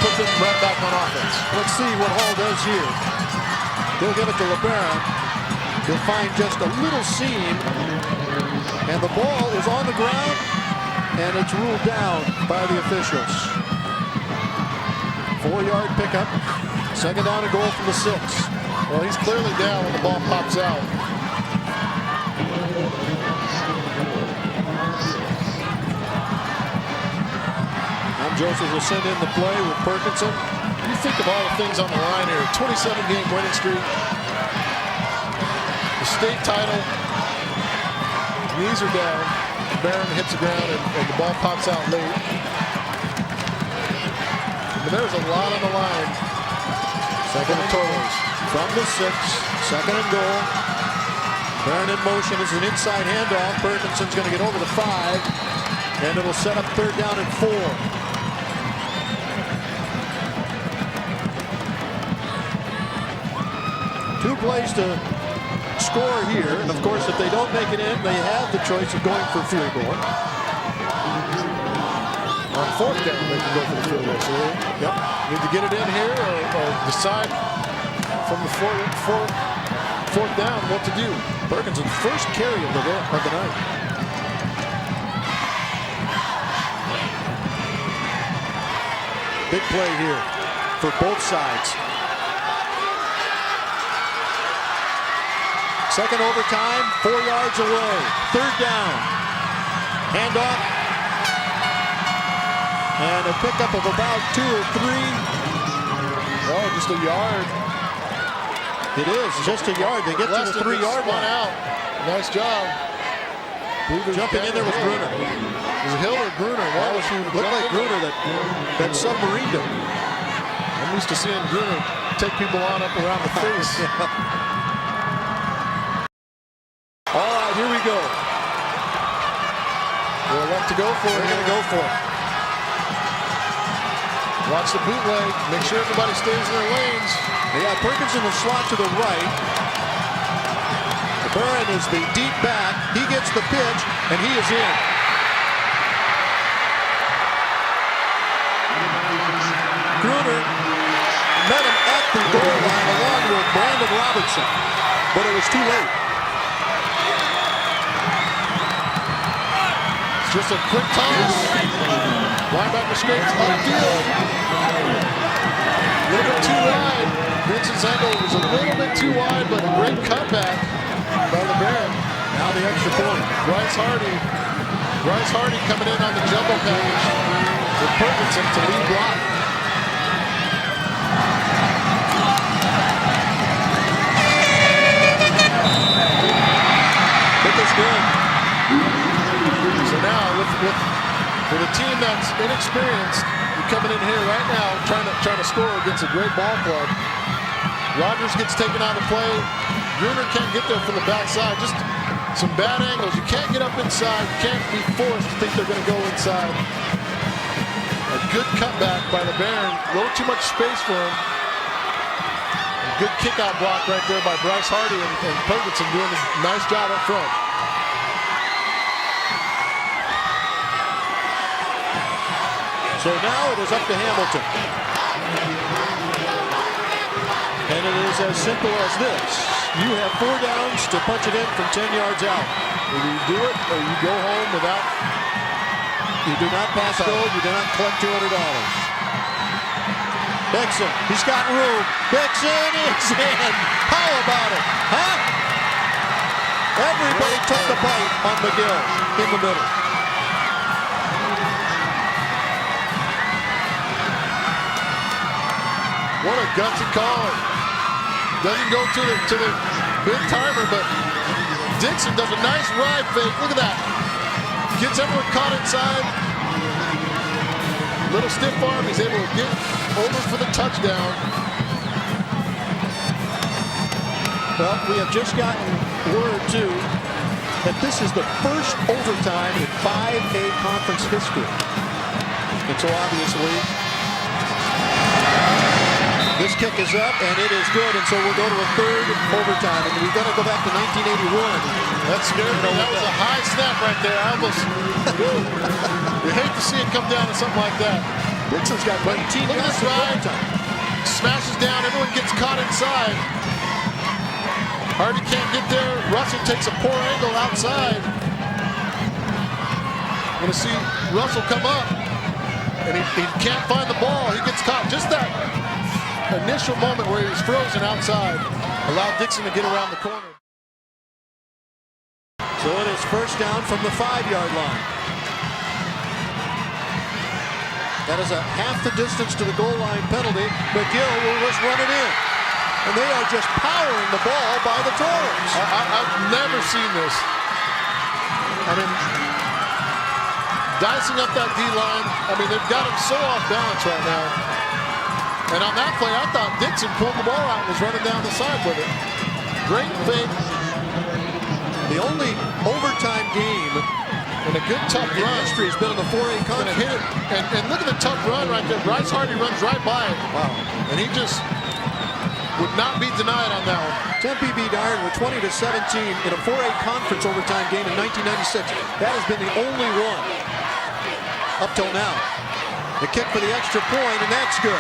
put them right back on offense. Let's see what Hall does here. He'll give it to LeBaron. He'll find just a little seam, and the ball is on the ground, and it's ruled down by the officials. 4-yard pickup. 2nd down and goal from the 6. Well, he's clearly down when the ball pops out. Joseph will send in the play with Perkinson. You think of all the things on the line here. 27-game winning streak. The state title. Knees are down. Barron hits the ground and the ball pops out late. But there's a lot on the line. Second and toes from the 6. Second and goal. Barron in motion. This is an inside handoff. Perkinson's going to get over the 5. And it'll set up 3rd down and 4. 2 plays to score here. And of course, if they don't make it in, they have the choice of going for field goal. On 4th down, they can go for the field goal. So yep, need to get it in here or decide from the 4th down what to do. Perkinson's first carry of the night. Big play here for both sides. Second overtime, 4 yards away. 3rd down. Handoff. And a pickup of about 2 or 3. Oh, just a yard. It is just a yard. They get to the 3-yard line. Out. Nice job. Jumping in there with Gruner. Was it Hill or Gruner? Looked like Gruner that submarined him. I'm used to seeing Gruner take people on up around the face. All right, here we go. We'll elect to go for it. We're going to go for it. Watch the bootleg. Make sure everybody stays in their lanes. Yeah, Perkins in the slot to the right. Barron is the deep back. He gets the pitch, and he is in. Gruner met him at the goal line along with Brandon Robertson, but it was too late. It's just a quick toss. Linebacker scrapes upfield. A little bit too wide. Vincent's angle was a little bit too wide, but a great cutback by the Barron. Now the extra point. Bryce Hardy coming in on the jumbo package with Perkinson to lead block. Kick is good. So now with a team that's inexperienced, you're coming in here right now trying to score against a great ball club. Rogers gets taken out of play. Gruner can't get there from the backside. Just some bad angles. You can't get up inside. You can't be forced to think they're going to go inside. A good cutback by the Barron. A little too much space for him. A good kick-out block right there by Bryce Hardy and Perkinson doing a nice job up front. So now it is up to Hamilton. And it is as simple as this. You have 4 downs to punch it in from 10 yards out. Either you do it or you go home without. You do not pass go, you do not collect $200. Bixson, he's got room. Bixson is in. How about it? Huh? Everybody took the bite on McGill in the middle. What a gutsy call. Doesn't go to the big timer, but Dixon does a nice ride fake. Look at that. Gets everyone caught inside. Little stiff arm. He's able to get over for the touchdown. Well, we have just gotten word, too, that this is the first overtime in 5A conference history. And so obviously, this kick is up, and it is good, and so we'll go to a 3rd overtime. And we've got to go back to 1981. That scared me. That was a high snap right there. I almost, you hate to see it come down to something like that. Dixon's got 19 Look at this ride. Smashes down. Everyone gets caught inside. Hardy can't get there. Russell takes a poor angle outside. Going to see Russell come up, and he can't find the ball. He gets caught. Just that initial moment where he was frozen outside allowed Dixon to get around the corner. So it is first down from the 5-yard line. That is a half the distance to the goal line penalty. McGill will just run it in. And they are just powering the ball by the Toros. I've never seen this. I mean, dicing up that D-line. I mean, they've got him so off balance right now. And on that play, I thought Dixon pulled the ball out and was running down the side with it. Great fake. The only overtime game and a good tough run. History has been in the 4A conference. Hit it. And look at the tough run right there. Bryce Hardy runs right by it. Wow. And he just would not be denied on that one. Tempe beat Iron with 20-17 in a 4A conference overtime game in 1996. That has been the only one up till now. The kick for the extra point, and that's good.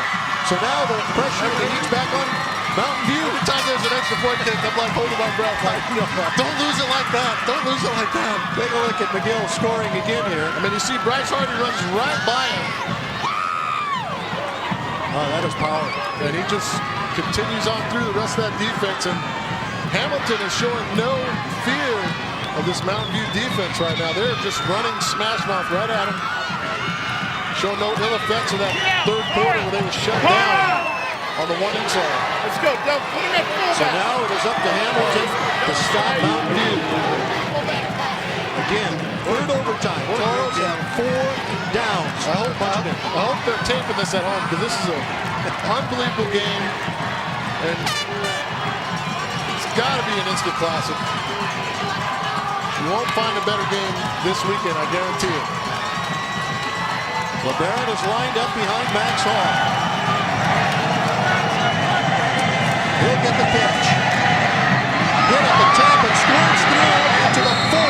So now the pressure of the heat's back on Mountain View. Every time there's an extra point kick, I'm like holding my breath. Don't lose it like that. Don't lose it like that. Take a look at McGill scoring again here. I mean, you see Bryce Hardy runs right by him. Oh, that is power. And he just continues on through the rest of that defense. And Hamilton is showing no fear of this Mountain View defense right now. They're just running smash mouth right at him. Showing no ill effects of that third quarter where they were shut down on the one inside. Let's go, Doug. Put him at fullback. So now it is up to Hamilton to stop Mountain View. Again, third overtime. Toros have 4 downs. I hope they're taping this at home because this is an unbelievable game. And it's got to be an instant classic. You won't find a better game this weekend, I guarantee it. LeBaron is lined up behind Max Hall. He'll get the pitch. Hit at the tap and squirts through into the 4.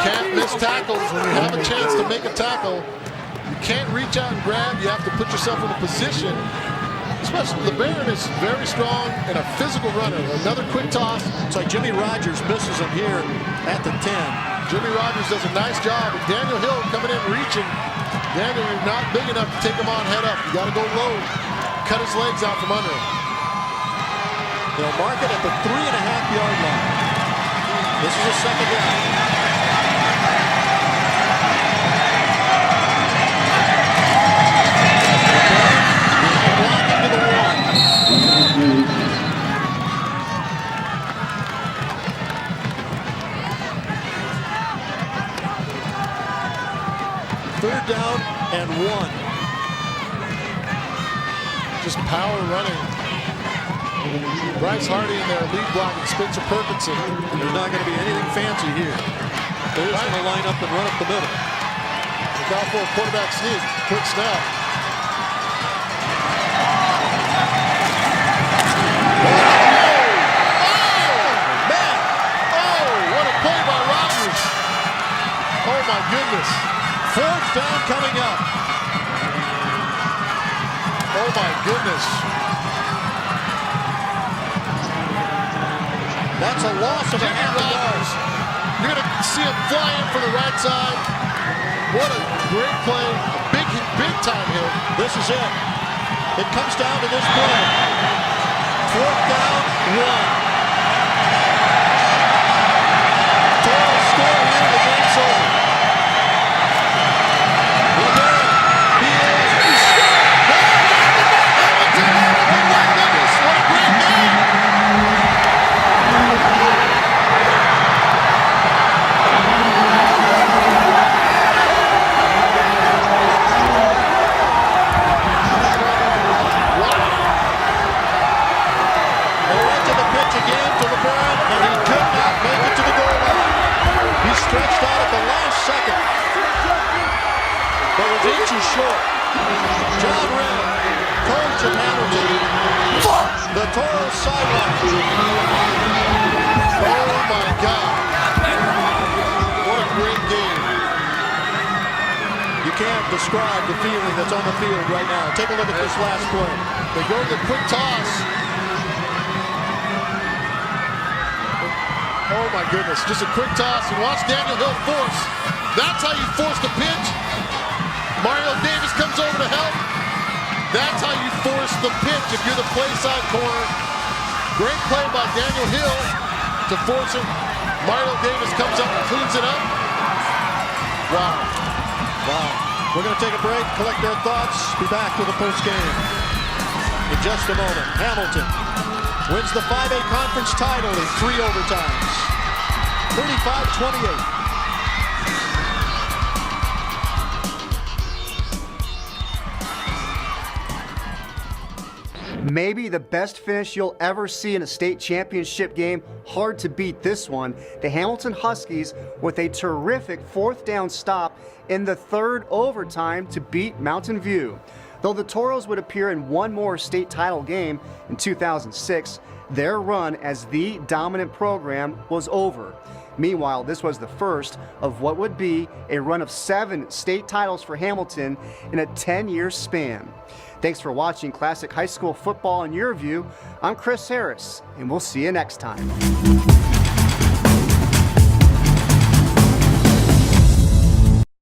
Can't miss tackles. When you have a chance to make a tackle, you can't reach out and grab. You have to put yourself in a position. Especially LeBaron is very strong and a physical runner. Another quick toss. It's like Jimmy Rogers misses him here at the 10. Jimmy Rogers does a nice job. And Daniel Hill coming in reaching. Daniel, you're not big enough to take him on head up. You got to go low. Cut his legs out from under him. They'll mark it at the 3.5-yard line. This is a second down. Third down and 1. Just power running. Bryce Hardy in there, lead blocking Spencer Perkinson. There's not going to be anything fancy here. They're just going to line up and run up the middle. Look out for a quarterback sneak. Quick snap. Oh my goodness. Fourth down coming up. Oh my goodness. That's a loss of a half a yard. You're going to see him fly in for the right side. What a great play. A big time hit. This is it. It comes down to this play. Fourth down, 1. Toros score here, the game's over. Stretched out at the last second, but was inches short. John Wren, coach of Hamilton, the Toros sideline. Oh my God. What a great game. You can't describe the feeling that's on the field right now. Take a look at this last play. They go to the quick toss. Oh my goodness, just a quick toss and watch Daniel Hill force. That's how you force the pitch. Mario Davis comes over to help. That's how you force the pitch if you're the play side corner. Great play by Daniel Hill to force it. Mario Davis comes up and cleans it up. Wow. Wow. We're going to take a break, collect our thoughts, be back with the post game in just a moment. Hamilton wins the 5A conference title in 3 overtimes, 35-28. Maybe the best finish you'll ever see in a state championship game. Hard to beat this one. The Hamilton Huskies with a terrific 4th down stop in the 3rd overtime to beat Mountain View. Though the Toros would appear in one more state title game in 2006, their run as the dominant program was over. Meanwhile, this was the first of what would be a run of 7 state titles for Hamilton in a 10-year span. Thanks for watching Classic High School Football on YurView. I'm Chris Harris, and we'll see you next time.